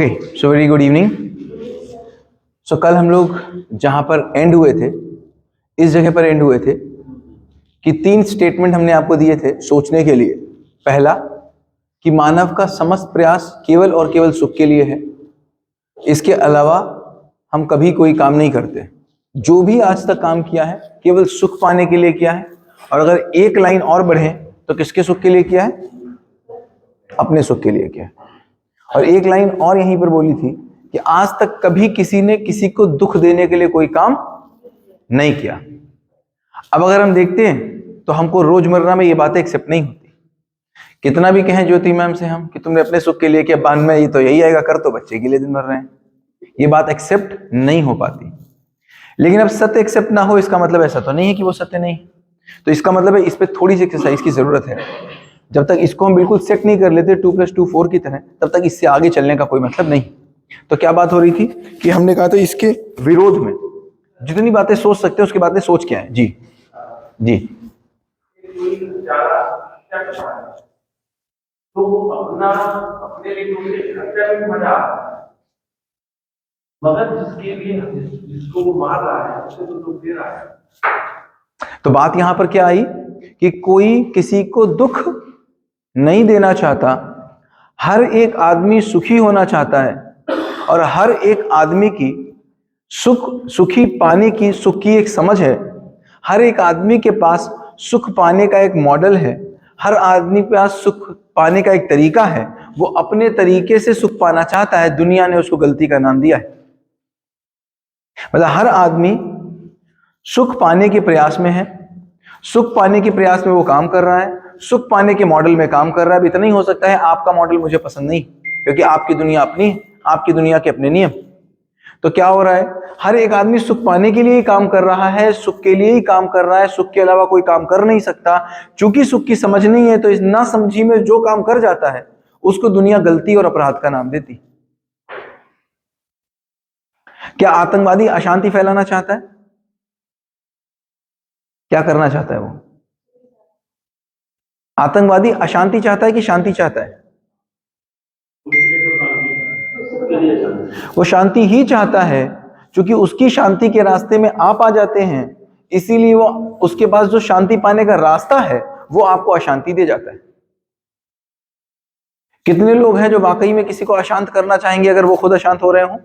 Okay, so very good evening. So कल हम लोग जहां पर एंड हुए थे, इस जगह पर एंड हुए थे कि 3 स्टेटमेंट हमने आपको दिए थे सोचने के लिए। पहला कि मानव का समस्त प्रयास केवल और केवल सुख के लिए है, इसके अलावा हम कभी कोई काम नहीं करते। जो भी आज तक काम किया है केवल सुख पाने के लिए किया है, और अगर एक लाइन और बढ़े तो किसके सुख के लिए किया है? अपने सुख के लिए किया है। और एक लाइन और यहीं पर बोली थी कि आज तक कभी किसी ने किसी को दुख देने के लिए कोई काम नहीं किया। अब अगर हम देखते हैं तो हमको रोजमर्रा में ये बातें एक्सेप्ट नहीं होती। कितना भी कहें ज्योति मैम से हम कि तुमने अपने सुख के लिए किया, बाद में ये तो यही आएगा, कर तो बच्चे के लिए दिन भर रहे हैं, ये बात एक्सेप्ट नहीं हो पाती। लेकिन अब सत्य एक्सेप्ट ना हो इसका मतलब ऐसा तो नहीं है कि वो सत्य नहीं। तो इसका मतलब है इस पर थोड़ी सी एक्सरसाइज की जरूरत है। जब तक इसको हम बिल्कुल सेट नहीं कर लेते 2 + 2 4 की तरह, तब तक इससे आगे चलने का कोई मतलब नहीं। तो क्या बात हो रही थी कि हमने कहा था इसके विरोध में जितनी बातें सोच सकते हैं उसकी बातें सोच क्या है। जी जी, तो अपना अपने लिए मजा, मगर जिसके लिए जिसको वो मार रहा है उसको तो दुख दे रहा है। तो बात यहां पर क्या आई कि कोई किसी को दुख नहीं देना चाहता, हर एक आदमी सुखी होना चाहता है, और हर एक आदमी की सुखी पाने की सुख की एक समझ है। हर एक आदमी के पास सुख पाने का एक मॉडल है, हर आदमी के पास सुख पाने का एक तरीका है। वो अपने तरीके से सुख पाना चाहता है, दुनिया ने उसको गलती का नाम दिया है। मतलब हर आदमी सुख पाने के प्रयास में है, सुख पाने के प्रयास में वो काम कर रहा है, सुख पाने के मॉडल में काम कर रहा है। अब इतना ही हो सकता है आपका मॉडल मुझे पसंद नहीं, क्योंकि आपकी दुनिया अपनी है, आपकी दुनिया के अपने नियम। तो क्या हो रहा है, हर एक आदमी सुख पाने के लिए ही काम कर रहा है, सुख के लिए ही काम कर रहा है, सुख के अलावा कोई काम कर नहीं सकता। चूंकि सुख की समझ नहीं है, तो इस ना समझी में जो काम कर जाता है उसको दुनिया गलती और अपराध का नाम देती। क्या आतंकवादी अशांति फैलाना चाहता है? क्या करना चाहता है वो? आतंकवादी अशांति चाहता है कि शांति चाहता है? वो शांति ही चाहता है, क्योंकि उसकी शांति के रास्ते में आप आ जाते हैं, इसीलिए वो उसके पास जो शांति पाने का रास्ता है वो आपको अशांति दे जाता है। कितने लोग हैं जो वाकई में किसी को अशांत करना चाहेंगे अगर वो खुद अशांत हो रहे हो?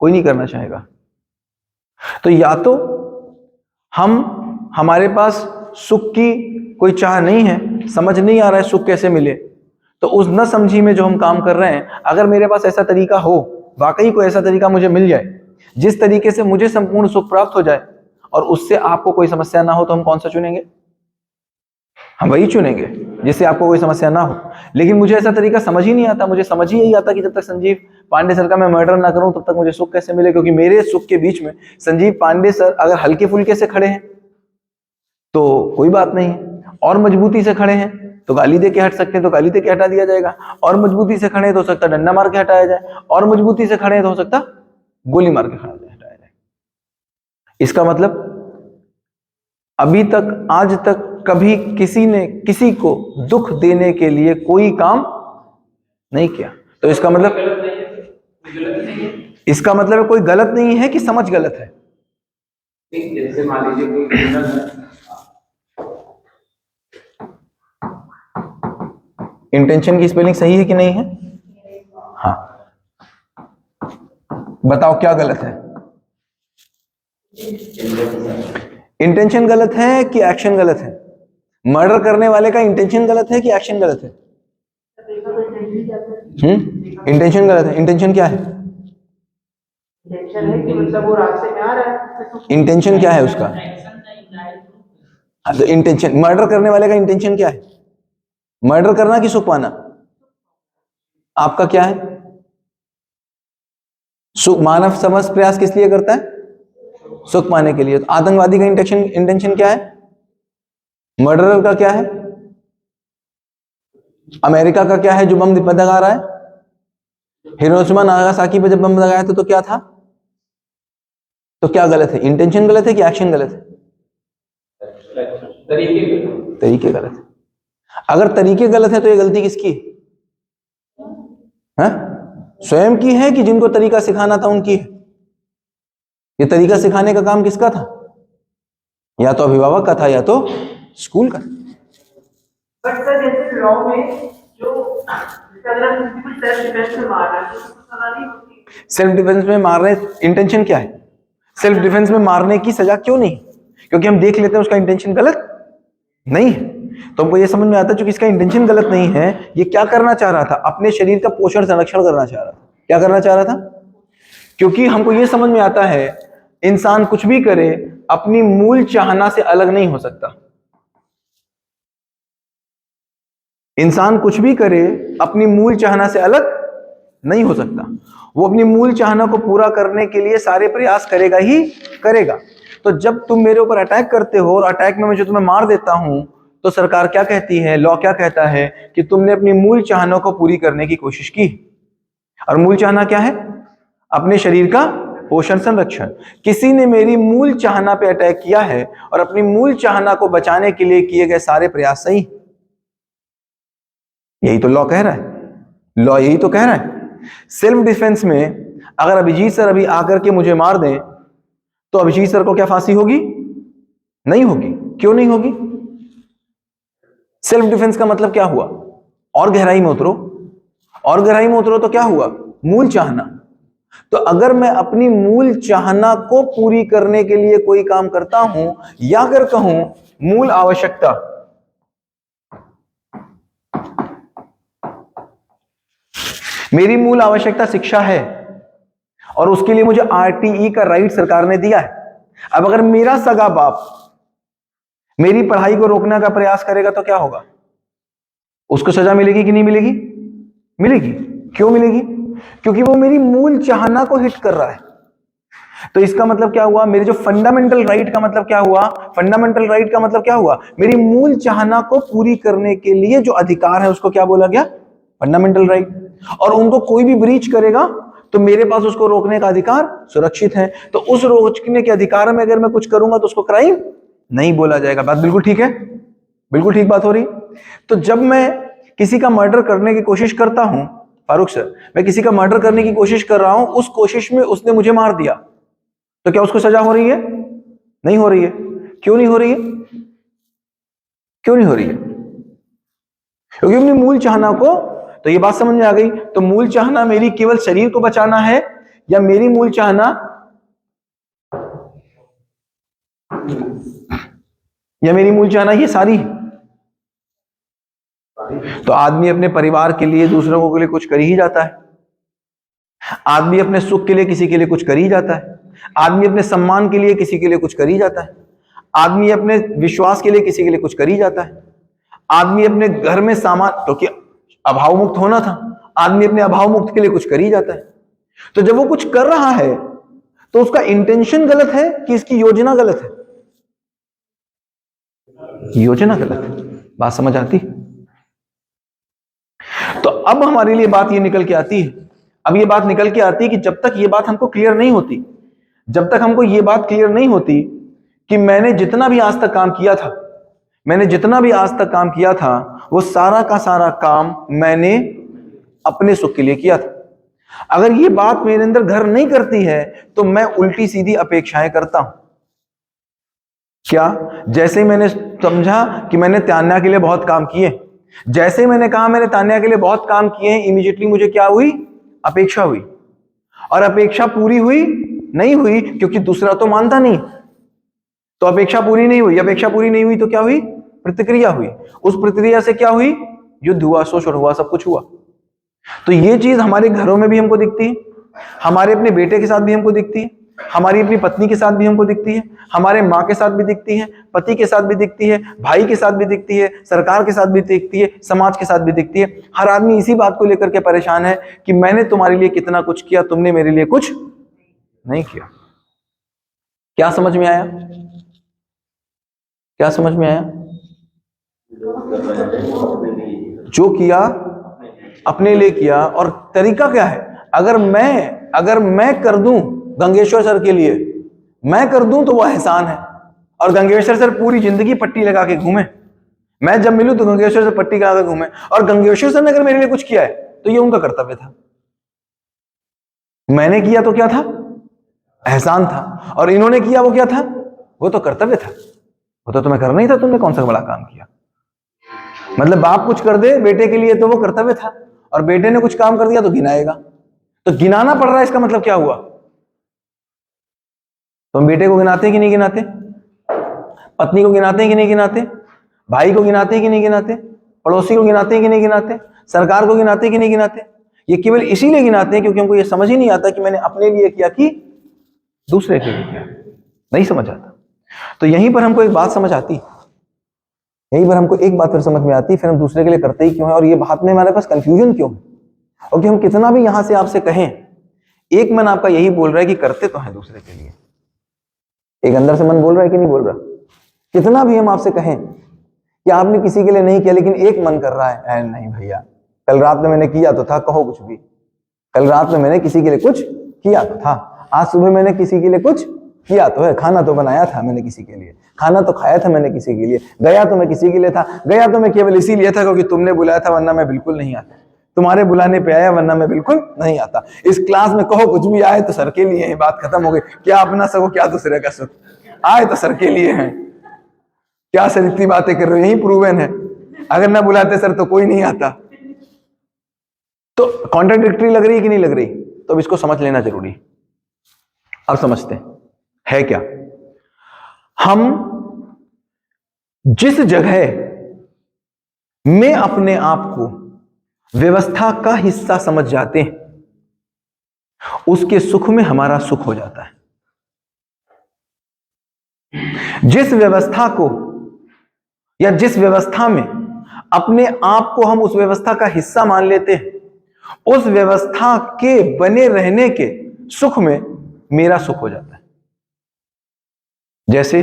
कोई नहीं करना चाहेगा। तो या तो हमारे पास सुख की कोई चाह नहीं है, समझ नहीं आ रहा है सुख कैसे मिले, तो उस न समझी में जो हम काम कर रहे हैं, अगर मेरे पास ऐसा तरीका हो, वाकई कोई ऐसा तरीका मुझे मिल जाए जिस तरीके से मुझे संपूर्ण सुख प्राप्त हो जाए और उससे आपको कोई समस्या ना हो, तो हम कौन सा चुनेंगे? हम वही चुनेंगे जिससे आपको कोई समस्या ना हो। लेकिन मुझे ऐसा तरीका समझ ही नहीं आता, मुझे समझ ही यही आता कि जब तक संजीव पांडे सर का मैं मर्डर ना करूं तब तक मुझे सुख कैसे मिले, क्योंकि मेरे सुख के बीच में संजीव पांडे सर अगर हल्के फुल्के से खड़े हैं तो कोई बात नहीं है, और मजबूती से खड़े हैं तो गाली दे के हट सकते हैं, तो गाली दे के हटा दिया जाएगा, और मजबूती से खड़े हैं तो हो सकता डंडा मार के हटाया जाए, और मजबूती से खड़े हैं तो हो सकता गोली मार के हटाया जाए। इसका मतलब अभी तक आज तक कभी किसी ने किसी को दुख देने के लिए कोई काम नहीं किया। तो इसका मतलब है कोई गलत नहीं है कि समझ गलत है। जैसे मान लीजिए कोई इंटेंशन की स्पेलिंग सही है कि नहीं है? हाँ, बताओ क्या गलत है? इंटेंशन गलत है कि एक्शन गलत है? मर्डर करने वाले का इंटेंशन गलत है कि एक्शन गलत है? इंटेंशन गलत है। इंटेंशन क्या है? इंटेंशन है कि मतलब वो रास्ते में आ रहा है। इंटेंशन क्या है उसका? तो इंटेंशन, मर्डर करने वाले का इंटेंशन क्या है? मर्डर करना कि सुख पाना? आपका क्या है? सुख। मानव समस्त प्रयास किस लिए करता है? सुख पाने के लिए। तो आतंकवादी का इंटेंशन क्या है? मर्डरर का क्या है? अमेरिका का क्या है जो बम लगा रहा है? हिरोशिमा नागासाकी पे जब बम लगाया था तो क्या था? तो क्या गलत है? इंटेंशन गलत है कि एक्शन गलत है? तरीके गलत है। अगर तरीके गलत है तो ये गलती किसकी है? स्वयं की है कि जिनको तरीका सिखाना था उनकी है? ये तरीका सिखाने का काम किसका था? या तो अभिभावक का था या तो स्कूल का। बट सर जैसे लॉ में जो सेल्फ डिफेंस में मार रहा है तो सजा नहीं होती। सेल्फ डिफेंस में मारने इंटेंशन क्या है? सेल्फ डिफेंस में मारने की सजा क्यों नहीं? क्योंकि हम देख लेते हैं उसका इंटेंशन गलत नहीं है, तो हमको ये समझ में आता है क्योंकि इसका इंटेंशन गलत नहीं है, ये क्या करना चाह रहा था? अपने शरीर का पोषण संरक्षण करना चाह रहा था। क्या करना चाह रहा था? क्योंकि हमको ये समझ में आता है इंसान कुछ भी करे अपनी मूल चाहना से अलग नहीं हो सकता। इंसान कुछ भी करे अपनी मूल चाहना से अलग नहीं हो सकता। वो अपनी मूल चाहना को पूरा करने के लिए सारे प्रयास करेगा ही करेगा। तो जब तुम मेरे ऊपर अटैक करते हो और अटैक में मैं जो तुम्हें मार देता हूं, तो सरकार क्या कहती है, लॉ क्या कहता है कि तुमने अपनी मूल चाहना को पूरी करने की कोशिश की। और मूल चाहना क्या है? अपने शरीर का पोषण संरक्षण। किसी ने मेरी मूल चाहना पे अटैक किया है और अपनी मूल चाहना को बचाने के लिए किए गए सारे प्रयास सही। यही तो लॉ कह रहा है, लॉ यही तो कह रहा है। सेल्फ डिफेंस में अगर अभिजीत सर अभी आकर के मुझे मार दें तो अभिजीत सर को क्या फांसी होगी? नहीं होगी। क्यों नहीं होगी? सेल्फ डिफेंस का मतलब क्या हुआ? और गहराई में उतरो, और गहराई में उतरो तो क्या हुआ? मूल चाहना। तो अगर मैं अपनी मूल चाहना को पूरी करने के लिए कोई काम करता हूं, या अगर कहूं मूल आवश्यकता, मेरी मूल आवश्यकता शिक्षा है और उसके लिए मुझे आरटीई का राइट सरकार ने दिया है। अब अगर मेरा सगा बाप मेरी पढ़ाई को रोकने का प्रयास करेगा तो क्या होगा? उसको सजा मिलेगी कि नहीं मिलेगी? मिलेगी। क्यों मिलेगी? क्योंकि वो मेरी मूल चाहना को हिट कर रहा है। तो इसका मतलब क्या हुआ? मेरे जो फंडामेंटल राइट का मतलब क्या हुआ? फंडामेंटल राइट का मतलब क्या हुआ? मेरी मूल चाहना को पूरी करने के लिए जो अधिकार है उसको क्या बोला गया? Fundamental right. और उनको कोई भी ब्रीच करेगा तो मेरे पास उसको रोकने का अधिकार सुरक्षित है। तो उस रोकने के अधिकार में अगर मैं कुछ करूंगा तो उसको क्राइम नहीं बोला जाएगा। बात बिल्कुल ठीक है, बिल्कुल ठीक बात हो रही। तो जब मैं किसी का मर्डर करने की कोशिश करता हूं, फारूक सर, मैं किसी का मर्डर करने की कोशिश कर रहा हूं, उस कोशिश में उसने मुझे मार दिया, तो क्या उसको सजा हो रही है? नहीं हो रही है। क्यों नहीं हो रही है? क्यों नहीं हो रही है? क्योंकि अपनी मूल चाहना को, तो ये बात समझ में आ गई। तो मूल चाहना मेरी केवल शरीर को बचाना है, या मेरी मूल चाहना, या मेरी मूल चाहना ये सारी? तो आदमी अपने परिवार के लिए, दूसरों के लिए कुछ कर ही जाता है। आदमी अपने सुख के लिए किसी के लिए कुछ कर ही जाता है। आदमी अपने सम्मान के लिए किसी के लिए कुछ कर ही जाता है। आदमी अपने विश्वास के लिए किसी के लिए कुछ कर ही जाता है। आदमी अपने घर में सामान, क्योंकि अभाव मुक्त होना था, आदमी अपने अभाव मुक्त के लिए कुछ कर ही जाता है। तो जब वो कुछ कर रहा है तो उसका इंटेंशन गलत है कि इसकी योजना गलत है? योजना गलत है। बात समझ आती? तो अब हमारे लिए बात ये निकल के आती है, अब ये बात निकल के आती है कि जब तक ये बात हमको क्लियर नहीं होती, जब तक हमको ये बात क्लियर नहीं होती कि मैंने जितना भी आज तक काम किया था, मैंने जितना भी आज तक काम किया था, वो सारा का सारा काम मैंने अपने सुख के लिए किया था। अगर ये बात मेरे अंदर घर नहीं करती है तो मैं उल्टी सीधी अपेक्षाएं करता हूं। क्या? जैसे ही मैंने समझा कि मैंने तान्या के लिए बहुत काम किए, जैसे ही मैंने कहा मैंने तान्या के लिए बहुत काम किए हैं, इमीडिएटली मुझे क्या हुई? अपेक्षा हुई। और अपेक्षा पूरी हुई? नहीं हुई, क्योंकि दूसरा तो मानता नहीं। तो अपेक्षा पूरी नहीं हुई। अपेक्षा पूरी नहीं हुई तो क्या हुई? प्रतिक्रिया हुई। उस प्रतिक्रिया से क्या हुई? युद्ध हुआ, शोषण हुआ, सब कुछ हुआ। तो ये चीज हमारे घरों में भी हमको दिखती है, हमारे अपने बेटे के साथ भी हमको दिखती है, हमारी अपनी पत्नी के साथ भी हमको दिखती है, हमारे माँ के साथ भी दिखती है, पति के साथ भी दिखती है, भाई के साथ भी दिखती है, सरकार के साथ भी दिखती है, समाज के साथ भी दिखती है। हर आदमी इसी बात को लेकर के परेशान है कि मैंने तुम्हारे लिए कितना कुछ किया, तुमने मेरे लिए कुछ नहीं किया। क्या समझ में आया? क्या समझ में आया? जो किया अपने लिए किया। और तरीका क्या है? अगर मैं कर दूं गंगेश्वर सर के लिए, मैं कर दूं तो वो एहसान है। और गंगेश्वर सर पूरी जिंदगी पट्टी लगा के घूमे, मैं जब मिलूं तो गंगेश्वर सर पट्टी लगा के घूमे। और गंगेश्वर सर ने अगर मेरे लिए कुछ किया है तो ये उनका कर्तव्य था। मैंने किया तो क्या था? एहसान था। और इन्होंने किया वो क्या था? वो तो कर्तव्य था। वो तो तुम्हें करना ही था, तुमने कौन सा बड़ा काम किया? मतलब बाप कुछ कर दे बेटे के लिए तो वो कर्तव्य था, और बेटे ने कुछ काम कर दिया तो गिनाएगा। तो गिनाना पड़ रहा है, इसका मतलब क्या हुआ? तुम बेटे को गिनाते कि नहीं गिनाते? पत्नी को गिनाते हैं कि नहीं गिनाते? भाई को गिनाते हैं कि नहीं गिनाते? पड़ोसी को गिनाते हैं कि नहीं गिनाते? सरकार को गिनाते हैं कि नहीं गिनाते? ये केवल इसीलिए गिनाते हैं क्योंकि हमको ये समझ ही नहीं आता कि मैंने अपने लिए किया कि दूसरे के लिए किया। नहीं समझ आता। तो यहीं पर हमको एक बात समझ आती, यहीं पर हमको एक बात फिर समझ में आती, फिर हम दूसरे के लिए करते ही क्यों है, और ये बात में हमारे पास कंफ्यूजन क्यों है? और कि हम कितना भी यहां से आपसे कहें, एक मन आपका यही बोल रहा है कि करते तो हैं दूसरे के लिए। एक अंदर से मन बोल रहा है कि नहीं बोल रहा? कितना भी हम आपसे कहें कि आपने किसी के लिए नहीं किया, लेकिन एक मन कर रहा है, नहीं भैया कल रात में मैंने किया तो था, कहो कुछ भी, कल रात में मैंने किसी के लिए कुछ किया तो था, आज सुबह मैंने किसी के लिए कुछ किया तो है, खाना तो बनाया था मैंने किसी के लिए, खाना तो खाया था मैंने किसी के लिए, गया तो मैं किसी के लिए था, गया तो मैं केवल इसीलिए था क्योंकि तुमने बुलाया था, वरना मैं बिल्कुल नहीं आता, तुम्हारे बुलाने पे आया वरना मैं बिल्कुल नहीं आता। इस क्लास में कहो कुछ भी आए तो सर के लिए है, बात खत्म हो गई। क्या अपना सुख क्या दूसरे का सुख, आए तो सर के लिए है। क्या सर इतनी बातें कर रहे हो? यही प्रूवन है, अगर ना बुलाते सर तो कोई नहीं आता। तो कॉन्ट्राडिक्टरी लग रही है कि नहीं लग रही? तो अब इसको समझ लेना जरूरी। अब समझते हैं है क्या। हम जिस जगह में अपने आप को व्यवस्था का हिस्सा समझ जाते हैं, उसके सुख में हमारा सुख हो जाता है। जिस व्यवस्था को या जिस व्यवस्था में अपने आप को हम उस व्यवस्था का हिस्सा मान लेते हैं, उस व्यवस्था के बने रहने के सुख में मेरा सुख हो जाता है। जैसे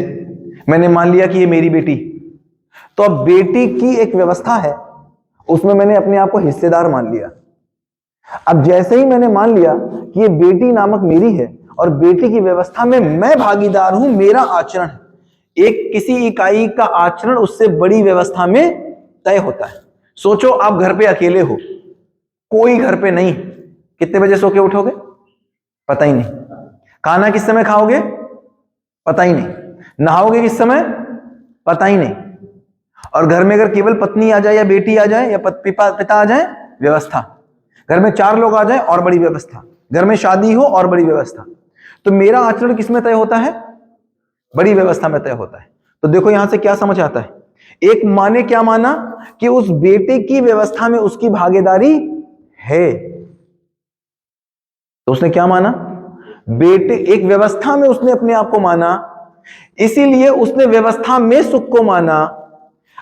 मैंने मान लिया कि ये मेरी बेटी, तो अब बेटी की एक व्यवस्था है, उसमें मैंने अपने आप को हिस्सेदार मान लिया। अब जैसे ही मैंने मान लिया कि ये बेटी नामक मेरी है और बेटी की व्यवस्था में मैं भागीदार हूं, मेरा आचरण एक किसी इकाई का आचरण उससे बड़ी व्यवस्था में तय होता है। सोचो आप घर पे अकेले हो, कोई घर पे नहीं, कितने बजे सो के उठोगे? पता ही नहीं। खाना किस समय खाओगे? पता ही नहीं। नहाओगे किस समय? पता ही नहीं। और घर में अगर केवल पत्नी आ जाए या बेटी आ जाए या पिता आ जाए, व्यवस्था। घर में 4 लोग आ जाए और बड़ी व्यवस्था। घर में शादी हो और बड़ी व्यवस्था। तो मेरा आचरण किसमें तय होता है? बड़ी व्यवस्था में तय होता है। तो देखो यहां से क्या समझ आता है। एक माँ ने क्या माना कि उस बेटे की व्यवस्था में उसकी भागीदारी है, तो उसने क्या माना? बेटे एक व्यवस्था में उसने अपने आप को माना, इसीलिए उसने व्यवस्था में सुख को माना।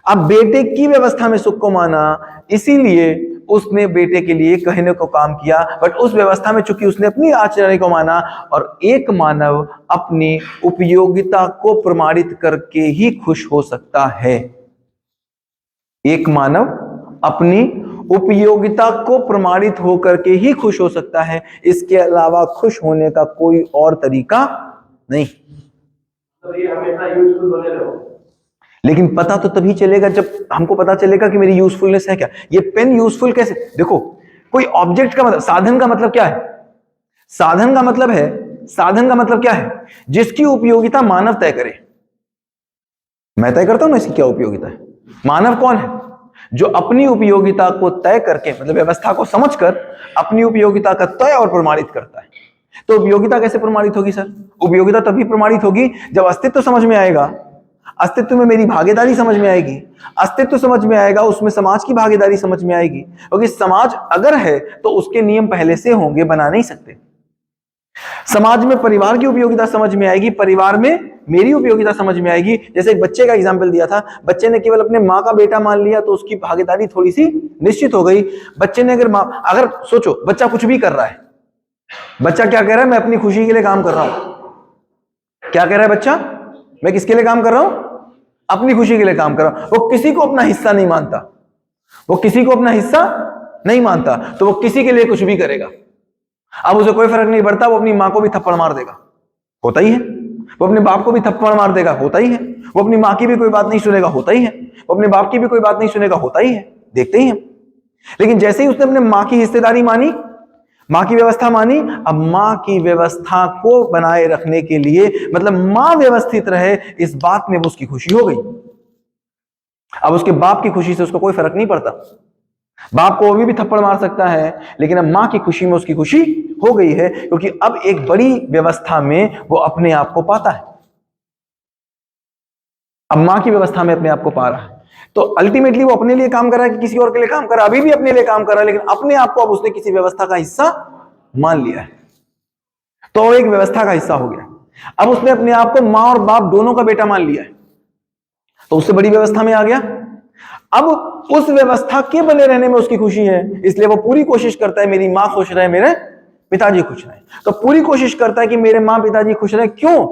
अब बेटे की व्यवस्था में सुख को माना, इसीलिए उसने बेटे के लिए कहने को काम किया, बट उस व्यवस्था में चूंकि उसने अपनी आचरण को माना। और एक मानव अपनी उपयोगिता को प्रमाणित करके ही खुश हो सकता है। एक मानव अपनी उपयोगिता को प्रमाणित होकर के ही खुश हो सकता है, इसके अलावा खुश होने का कोई और तरीका नहीं। तो ये हमेशा यूजफुल बने रहो। लेकिन पता तो तभी चलेगा जब हमको पता चलेगा कि मेरी यूजफुलनेस है क्या। ये पेन यूजफुल कैसे? देखो, कोई ऑब्जेक्ट का मतलब, साधन का मतलब क्या है? साधन का मतलब है, साधन का मतलब क्या है? जिसकी उपयोगिता मानव तय करे। मैं तय करता हूं ना इसकी क्या उपयोगिता है। मानव कौन है? जो अपनी उपयोगिता को तय करके, मतलब व्यवस्था को समझकर अपनी उपयोगिता का तय और प्रमाणित करता है। तो उपयोगिता कैसे प्रमाणित होगी सर? उपयोगिता तभी प्रमाणित होगी जब अस्तित्व समझ में आएगा, अस्तित्व में मेरी भागीदारी समझ में आएगी, अस्तित्व समझ में आएगा, उसमें समाज की भागीदारी समझ में आएगी। क्योंकि समाज अगर है तो उसके नियम पहले से होंगे, बना नहीं सकते। समाज में परिवार की उपयोगिता समझ में आएगी, परिवार में मेरी उपयोगिता समझ में आएगी। जैसे एक बच्चे का एग्जाम्पल दिया था, बच्चे ने केवल अपने माँ का बेटा मान लिया तो उसकी भागीदारी थोड़ी सी निश्चित हो गई। बच्चे ने अगर सोचो, बच्चा कुछ भी कर रहा है, बच्चा क्या कह रहा है? मैं अपनी खुशी के लिए काम कर रहा हूं। क्या कह रहा है बच्चा? मैं किसके लिए काम कर रहा हूं? अपनी खुशी के लिए काम कर रहा हूं। वो किसी को अपना हिस्सा नहीं मानता, वो किसी को अपना हिस्सा नहीं मानता, तो वो किसी के लिए कुछ भी करेगा। अब उसे कोई फर्क नहीं पड़ता, वो अपनी माँ को भी थप्पड़ मार देगा, होता ही है। वो अपने बाप को भी थप्पड़ मार देगा, होता ही है। वो अपनी माँ की भी कोई बात नहीं सुनेगा, होता ही है। वो अपने बाप की भी कोई बात नहीं सुनेगा, होता ही है, देखते ही है। लेकिन जैसे ही उसने अपने माँ की हिस्सेदारी मानी, मां की व्यवस्था मानी। अब मां की व्यवस्था को बनाए रखने के लिए, मतलब मां व्यवस्थित रहे, इस बात में उसकी खुशी हो गई। अब उसके बाप की खुशी से उसको कोई फर्क नहीं पड़ता। बाप को अभी भी थप्पड़ मार सकता है, लेकिन अब मां की खुशी में उसकी खुशी हो गई है, क्योंकि अब एक बड़ी व्यवस्था में वो अपने आप को पाता है। अब मां की व्यवस्था में अपने आप को पा रहा है, तो अल्टीमेटली वो अपने लिए काम कर रहा है कि किसी और के लिए काम कर रहा है? अभी भी अपने लिए काम कर रहा है, लेकिन अपने आप को अब उसने किसी व्यवस्था का हिस्सा मान लिया है, तो वो एक व्यवस्था का हिस्सा हो गया। अब उसने अपने आप को मां और बाप दोनों का बेटा मान लिया है, तो उससे बड़ी व्यवस्था में आ गया। अब उस व्यवस्था के बने रहने में उसकी खुशी है, इसलिए वो पूरी कोशिश करता है मेरी मां खुश रहे, मेरे पिताजी खुश रहे। तो पूरी कोशिश करता है कि मेरे मां पिताजी खुश रहे। क्यों?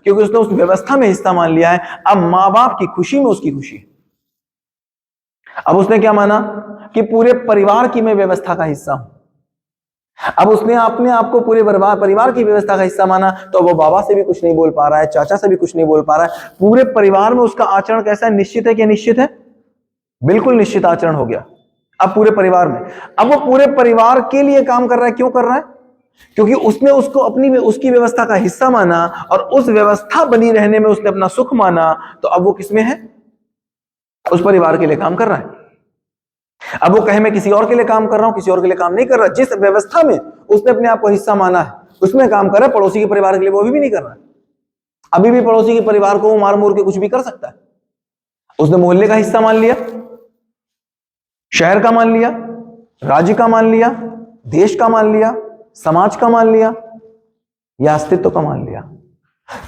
क्योंकि उसने उस व्यवस्था में हिस्सा मान लिया है। अब मां बाप की खुशी में उसकी खुशी है। अब उसने क्या माना कि पूरे परिवार की मैं व्यवस्था का हिस्सा हूं। अब उसने अपने आप को पूरे परिवार की व्यवस्था का हिस्सा माना, तो वो बाबा से भी कुछ नहीं बोल पा रहा है, चाचा से भी कुछ नहीं बोल पा रहा है। पूरे परिवार में उसका आचरण कैसा है? निश्चित है कि अनिश्चित है? बिल्कुल निश्चित आचरण हो गया अब पूरे परिवार में। अब वो पूरे परिवार के लिए काम कर रहा है। क्यों कर रहा है? क्योंकि उसने उसको उसकी व्यवस्था का हिस्सा माना, और उस व्यवस्था बनी रहने में उसने अपना सुख माना। तो अब वो किसमें है? उस परिवार के लिए काम कर रहा है। अब वो कहे मैं किसी और के लिए काम कर रहा हूं, किसी और के लिए काम नहीं कर रहा। जिस व्यवस्था में उसने अपने आप को हिस्सा माना है, उसमें काम कर रहा है। पड़ोसी के परिवार के लिए वो अभी भी नहीं कर रहा है। अभी भी पड़ोसी के परिवार को वो मार मोर के कुछ भी कर सकता है। उसने मोहल्ले का हिस्सा मान लिया, शहर का मान लिया, राज्य का मान लिया, देश का मान लिया, समाज का मान लिया, या अस्तित्व का मान लिया।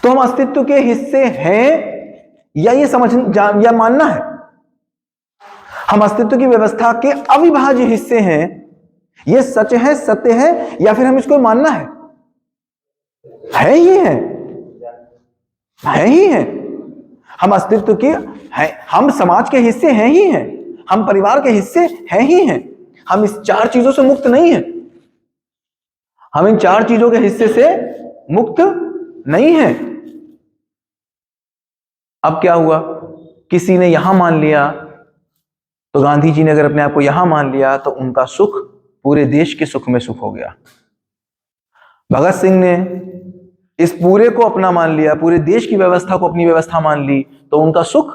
तो हम अस्तित्व के हिस्से हैं, या ये या मानना है हम अस्तित्व की व्यवस्था के अविभाज्य हिस्से हैं? ये सच है, सत्य है, या फिर हम इसको मानना है? है ही है, है ही है। हम अस्तित्व के हैं, हम समाज के हिस्से हैं ही हैं, हम परिवार के हिस्से हैं ही हैं। हम इस चार चीजों से मुक्त नहीं है। हम इन चार चीजों के हिस्से से मुक्त नहीं है। अब क्या हुआ? किसी ने यहां मान लिया, तो गांधी जी ने अगर अपने आप को यहां मान लिया, तो उनका सुख पूरे देश के सुख में सुख हो गया। भगत सिंह ने इस पूरे को अपना मान लिया, पूरे देश की व्यवस्था को अपनी व्यवस्था मान ली, तो उनका सुख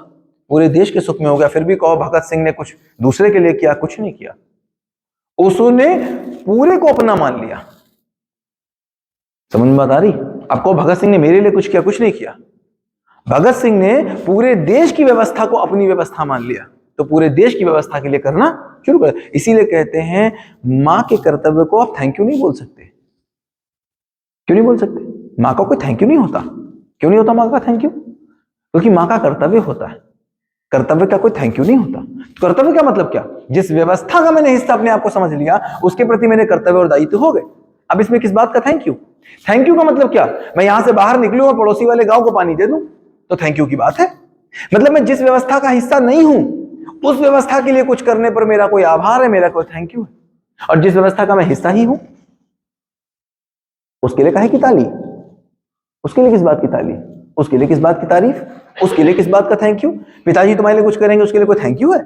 पूरे देश के सुख में हो गया। फिर भी कहो भगत सिंह ने कुछ दूसरे के लिए किया? कुछ नहीं किया। उसने पूरे को अपना मान लिया। समझ में बात आ रही? आपको भगत सिंह ने मेरे लिए कुछ किया? कुछ नहीं किया। भगत सिंह ने पूरे देश की व्यवस्था को अपनी व्यवस्था मान लिया, तो पूरे देश की व्यवस्था के लिए करना शुरू कर। इसीलिए कहते हैं मां के कर्तव्य को आप थैंक यू नहीं बोल सकते। क्यों नहीं बोल सकते? मां का कोई थैंक यू नहीं होता। क्यों नहीं होता मां का थैंक यू? क्योंकि मां का कर्तव्य होता है। कर्तव्य का कोई थैंक यू नहीं होता। तो कर्तव्य का मतलब क्या? जिस व्यवस्था का मैंने हिस्सा अपने आप को समझ लिया, उसके प्रति मेरे कर्तव्य और दायित्व हो गए। अब इसमें किस बात का थैंक यू? थैंक यू का मतलब क्या? मैं यहां से बाहर निकलूं और पड़ोसी वाले गांव को पानी दे दूं, तो थैंक यू की बात है। मतलब मैं जिस व्यवस्था का हिस्सा नहीं हूं, उस व्यवस्था के लिए कुछ करने पर मेरा कोई आभार है, मेरा कोई थैंक यू है। और जिस व्यवस्था का मैं हिस्सा ही हूं, उसके लिए काहे की ताली? उसके लिए किस बात की ताली? उसके लिए किस बात की तारीफ? उसके लिए किस बात का थैंक यू? पिताजी तुम्हारे लिए कुछ करेंगे, उसके लिए कोई थैंक यू है?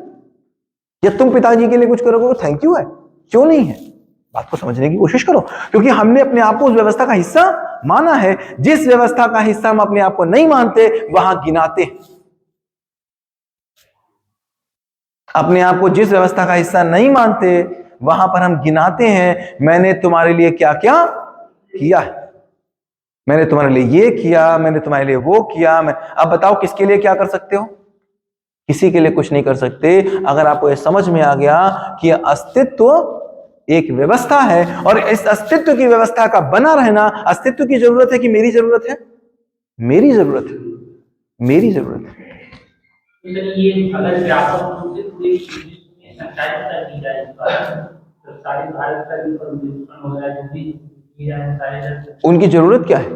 या तुम पिताजी के लिए कुछ करोगे तो थैंक यू है? क्यों नहीं है? बात को समझने की कोशिश करो। क्योंकि हमने अपने आप को उस व्यवस्था का हिस्सा माना है। जिस व्यवस्था का हिस्सा हम अपने आप को नहीं मानते, वहां गिनाते हैं। अपने आप को जिस व्यवस्था का हिस्सा नहीं मानते, वहां पर हम गिनाते हैं, मैंने तुम्हारे लिए क्या क्या किया है। मैंने तुम्हारे लिए ये किया, मैंने तुम्हारे लिए वो किया। अब बताओ किसके लिए क्या कर सकते हो? किसी के लिए कुछ नहीं कर सकते। अगर आपको यह समझ में आ गया कि अस्तित्व एक व्यवस्था है, और इस अस्तित्व की व्यवस्था का बना रहना अस्तित्व की जरूरत है कि मेरी जरूरत है? मेरी जरूरत है, मेरी जरूरत है। ये अगर व्यापक रूप से पूरी संचालित कर दी जाए तो सारे भारत का भी प्रदूषण हो जाए, जो भी उनकी जरूरत क्या है?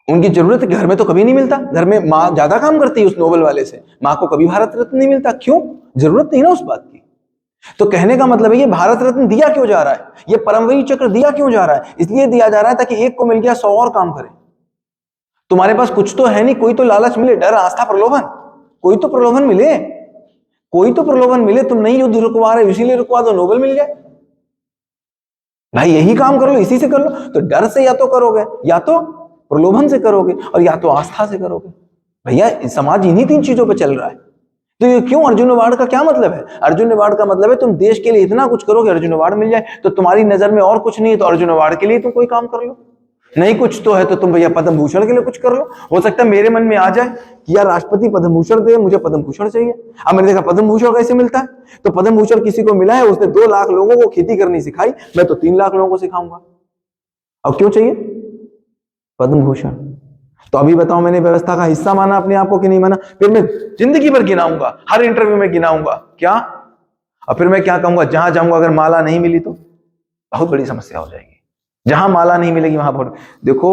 उनकी जरूरत है कि घर में तो कभी नहीं मिलता। घर में माँ ज्यादा काम करती है उस नोबेल वाले से, माँ को कभी भारत रत्न नहीं मिलता। क्यों? जरूरत नहीं ना उस बात की। तो कहने का मतलब है ये भारत रत्न दिया क्यों जा रहा है, ये परमवीर चक्र दिया क्यों जा रहा है? इसलिए दिया जा रहा है ताकि एक को मिल गया 100 और काम करे। तुम्हारे पास कुछ तो है नहीं, कोई तो लालच मिले, डर, आस्था, प्रलोभन, कोई तो प्रलोभन मिले, कोई तो प्रलोभन मिले। तुम नहीं युद्ध रुकवा रहे, इसीलिए रुकवा दो, नोबेल मिल जाए। भाई यही काम कर लो, इसी से कर लो। तो डर से या तो करोगे, या तो प्रलोभन से करोगे, और या तो आस्था से करोगे। भैया समाज इन्हीं 3 चीजों पे चल रहा है। तो ये क्यों अर्जुन अवार्ड का क्या मतलब है? अर्जुन अवार्ड का मतलब है तुम देश के लिए इतना कुछ करोगे, अर्जुन अवार्ड मिल जाए। तो तुम्हारी नजर में और कुछ नहीं है तो अर्जुन अवार्ड के लिए तुम कोई काम कर लो। नहीं कुछ तो है तो तुम भैया पद्म भूषण के लिए कुछ कर लो। हो सकता है मेरे मन में आ जाए कि यार राष्ट्रपति पद्म भूषण दे, मुझे पद्म भूषण चाहिए। अब मैंने देखा पद्म भूषण कैसे मिलता है, तो पद्म भूषण किसी को मिला है, उसने 2 लाख लोगों को खेती करनी सिखाई, मैं तो 3 लाख लोगों को सिखाऊंगा। और क्यों चाहिए पद्म भूषण? तो अभी बताओ, मैंने व्यवस्था का हिस्सा माना अपने आप को कि नहीं माना? फिर मैं जिंदगी भर गिनाऊंगा, हर इंटरव्यू में गिनाऊंगा क्या, और फिर मैं क्या कहूंगा, जहां जाऊंगा अगर माला नहीं मिली तो बहुत बड़ी समस्या हो जाएगी। जहां माला नहीं मिलेगी वहां बहुत। देखो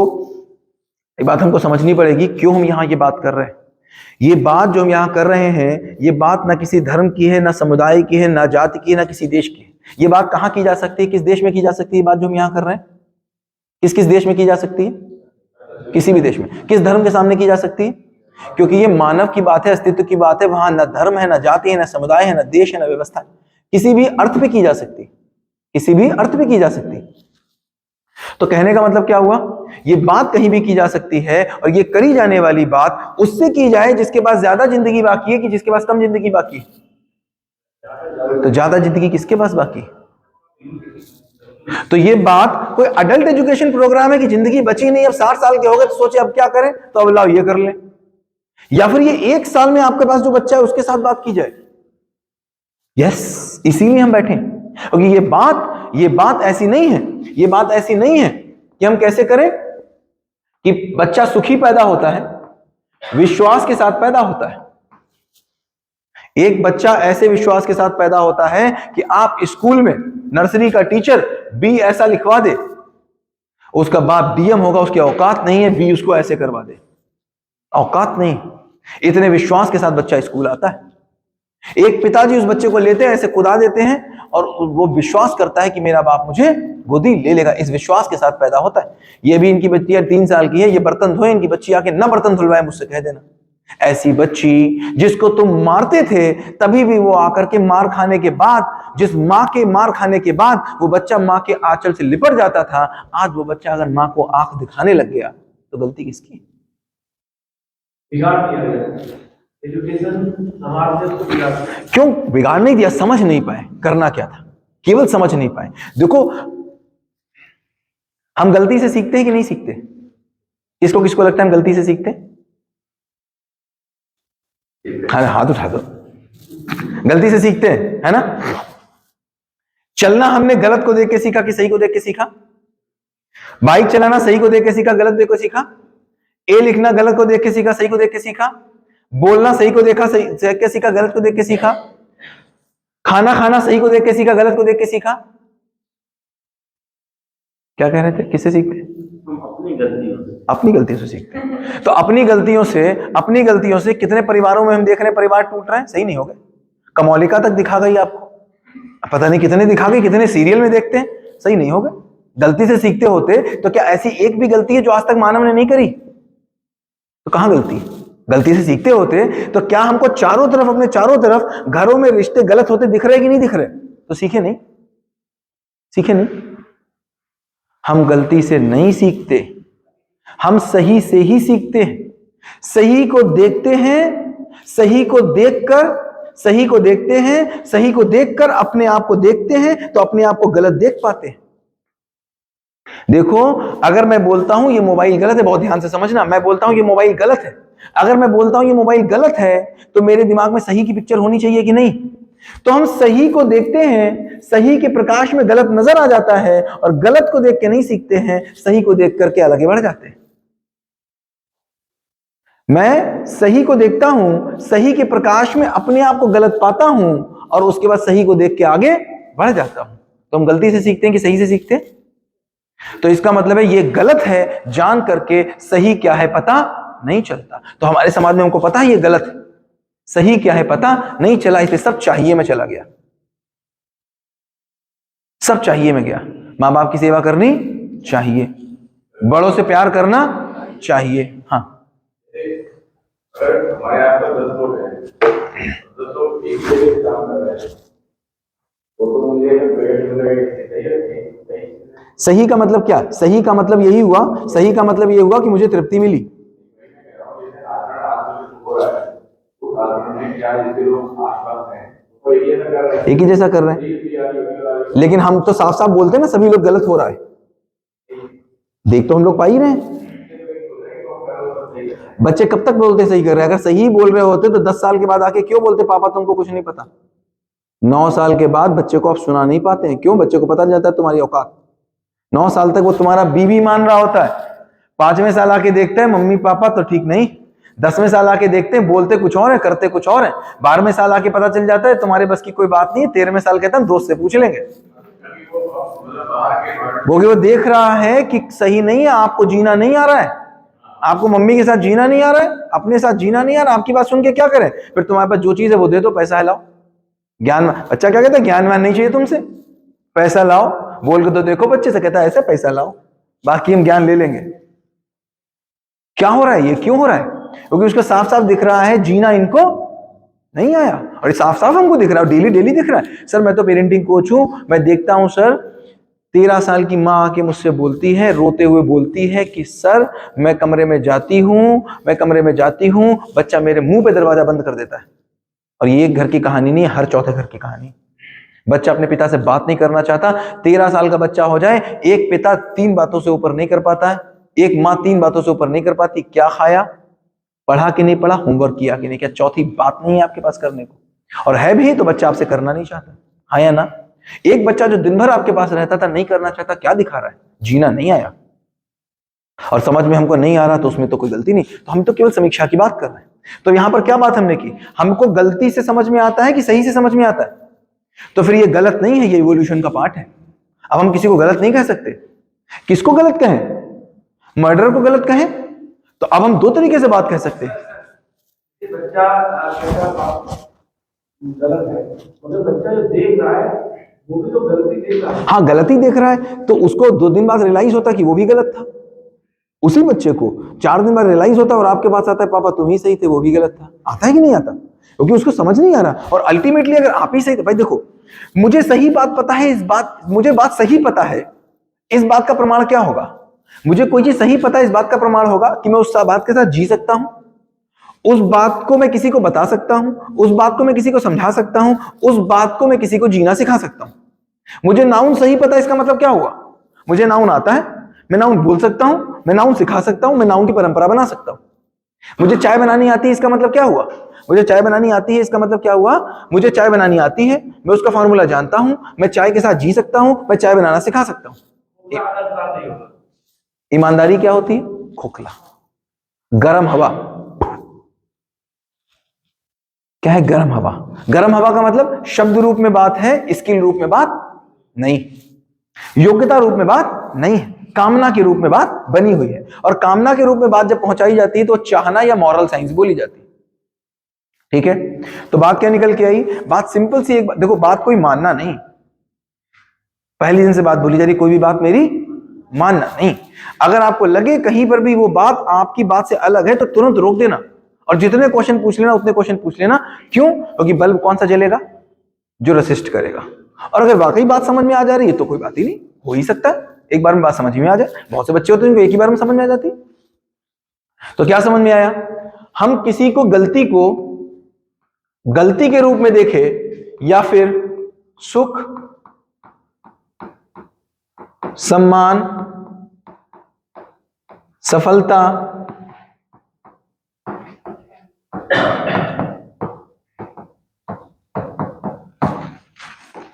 ये बात हमको समझनी पड़ेगी, क्यों हम यहाँ ये बात कर रहे हैं। ये बात जो हम यहाँ कर रहे हैं, ये बात ना किसी धर्म की है, ना समुदाय की है, ना जाति की है, ना किसी देश की है। ये बात कहाँ की जा सकती है, किस देश में की जा सकती है? बात जो हम यहाँ कर रहे हैं किस किस देश में की जा सकती है? किसी भी देश में। किस धर्म के सामने की जा सकती है? क्योंकि ये मानव की बात है, अस्तित्व की बात है। वहां ना धर्म है, ना जाति है, ना समुदाय है, ना देश है, ना व्यवस्था है। किसी भी अर्थ पे की जा सकती, किसी भी अर्थ पे की जा सकती। तो कहने का मतलब क्या हुआ, ये बात कहीं भी की जा सकती है, और ये करी जाने वाली बात उससे की जाए जिसके पास ज्यादा जिंदगी बाकी है कि जिसके पास कम जिंदगी बाकी है। तो ज्यादा जिंदगी किसके पास बाकी है? तो ये बात कोई अडल्ट एजुकेशन प्रोग्राम है कि जिंदगी बची नहीं, अब 60 साल के हो गए तो सोचे अब क्या करें, तो अब लाओ ये कर ले। या फिर ये 1 साल में आपके पास जो बच्चा है उसके साथ बात की जाए। यस, इसीलिए हम बैठे, क्योंकि ये बात ऐसी नहीं है, ये बात ऐसी नहीं है कि हम कैसे करें कि बच्चा सुखी पैदा होता है, विश्वास के साथ पैदा होता है। एक बच्चा ऐसे विश्वास के साथ पैदा होता है कि आप स्कूल में नर्सरी का टीचर बी ऐसा लिखवा दे, उसका बाप डीएम होगा, उसकी औकात नहीं है बी उसको ऐसे करवा दे, औकात नहीं। इतने विश्वास के साथ बच्चा स्कूल आता है। एक पिताजी उस बच्चे को लेते हैं, ऐसे कुदा देते हैं, और वो विश्वास करता है कि मेरा बाप मुझे गोदी ले लेगा। इस विश्वास के साथ पैदा होता है। ये भी इनकी बच्ची 3 साल की है, ये बर्तन धोए, इनकी बच्ची आके ना बर्तन धुलवाए मुझसे कह देना। ऐसी बच्ची जिसको तुम मारते थे, तभी भी वो आकर के मार खाने के बाद, जिस माँ के मार खाने के बाद वो बच्चा माँ के आंचल से लिपट जाता था, आज वो बच्चा अगर माँ को आंख दिखाने लग गया तो गलती किसकी? बिगाड़ दिया गया। एजुकेशन समाज ने उसको बिगाड़ दिया। क्यों बिगाड़ नहीं दिया? समझ नहीं पाए करना क्या था, केवल समझ नहीं पाए। देखो हम गलती से सीखते हैं कि नहीं सीखते? किसको किसको लगता है हम गलती से सीखते हैं? हाँ, हाथ उठा दो। गलती से सीखते हैं, है ना? चलना हमने गलत को देख के सीखा कि सही को देख के सीखा? बाइक चलाना सही को देख के सीखा, गलत देख के सीखा? ए लिखना गलत को देख के सीखा, सही को देख के सीखा? बोलना सही को देखा, सही देख के सीखा, गलत को देख के सीखा? खाना खाना सही को देख के सीखा, गलत को देख के सीखा? क्या कह रहे थे, किससे सीखते? अपनी गलतियों से सीखते हैं। तो अपनी गलतियों से कितने परिवारों में हम देख रहे हैं परिवार टूट रहे हैं, सही नहीं हो गए। कमौलिका तक दिखा गई आपको, पता नहीं कितने दिखा गई, कितने सीरियल में देखते हैं, सही नहीं हो गए। गलती से सीखते होते तो क्या ऐसी एक भी गलती है जो आज तक मानव ने नहीं करी? तो कहां गलती? गलती से सीखते होते तो क्या हमको चारों तरफ, अपने चारों तरफ घरों में रिश्ते गलत होते दिख रहे कि नहीं दिख रहे? तो सीखे नहीं, सीखे नहीं। हम गलती से नहीं सीखते, हम सही से ही सीखते हैं। सही को देखते हैं, सही को देखकर, सही को देखते हैं, सही को देखकर अपने आप को देखते हैं, तो अपने आप को गलत देख पाते हैं। देखो अगर मैं बोलता हूं ये मोबाइल गलत है, बहुत ध्यान से समझना, मैं बोलता हूं ये मोबाइल गलत है, अगर मैं बोलता हूं ये मोबाइल गलत है तो मेरे दिमाग में सही की पिक्चर होनी चाहिए कि नहीं? तो हम सही को देखते हैं, सही के प्रकाश में गलत नजर आ जाता है, और गलत को देख के नहीं सीखते हैं, सही को देख करके आगे बढ़ जाते हैं। मैं सही को देखता हूं, सही के प्रकाश में अपने आप को गलत पाता हूं, और उसके बाद सही को देख के आगे बढ़ जाता हूं। तो हम गलती से सीखते हैं कि सही से सीखते हैं? तो इसका मतलब है ये गलत है जान करके सही क्या है पता नहीं चलता। तो हमारे समाज में हमको पता है ये गलत है, सही क्या है पता नहीं चला, इसलिए सब चाहिए में चला गया, सब चाहिए में गया। माँ बाप की सेवा करनी चाहिए, बड़ों से प्यार करना चाहिए। हाँ, हमारे यहाँ पर 10 लोग हैं, 10 लोग एक जगह काम कर रहे हैं, तो मुझे पेड़ सही का मतलब क्या? सही का मतलब यही हुआ, सही का मतलब ये हुआ कि मुझे तृप्ति मिली। आचरण आचरण हो रहा है, तो आचरण में क्या जितने लोग आसपास हैं वो एक ही ऐसा कर रहे हैं, एक ही जैसा कर रहे हैं, लेकिन हम तो साफ साफ बोलते हैं ना सभी लोग गलत हो रहा है। देख तो हम लोग पा ही रहे हैं। बच्चे कब तक बोलते सही कर रहे हैं? अगर सही बोल रहे होते तो 10 साल के बाद आके क्यों बोलते पापा तुमको कुछ नहीं पता? 9 साल के बाद बच्चे को आप सुना नहीं पाते हैं, क्यों? बच्चे को पता चल जाता है तुम्हारी औकात। 9 साल तक वो तुम्हारा बीवी मान रहा होता है, 5वें साल आके देखते हैं मम्मी पापा तो ठीक नहीं, 10वें साल आके देखते हैं बोलते कुछ और है करते कुछ और है, 12वें साल आके पता चल जाता है तुम्हारे बस की कोई बात नहीं है, 13वें साल कहते हैं दोस्त से पूछ लेंगे। वो देख रहा है कि सही नहीं है, आपको जीना नहीं आ रहा है, आपको मम्मी के साथ जीना नहीं आ रहा है, अपने साथ जीना नहीं आ रहा, आपकी बात सुन के क्या करें? फिर तुम्हारे पास जो चीज है वो दे दो, पैसा है लाओ। ज्ञान, बच्चा क्या कहता है? ज्ञानवान नहीं चाहिए तुमसे, पैसा लाओ। बोल के तो देखो बच्चे से, कहता है ऐसे पैसा लाओ, बाकी हम ज्ञान ले लेंगे। क्या हो रहा है? ये क्यों हो रहा है? क्योंकि उसको साफ साफ दिख रहा है जीना इनको नहीं आया, और ये साफ साफ हमको दिख रहा है, डेली डेली दिख रहा है। सर मैं तो पेरेंटिंग कोच हूं, मैं देखता हूं सर 13 साल की माँ आके मुझसे बोलती है, रोते हुए बोलती है कि सर मैं कमरे में जाती हूँ, बच्चा मेरे मुंह पे दरवाजा बंद कर देता है। और ये एक घर की कहानी नहीं है, हर चौथे घर की कहानी। बच्चा अपने पिता से बात नहीं करना चाहता, 13 साल का बच्चा हो जाए, एक पिता 3 बातों से ऊपर नहीं कर पाता है, एक माँ 3 बातों से ऊपर नहीं कर पाती, क्या खाया, पढ़ा कि नहीं पढ़ा, होमवर्क किया कि नहीं किया, चौथी बात नहीं है आपके पास करने को, और है भी तो बच्चा आपसे करना नहीं चाहता। हाँ या ना? एक बच्चा जो दिन भर आपके पास रहता था, नहीं करना चाहता, क्या दिखा रहा है? जीना नहीं आया। और समझ में हमको नहीं आ रहा तो उसमें तो कोई गलती नहीं, तो हम तो केवल समीक्षा की बात कर रहे हैं। तो यहां पर क्या बात हमने की? हमको गलती से समझ में आता है कि सही से समझ में आता है? तो फिर ये गलत नहीं है, ये इवोल्यूशन का पार्ट है। अब हम किसी को गलत नहीं कह सकते। किसको गलत कहें? मर्डर को गलत कहें? तो अब हम 2 तरीके से बात कह सकते हैं। बच्चा गलत है, मतलब बच्चा जो देख रहा है वो भी तो गलती देख रहा है। हाँ, गलती देख रहा है तो उसको 2 दिन बाद रियलाइज होता कि वो भी गलत था। उसी बच्चे को 4 दिन बाद रियलाइज होता और आपके पास आता है पापा तुम ही सही थे, वो भी गलत था। आता है कि नहीं आता? क्योंकि उसको समझ नहीं आ रहा। और अल्टीमेटली अगर आप ही सही थे, भाई देखो मुझे सही बात पता है, मुझे बात सही पता है, इस बात का प्रमाण क्या होगा? मुझे कोई चीज सही पता है, इस बात का प्रमाण होगा कि मैं उस बात के साथ जी सकता हूं, उस बात को मैं किसी को बता सकता हूं, उस बात को मैं किसी को समझा सकता हूं, उस बात को मैं किसी को जीना सिखा सकता हूं। मुझे नाउन सही पता है, इसका मतलब क्या हुआ? मुझे नाउन आता है, मैं नाउन बोल सकता हूं, मैं नाउन सिखा सकता हूं, मैं नाउन की परंपरा बना सकता हूं। मुझे चाय बनानी आती है, इसका मतलब क्या हुआ? मुझे चाय बनानी आती है, इसका मतलब क्या हुआ? मुझे चाय बनानी आती है, मैं उसका फॉर्मूला जानता हूं, मैं चाय के साथ जी सकता हूं, मैं चाय बनाना सिखा सकता हूं। ईमानदारी क्या होती है? खोखला, गर्म हवा। क्या है गर्म हवा? गर्म हवा का मतलब शब्द रूप में बात है, स्किल रूप में बात नहीं, योग्यता रूप में बात नहीं है, कामना के रूप में बात बनी हुई है। और कामना के रूप में बात जब पहुंचाई जाती है तो चाहना या मॉरल साइंस बोली जाती है। ठीक है, तो बात क्या निकल के आई? बात सिंपल सी एक बात, देखो बात कोई मानना नहीं, पहले दिन से बात बोली जा रही, कोई भी बात मेरी मानना नहीं। अगर आपको लगे कहीं पर भी वो बात आपकी बात से अलग है तो तुरंत रोक देना, और जितने क्वेश्चन पूछ लेना उतने क्वेश्चन पूछ लेना। क्यों? क्योंकि बल्ब कौन सा जलेगा? जो रेसिस्ट करेगा। और अगर वाकई बात समझ में आ जा रही है तो कोई बात ही नहीं, हो ही सकता है एक बार में बात समझ में आ जाए। बहुत से बच्चे होते हैं जिनको एक ही बार में समझ में आ जाती। तो क्या समझ में आया? हम किसी को गलती के रूप में देखें, या फिर सुख, सम्मान, सफलता,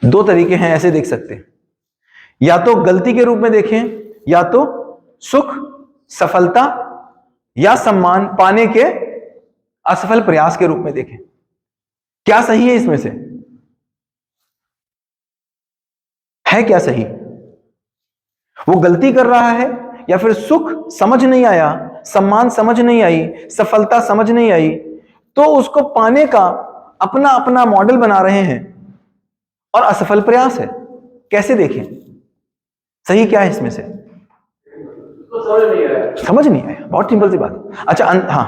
दो तरीके हैं, ऐसे देख सकते हैं। या तो गलती के रूप में देखें, या तो सुख, सफलता या सम्मान पाने के असफल प्रयास के रूप में देखें। क्या सही है इसमें से? है क्या सही? वो गलती कर रहा है, या फिर सुख समझ नहीं आया, सम्मान समझ नहीं आई, सफलता समझ नहीं आई, तो उसको पाने का अपना अपना मॉडल बना रहे हैं और असफल प्रयास है। कैसे देखें? सही क्या है इसमें से? समझ नहीं आया। बहुत सिंपल सी बात। अच्छा हाँ,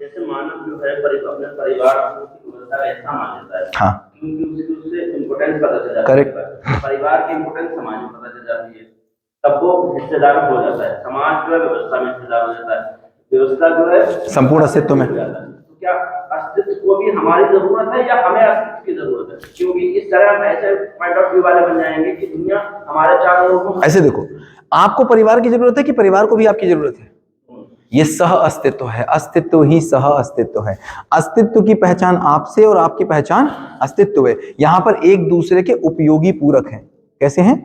जैसे मानव जो है अपने परिवार को ऐसा मान लेता है, हाँ, क्योंकि उससे इम्पोर्टेंस पता चल जाता है। करेक्ट। परिवार की इम्पोर्टेंस समाज में पता चल जाती है। सबको हिस्सेदार हो जाता है, समाज जो है व्यवस्था में हिस्सेदार हो जाता है, व्यवस्था जो है संपूर्ण अस्तित्व में हो जाता है। तो क्या अस्तित्व को भी हमारी जरूरत है या हमें अस्तित्व की जरूरत है? क्योंकि इस तरह हम ऐसे पॉइंट ऑफ व्यू वाले बन जाएंगे कि दुनिया हमारे चारों ओर को। ऐसे देखो, आपको परिवार की जरूरत है कि परिवार को भी आपकी जरूरत है? ये सह अस्तित्व है, अस्तित्व ही सह अस्तित्व है। अस्तित्व की पहचान आपसे और आपकी पहचान अस्तित्व है। यहां पर एक दूसरे के उपयोगी पूरक हैं। कैसे हैं?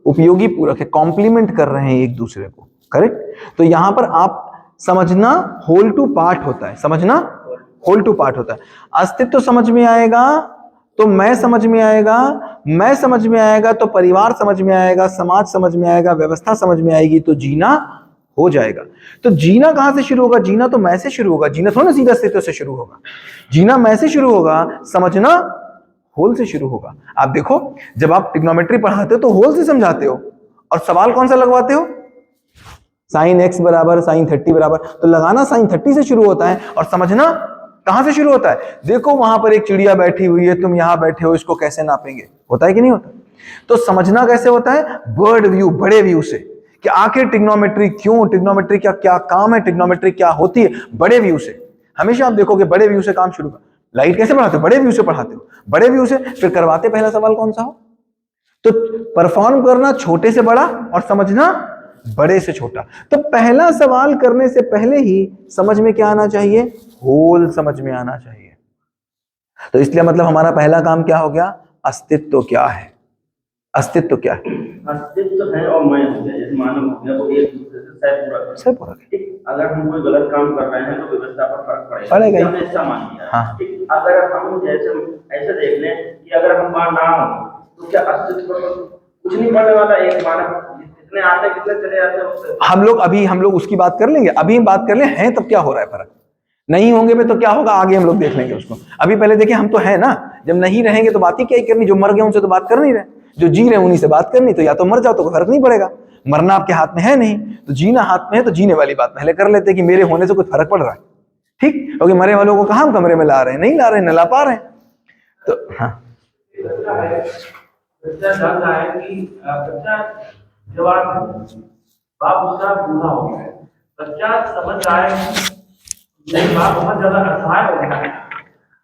उपयोगी पूरक है, कॉम्प्लीमेंट कर रहे हैं एक दूसरे को, करेक्ट। तो यहां पर आप समझना होल टू पार्ट होता है, समझना होल टू पार्ट होता है। अस्तित्व समझ में आएगा तो मैं समझ में आएगा, मैं समझ में आएगा तो परिवार समझ में आएगा, समाज समझ में आएगा, व्यवस्था समझ में आएगी, तो जीना हो जाएगा। तो जीना कहां से शुरू होगा? जीना तो मैं से शुरू होगा। जीना थोड़ा ना सीधा अस्तित्व से शुरू होगा, जीना मैं से शुरू होगा, समझना होल से शुरू होगा। आप देखो, जब आप ट्रिग्नोमेट्री पढ़ाते हो तो होल से समझाते हो, और सवाल कौन सा लगवाते हो? साइन x बराबर साइन 30 बराबर, तो लगाना साइन 30 से शुरू होता है और समझना कहां से शुरू होता है? देखो वहां पर एक चिड़िया बैठी हुई है, तुम यहां बैठे हो, इसको कैसे नापेंगे? होता है कि नहीं होता? तो समझना कैसे होता है? बर्ड व्यू, बड़े व्यू से, कि आखिर ट्रिग्नोमेट्री क्यों, ट्रिग्नोमेट्री का क्या काम है, ट्रिग्नोमेट्री क्या होती है, बड़े व्यू से। हमेशा आप देखोगे बड़े व्यू से काम शुरू कर। लाइट कैसे पढ़ाते हो? बड़े व्यू से पढ़ाते हो, बड़े व्यू से। फिर करवाते पहला सवाल कौन सा हो? तो परफॉर्म करना छोटे से बड़ा और समझना बड़े से छोटा। तो पहला सवाल करने से पहले ही समझ में क्या आना चाहिए? होल समझ में आना चाहिए। तो इसलिए मतलब हमारा पहला काम क्या हो गया? अस्तित्व क्या है? अस्तित्व क्या है? अस्तित्व है और मैं हो गया, जैसे मानव हो गया, वो एक दूसरे से सह पूरक है। अगर हम कोई गलत काम कर रहे हैं तो व्यवस्था पर फर्क पड़ेगा, हमने ऐसा मान लिया। हाँ। अगर हम जैसे ऐसे देख लें कि अगर हम वहां ना हो तो क्या अस्तित्व पर कुछ नहीं पड़ने वाला? एक मानव कितने आते कितने चले जाते हैं। हम लोग उसकी बात कर लेंगे, अभी हम बात कर ले हैं तब क्या हो रहा है फर्क, नहीं होंगे में तो क्या होगा आगे हम लोग देख लेंगे उसको। अभी पहले देखिए, हम तो है ना, जब नहीं रहेंगे तो बात ही क्या ही करनी, जो मर गए उनसे तो बात कर नहीं रहे, जो जी रहे उन्हीं से बात करनी। तो या तो मर जाओ तो कोई फर्क नहीं पड़ेगा, मरना आपके हाथ में है नहीं, तो जीना हाथ में है, तो जीने वाली बात पहले कर लेते कि मेरे होने से कुछ फर्क पड़ रहा है, ठीक। क्योंकि मरे वालों को कहां हम कमरे में ला रहे हैं? नहीं ला रहे हैं, न ला पा रहे हैं। तो हाँ, बच्चा जान रहा है कि बच्चा जवान है, बाप उसका बूढ़ा हो गया है, बच्चा समझ रहा है कि बाप बहुत ज्यादा असहाय हो गया है।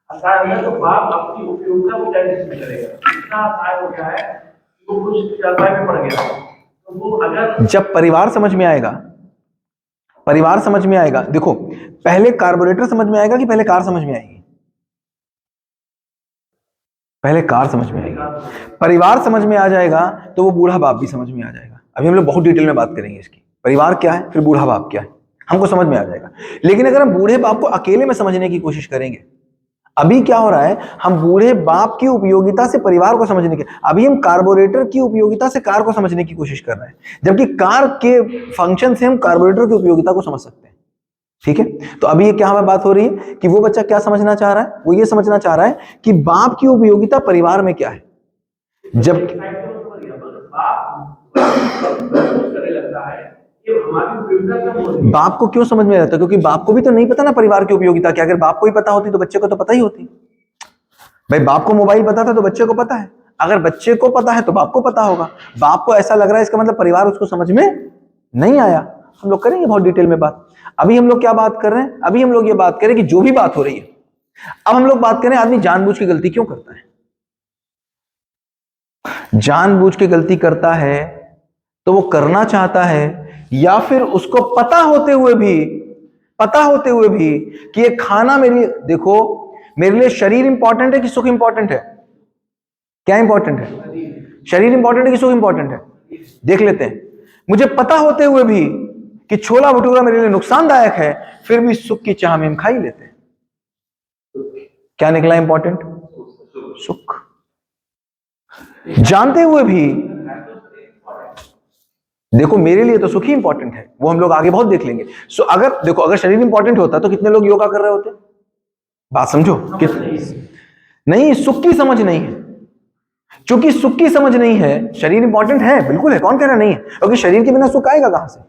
असहाय हो गया तो बाप अपनी उपयोगिता को कैसे करेगा? इतना असहाय हो गया है कि वो कुछ जलवायु में पड़ गया है। तो वो अगर जब परिवार समझ में आएगा, परिवार समझ में आएगा, देखो पहले कार्बोरेटर समझ में आएगा कि पहले कार समझ में आएगी? पहले कार समझ में आएगी। परिवार समझ में आ जाएगा तो वो बूढ़ा बाप भी समझ में आ जाएगा। अभी हम लोग बहुत डिटेल में बात करेंगे इसकी, परिवार क्या है फिर बूढ़ा बाप क्या है, हमको समझ में आ जाएगा। लेकिन अगर हम बूढ़े बाप को अकेले में समझने की कोशिश करेंगे, अभी क्या हो रहा है, हम बूढ़े बाप की उपयोगिता से परिवार को समझने की, अभी हम कार्बोरेटर की उपयोगिता से कार को समझने की कोशिश कर रहे हैं, जबकि कार के फंक्शन से हम कार्बोरेटर की उपयोगिता को समझ सकते हैं, ठीक है। तो अभी ये क्या बात हो रही है कि वो बच्चा क्या समझना चाह रहा है? वो ये समझना चाह रहा है कि बाप की उपयोगिता परिवार में क्या है। जब बाप को क्यों समझ में आता है? क्योंकि बाप को भी तो नहीं पता ना परिवार की उपयोगिता क्या। अगर बाप को ही पता होती तो बच्चे को तो पता ही होती। भाई बाप को मोबाइल पता था तो बच्चे को पता है, अगर बच्चे को पता है तो बाप को पता होगा। बाप को ऐसा लग रहा है, इसका मतलब परिवार उसको समझ में नहीं आया। हम लोग करेंगे बहुत डिटेल में बात। अभी हम लोग क्या बात कर रहे हैं? अभी हम लोग ये बात करें कि जो भी बात हो रही है, अब हम लोग बात करें आदमी जानबूझ के गलती क्यों करता है। जानबूझ के गलती करता है तो वो करना चाहता है, या फिर उसको पता होते हुए भी कि ये खाना मेरे लिए, देखो मेरे लिए शरीर इंपॉर्टेंट है कि सुख इंपॉर्टेंट है? क्या इंपॉर्टेंट है? शरीर इंपॉर्टेंट है कि सुख इंपॉर्टेंट है? देख लेते हैं। मुझे पता होते हुए भी कि छोला भटूरा मेरे लिए नुकसानदायक है, फिर भी सुख की चाह में हम खा ही लेते हैं। क्या निकला इंपॉर्टेंट? सुख। जानते हुए भी, देखो मेरे लिए तो सुख ही इंपॉर्टेंट है, वो हम लोग आगे बहुत देख लेंगे। सो अगर देखो, अगर शरीर इंपॉर्टेंट होता तो कितने लोग योगा कर रहे होते? बात समझो, नहीं, सुख की समझ नहीं है। चूंकि सुख की समझ नहीं है, शरीर इंपॉर्टेंट है, बिल्कुल है, कौन कह रहा नहीं है, क्योंकि शरीर के बिना सुख आएगा कहां से।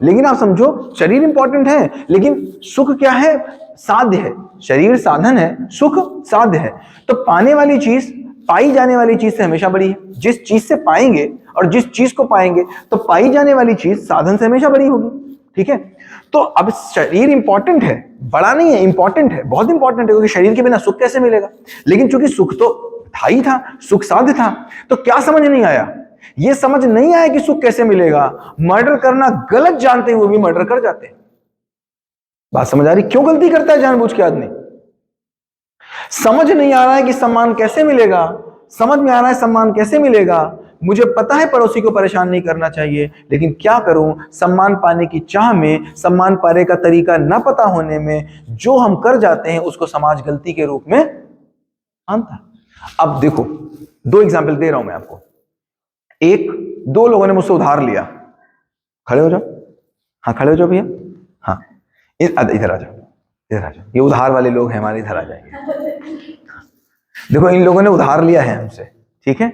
लेकिन आप समझो, शरीर इंपॉर्टेंट है, लेकिन सुख क्या है? साध्य है। शरीर साधन है, सुख साध्य है। तो पाने वाली चीज पाई जाने वाली चीज से हमेशा बड़ी है। जिस चीज से पाएंगे और जिस चीज को पाएंगे तो पाई जाने वाली चीज साधन से हमेशा बड़ी होगी। ठीक है, तो अब शरीर इंपॉर्टेंट है, बड़ा नहीं है, इंपॉर्टेंट है, बहुत इंपॉर्टेंट है, क्योंकि शरीर के बिना सुख कैसे मिलेगा। लेकिन चूंकि सुख तो था ही था, सुख साध्य था, तो क्या समझ नहीं आया, ये समझ नहीं आया कि सुख कैसे मिलेगा। मर्डर करना गलत जानते हुए भी मर्डर कर जाते हैं। बात समझ आ रही? क्यों गलती करता है जानबूझ के आदमी? समझ नहीं आ रहा है कि सम्मान कैसे मिलेगा, समझ में आ रहा है सम्मान कैसे मिलेगा। मुझे पता है पड़ोसी को परेशान नहीं करना चाहिए, लेकिन क्या करूं, सम्मान पाने की चाह में, सम्मान पाने का तरीका न पता होने में जो हम कर जाते हैं उसको समाज गलती के रूप में मानता है। अब देखो, दो एग्जाम्पल दे रहा हूं मैं आपको। एक, दो लोगों ने मुझसे उधार लिया। खड़े हो जाओ, हाँ खड़े हो जाओ भैया, हाँ इधर आ जाओ, इधर आ जाओ, ये उधार वाले लोग हैं हमारे, इधर आ जाएंगे। देखो, इन लोगों ने उधार लिया है हमसे, ठीक है,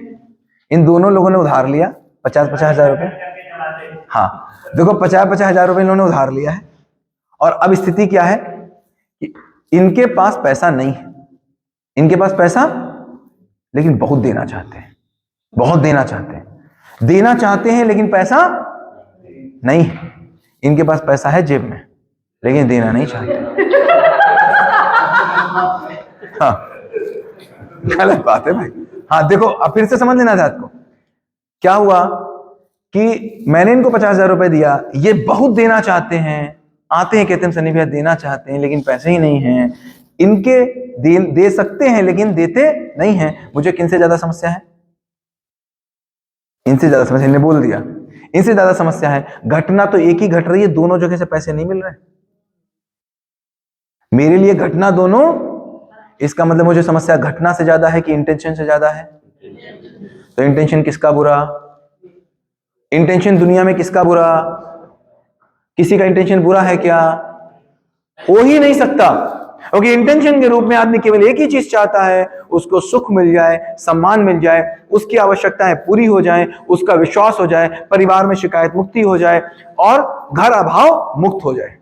इन दोनों लोगों ने उधार लिया 50-50 हजार रुपए। हाँ देखो, 50-50 हजार रुपए इन्होंने उधार लिया है, और अब स्थिति क्या है कि इनके पास पैसा नहीं है, इनके पास पैसा, लेकिन बहुत देना चाहते हैं, बहुत देना चाहते हैं, देना चाहते हैं लेकिन पैसा नहीं है। इनके पास पैसा है जेब में, लेकिन देना नहीं चाहते। हाँ गलत बात है भाई। हाँ देखो, अब फिर से समझ लेना था आपको। क्या हुआ कि मैंने इनको 50,000 रुपए दिया, ये बहुत देना चाहते हैं, आते हैं कहते हैं सनी भैया देना चाहते हैं लेकिन पैसे ही नहीं हैं। इनके दे सकते हैं लेकिन देते नहीं हैं। मुझे किनसे ज्यादा समस्या है? इनसे ज्यादा समस्या, इन्हें बोल दिया, इनसे ज्यादा समस्या है। घटना तो एक ही घट रही है, दोनों जगह से पैसे नहीं मिल रहे। मेरे लिए घटना दोनों, इसका मतलब मुझे समस्या घटना से ज्यादा है कि इंटेंशन से ज्यादा है? तो इंटेंशन किसका बुरा? इंटेंशन दुनिया में किसका बुरा? किसी का इंटेंशन बुरा है क्या? हो ही नहीं सकता, क्योंकि इंटेंशन के रूप में आदमी केवल एक ही चीज चाहता है, उसको सुख मिल जाए, सम्मान मिल जाए, उसकी आवश्यकताएं पूरी हो जाएं, उसका विश्वास हो जाए, परिवार में शिकायत मुक्ति हो जाए और घर अभाव मुक्त हो जाए।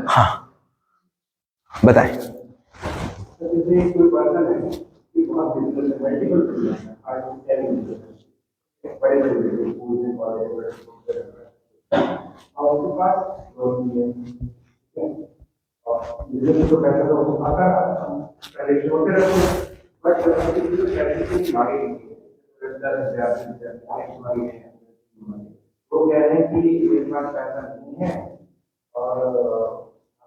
हाँ बताएं। जैसे कोई पर्सन है कि बहुत बिजनेस है, मल्टीपल बिजनेस है, बड़े बड़े बिजनेस, स्कूल में, कॉलेज में, और उनके पास लोन भी है, और बिजनेस को पैसा तो आता पहले छोटे रखो, बट पैसे मांगे वो कह रहे हैं कि मेरे पास पैसा नहीं है और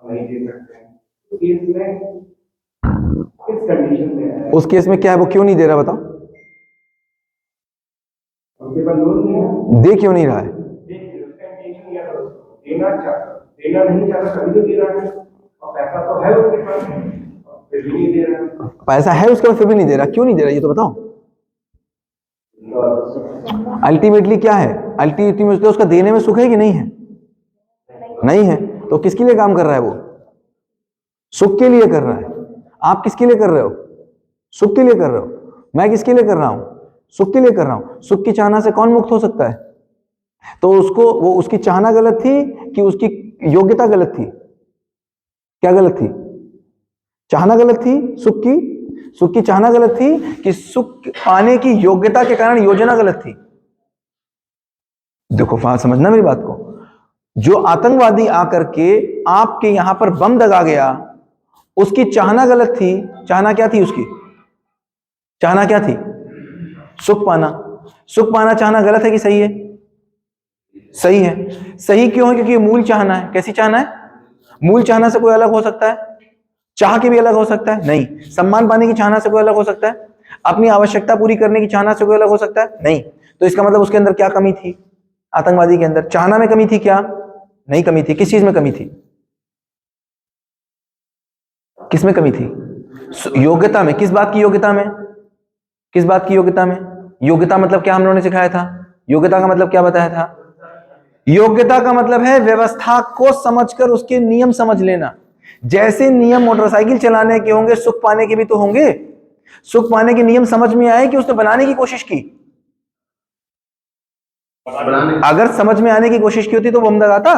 हम नहीं दे सकते हैं। तो केस में किस कंडीशन में है? उस केस में क्या है, वो क्यों नहीं दे रहा बताओ? उनके पास लोन नहीं है, दे क्यों नहीं रहा है? देना नहीं चाहता, कभी तो दे रहा है, और पैसा तो है उसके पास, फिर भी नहीं दे रहा। पैसा है उसके पास फिर भी नहीं दे रहा, क्यों नहीं दे रहा ये तो बताओ। अल्टीमेटली क्या है? अल्टीमेटली उसका देने में सुख है कि नहीं है? नहीं है, तो किसके लिए काम कर रहा है वो? सुख के लिए कर रहा है। आप किसके लिए कर रहे हो? सुख के लिए कर रहे हो। मैं किसके लिए कर रहा हूं? सुख के लिए कर रहा हूं। सुख की चाहना से कौन मुक्त हो सकता है? तो उसको, वो उसकी चाहना गलत थी कि उसकी योग्यता गलत थी? क्या गलत थी? चाहना गलत थी सुख की। सुख की चाहना गलत थी कि सुख पाने की योग्यता के कारण योजना गलत थी। देखो वहां समझना मेरी बात को। जो आतंकवादी आकर के आपके यहां पर बम दगा गया, उसकी चाहना गलत थी। चाहना क्या थी उसकी? चाहना क्या थी? सुख पाना। सुख पाना चाहना गलत है कि सही है? सही है। सही क्यों है? क्योंकि ये मूल चाहना है। कैसी चाहना है? मूल चाहना से कोई अलग हो सकता है? चाह के भी अलग हो सकता है? नहीं। सम्मान पाने की चाहना से कोई अलग हो सकता है? अपनी आवश्यकता पूरी करने की चाहना से कोई अलग हो सकता है? नहीं। तो इसका मतलब उसके अंदर क्या कमी थी? आतंकवादी के अंदर चाहना में कमी थी क्या? नहीं कमी थी। किस चीज में कमी थी? किस में कमी थी? योग्यता में। किस बात की योग्यता में? किस बात की योग्यता में? योग्यता मतलब क्या हम लोगों ने सिखाया था? योग्यता का मतलब क्या बताया था? योग्यता का मतलब है व्यवस्था को समझकर उसके नियम समझ लेना। जैसे नियम मोटरसाइकिल चलाने के होंगे, सुख पाने के भी तो होंगे। सुख पाने के नियम समझ में आए कि उसने बनाने की कोशिश की? अगर समझ में आने की कोशिश की होती तो बम दगाता?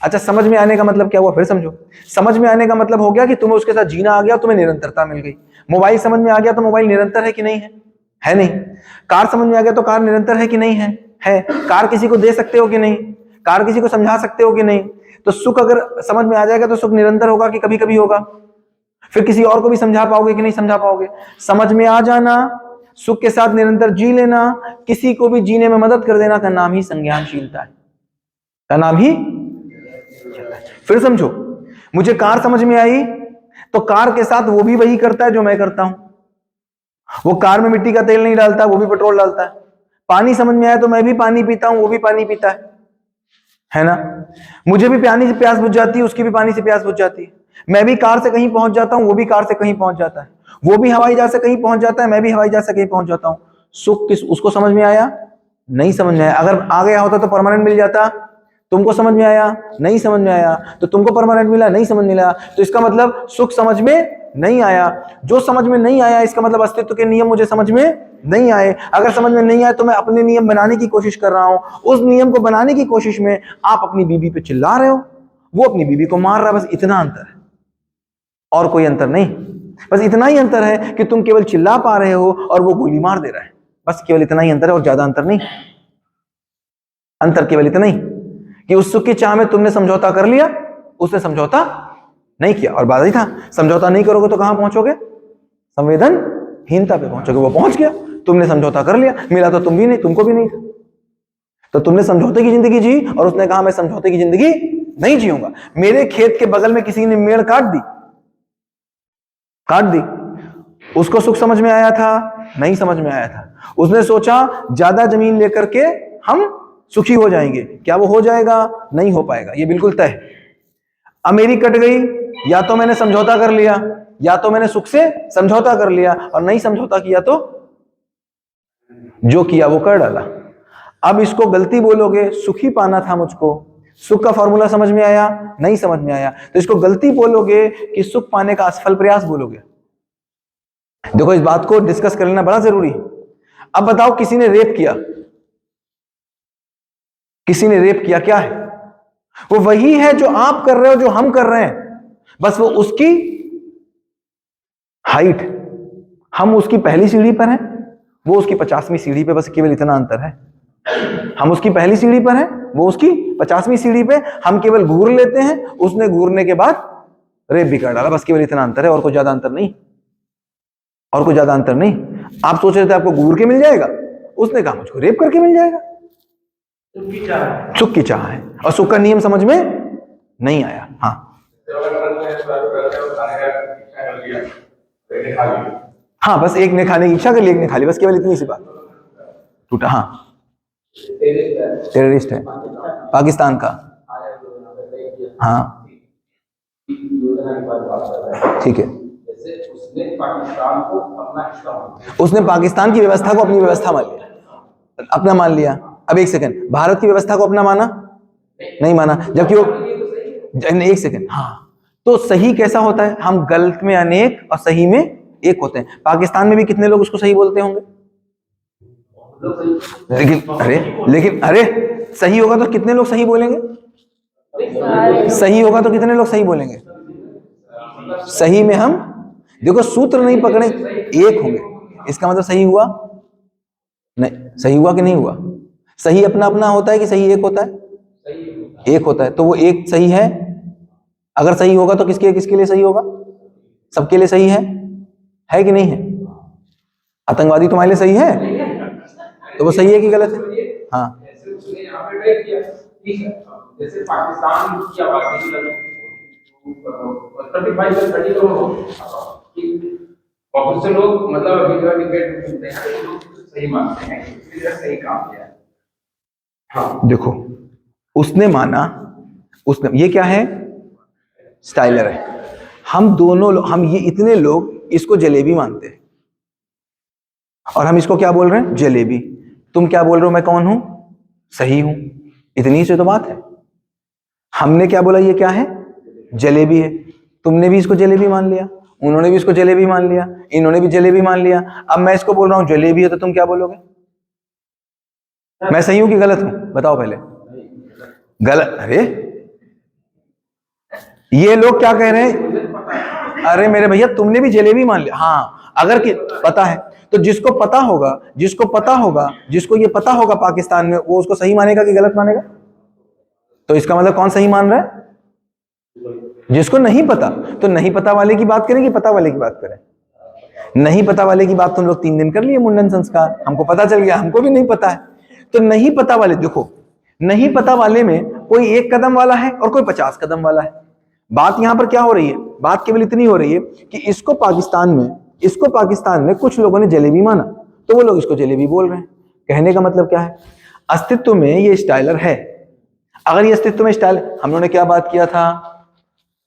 अच्छा, समझ में आने का मतलब क्या हुआ, फिर समझो। समझ में आने का मतलब हो गया कि तुम्हें उसके साथ जीना आ गया, तुम्हें निरंतरता मिल गई। मोबाइल समझ में आ गया तो मोबाइल निरंतर है कि नहीं है? है नहीं। कार समझ में आ गया तो कार निरंतर है कि नहीं है? है। कार किसी को दे सकते हो कि नहीं? कार किसी को समझा सकते हो कि नहीं? तो सुख अगर समझ में आ जाएगा तो सुख निरंतर होगा कि कभी कभी होगा? फिर किसी और को भी समझा पाओगे कि नहीं समझा पाओगे? समझ में आ जाना, सुख के साथ निरंतर जी लेना, किसी को भी जीने में मदद कर देना का नाम ही संज्ञानशीलता है, का नाम ही। फिर समझो, मुझे कार समझ में आई तो कार के साथ वो भी वही करता है जो मैं करता हूं। वो कार में मिट्टी का तेल नहीं डालता, वो भी पेट्रोल डालता है। पानी समझ में आया तो मैं भी पानी पीता हूं, वो भी पानी पीता है ना? मुझे भी पानी से प्यास बुझ जाती है, उसकी भी पानी से प्यास बुझ जाती है। मैं भी कार से कहीं पहुंच जाता हूं, वो भी कार से कहीं पहुंच जाता है। वो भी हवाई जहाज से कहीं पहुंच जाता है, मैं भी हवाई जहाज से कहीं पहुंच जाता हूं। सुख किस उसको समझ में आया? नहीं समझ में आया। अगर आ गया होता तो परमानेंट मिल जाता। तुमको समझ में आया? नहीं समझ में आया। तो तुमको परमानेंट मिला? नहीं समझ में आया। तो इसका मतलब सुख समझ में नहीं आया। जो समझ में नहीं आया इसका मतलब अस्तित्व के नियम मुझे समझ में नहीं आए। अगर समझ में नहीं आए तो मैं अपने नियम बनाने की कोशिश कर रहा हूं। उस नियम को बनाने की कोशिश में आप अपनी बीबी पे चिल्ला रहे हो, वो अपनी बीबी को मार रहा है। बस इतना अंतर है, और कोई अंतर नहीं। बस इतना ही अंतर है कि तुम केवल चिल्ला पा रहे हो और वो गोली मार दे रहा है। बस केवल इतना ही अंतर है और ज्यादा अंतर नहीं। अंतर केवल इतना ही कि उस सुख की चाह में तुमने समझौता कर लिया, उसने समझौता नहीं किया। और बात ही था, समझौता नहीं करोगे तो कहां पहुंचोगे? संवेदनहीनता पे पहुंचोगे। वो पहुंच गया, तुमने समझौता कर लिया, मिला तो तुम भी नहीं, तुमको भी नहीं था। तो तुमने समझौते की जिंदगी जी और उसने कहा मैं समझौते की जिंदगी नहीं जीऊंगा। मेरे खेत के बगल में किसी ने मेड़ काट दी, उसको सुख समझ में आया था? नहीं समझ में आया था। उसने सोचा ज्यादा जमीन लेकर के हम सुखी हो जाएंगे। क्या वो हो जाएगा? नहीं हो पाएगा, ये बिल्कुल तय है। अब मेरी कट गई, या तो मैंने समझौता कर लिया, या तो मैंने सुख से समझौता कर लिया, और नहीं समझौता किया तो जो किया वो कर डाला। अब इसको गलती बोलोगे, सुखी पाना था मुझको, सुख का फॉर्मूला समझ में आया? नहीं समझ में आया। तो इसको गलती बोलोगे कि सुख पाने का असफल प्रयास बोलोगे। देखो, इस बात को डिस्कस कर लेना बड़ा जरूरी है। अब बताओ, किसी ने रेप किया, किसी ने रेप किया, क्या है वो? वही है जो आप कर रहे हो, जो हम कर रहे हैं, बस वो उसकी हाइट, हम उसकी पहली सीढ़ी पर हैं, वो उसकी 50वीं सीढ़ी पे। बस केवल इतना अंतर है। हम उसकी पहली सीढ़ी पर हैं, वो उसकी 50वीं सीढ़ी पे। हम केवल घूर लेते हैं, उसने घूरने के बाद रेप भी कर डाला। बस केवल इतना अंतर है, और कोई ज्यादा अंतर नहीं, और कोई ज्यादा अंतर नहीं। आप सोच रहे थे आपको घूर के मिल जाएगा, उसने कहा मुझको रेप करके मिल जाएगा। सुख की चाह है, और सुख का नियम समझ में नहीं आया। हाँ हाँ, बस एक ने खाने की इच्छा कर ली, एक ने खा ली, बस केवल इतनी सी बात। टूटा। हाँ, टेररिस्ट है पाकिस्तान का। हाँ ठीक है, उसने पाकिस्तान की व्यवस्था को अपनी व्यवस्था मान लिया, अपना मान लिया। अब एक सेकंड, भारत की व्यवस्था को अपना माना? नहीं माना, जबकि वो एक सेकंड। हाँ, तो सही कैसा होता है? हम गलत में अनेक और सही में एक होते हैं। पाकिस्तान में भी कितने लोग उसको सही बोलते होंगे? लेकिन अरे सही होगा तो कितने लोग सही बोलेंगे? सही होगा तो कितने लोग सही बोलेंगे? सही में हम देखो, सूत्र नहीं पकड़े, एक होंगे। इसका मतलब सही हुआ? नहीं, सही हुआ कि नहीं हुआ? सही अपना अपना होता है कि सही एक होता है? एक होता है। तो वो एक सही है। अगर सही होगा तो किसके किसके लिए सही होगा? सबके लिए सही है कि नहीं है? आतंकवादी तुम्हारे लिए सही है, तो वो सही है कि गलत है? हाँ, जैसे पाकिस्तान की आबादी 35 करोड़ और उससे लोग मतलब अभी जो डिबेट सुनते हैं लोग सही मानते हैं इसलिए सही काम किया। हाँ देखो, उसने माना, उसने, ये क्या है? स्टाइलर है। हम दोनों हम ये इतने लोग इसको जलेबी मानते हैं, और हम इसको क्या बोल रहे हैं? जलेबी। तुम क्या बोल रहे हो? मैं कौन हूं? सही हूं। इतनी से तो बात है। हमने क्या बोला? ये क्या है? जलेबी है। तुमने भी इसको जलेबी मान लिया, उन्होंने भी इसको जलेबी मान लिया, इन्होंने भी जलेबी मान लिया। अब मैं इसको बोल रहा हूं जलेबी है, तो तुम क्या बोलोगे? मैं सही हूं कि गलत हूं? बताओ पहले। गलत। अरे ये लोग क्या कह रहे हैं, अरे मेरे भैया तुमने भी जलेबी मान लिया। हाँ अगर कि पता है तो जिसको पता होगा, जिसको ये पता होगा पाकिस्तान में, वो उसको सही मानेगा कि गलत मानेगा? तो इसका मतलब कौन सही मान रहा है? जिसको नहीं पता। तो नहीं पता वाले की बात करें कि पता वाले की बात करें? नहीं पता वाले की बात तुम लोग 3 दिन कर लिए मुंडन संस्कार, हमको पता चल गया, हमको भी नहीं पता है। तो नहीं पता वाले, देखो नहीं पता वाले में कोई 1 कदम वाला है और कोई 50 कदम वाला है। बात यहां पर क्या हो रही है? बात केवल इतनी हो रही है कि इसको पाकिस्तान में कुछ लोगों ने जलेबी माना, तो वो लोग इसको जलेबी बोल रहे हैं। कहने का मतलब क्या है? अस्तित्व में ये स्टाइलर है। अगर ये अस्तित्व में स्टाइल, हम लोगों ने क्या बात किया था?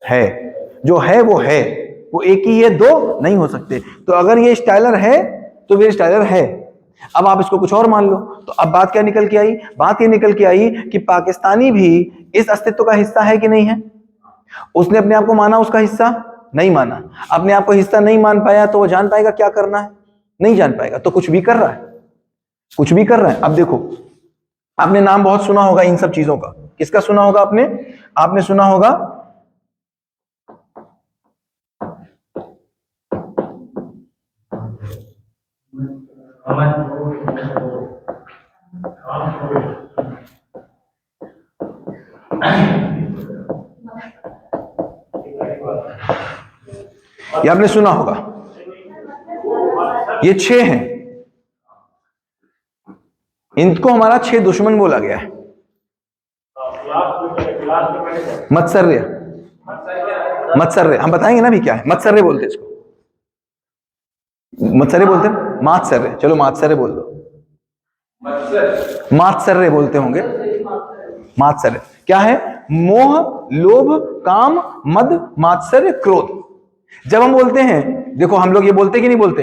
है, जो है वो एक ही है, 2 नहीं हो सकते। तो अगर ये स्टाइलर है तो वे स्टाइलर है। अब आप इसको कुछ और मान लो, तो अब बात क्या निकल के आई? बात ये निकल के आई कि पाकिस्तानी भी इस अस्तित्व का हिस्सा है कि नहीं है? उसने अपने आप को माना उसका हिस्सा? नहीं माना। अपने आप को हिस्सा नहीं मान पाया तो वो जान पाएगा क्या करना है? नहीं जान पाएगा। तो कुछ भी कर रहा है, अब देखो, आपने नाम बहुत सुना होगा इन सब चीजों का। किसका सुना होगा आपने सुना होगा ये आपने सुना होगा, ये 6 हैं, इनको हमारा 6 दुश्मन बोला गया है। मत्सर्य हम बताएंगे ना भी क्या है। मत्सर्य बोलते इसको, मत्सर्य बोलते हैं, मात्सर्य, चलो मात्सर्य बोल दो। मात्सर्य बोलते होंगे। मात्सर्य क्या है? मोह, लोभ, काम, मद, मात्सर्य, क्रोध। जब हम बोलते हैं, देखो हम लोग ये बोलते कि नहीं बोलते?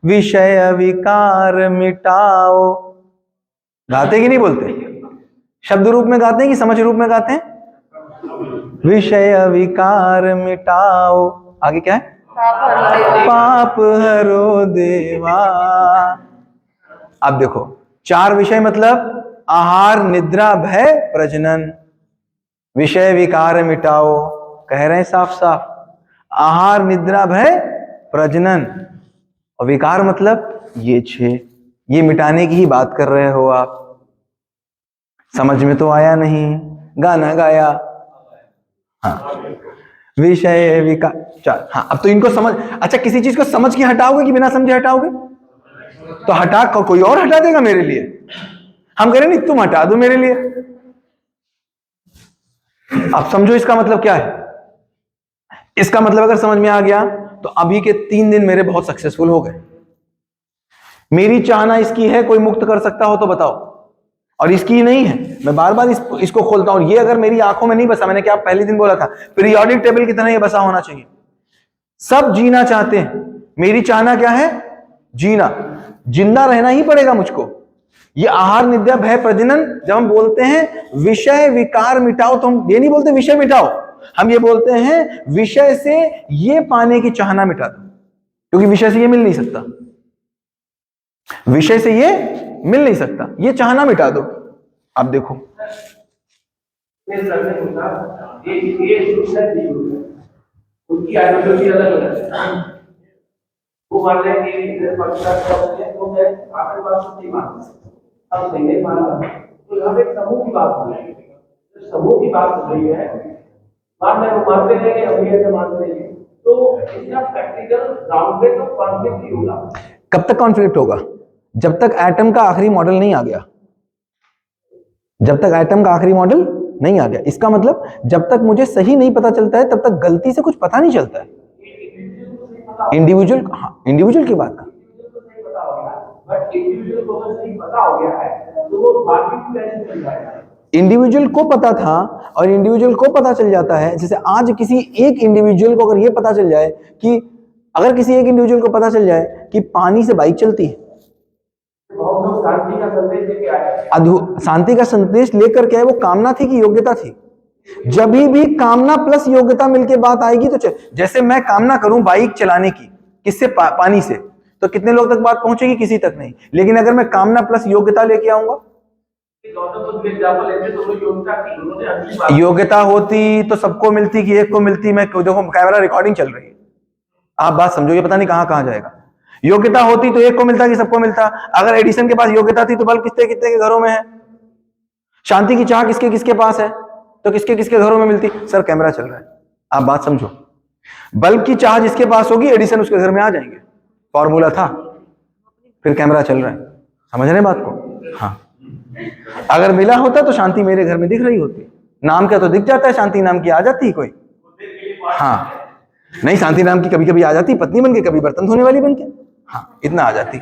विषय विकार मिटाओ, गाते कि नहीं बोलते? शब्द रूप में गाते हैं कि समझ रूप में गाते हैं? विषय विकार मिटाओ, आगे क्या है? पाप हरो देवा। अब देखो 4 विषय मतलब आहार, निद्रा, भय, प्रजनन। विषय विकार मिटाओ, कह रहे हैं साफ साफ, आहार, निद्रा, भय, प्रजनन। और विकार मतलब ये 6, ये मिटाने की ही बात कर रहे हो आप। समझ में तो आया नहीं? गाना गाया। हाँ, विषय विकार 4। हाँ, अब तो इनको समझ, अच्छा किसी चीज को समझ के हटाओगे कि बिना समझे हटाओगे? तो हटा कोई और हटा देगा मेरे लिए। हम कह रहे नहीं तुम हटा दो मेरे लिए। अब समझो इसका मतलब क्या है। इसका मतलब अगर समझ में आ गया तो अभी के 3 दिन मेरे बहुत सक्सेसफुल हो गए। मेरी चाहना इसकी है, कोई मुक्त कर सकता हो तो बताओ, और इसकी नहीं है। मैं बार बार इसको खोलता हूं। ये अगर मेरी आंखों में नहीं बसा, मैंने क्या पहले दिन बोला था, पीरियोडिक टेबल की तरह ये बसा होना चाहिए। सब जीना चाहते हैं, मेरी चाहना क्या है? जीना, जिंदा रहना ही पड़ेगा मुझको। ये आहार, निद्रा, भय, प्रजनन, जब हम बोलते हैं विषय विकार मिटाओ, तो हम ये नहीं बोलते विषय मिटाओ, हम ये बोलते हैं विषय से ये पाने की चाहना मिटा दो, क्योंकि विषय से ये मिल नहीं सकता, विषय से ये मिल नहीं सकता, ये चाहना मिटा दो। अब देखो उनकी आइडियोलॉजी अलग है। वो मान रहे हैं कि पाकिस्तान को मैं आपके बात से नहीं मानता, अब नहीं मानता। तो यहाँ पे समूह की बात हो रही है, समूह की बात हो रही है। मान रहे वो मानते हैं कि हम ये मानते हैं, तो इसका प्रैक्टिकल ग्राउंड पे तो कॉन्फ्लिक्ट नहीं होगा। कब तक कॉन्फ्लिक्ट होगा? जब तक एटम का आखिरी मॉडल नहीं आ गया। जब तक एटम का आखिरी मॉडल नहीं आ गया, इसका मतलब जब तक मुझे सही नहीं पता चलता है तब तक गलती से कुछ पता नहीं चलता है। इंडिविजुअल, हाँ इंडिविजुअल की बात का, इंडिविजुअल को पता था और इंडिविजुअल को पता चल जाता है। जैसे आज किसी एक इंडिविजुअल को अगर ये पता चल जाए कि, अगर किसी एक इंडिविजुअल को पता चल जाए कि पानी से बाइक चलती है, शांति का संदेश लेकर के आए, वो कामना थी कि योग्यता थी? जब भी कामना प्लस योग्यता मिलके बात आएगी तो जैसे मैं कामना करूं बाइक चलाने की, किससे? पानी से, तो कितने लोग तक बात पहुंचेगी? किसी तक नहीं। लेकिन अगर मैं कामना प्लस योग्यता लेके आऊंगा गौतम बुद्ध के एग्जाम्पल लेते तो उन्होंने योग्यता की, उन्होंने अगली बात योग्यता होती तो सबको मिलती कि एक को मिलती। मैं देखो कैमरा रिकॉर्डिंग चल रही है, आप बात समझो, ये पता नहीं कहां कहां जाएगा। योग्यता होती तो एक को मिलता कि सबको मिलता। अगर एडिसन के पास योग्यता थी तो बल्ब कितने कितने के घरों में है। शांति की चाह किसके किसके पास है तो किसके किसके घरों में मिलती। सर कैमरा चल रहा है, आप बात समझो। बल्ब की चाह जिसके पास होगी एडिसन उसके घर में आ जाएंगे, फॉर्मूला था, फिर कैमरा चल रहा है। समझ रहे बात को? हाँ, अगर मिला होता तो शांति मेरे घर में दिख रही होती। नाम क्या तो दिख जाता है, शांति नाम की आ जाती है कोई। हाँ नहीं, शांति नाम की कभी कभी आ जाती पत्नी बन के, कभी बर्तन धोने वाली बन के। हाँ इतना आ जाती।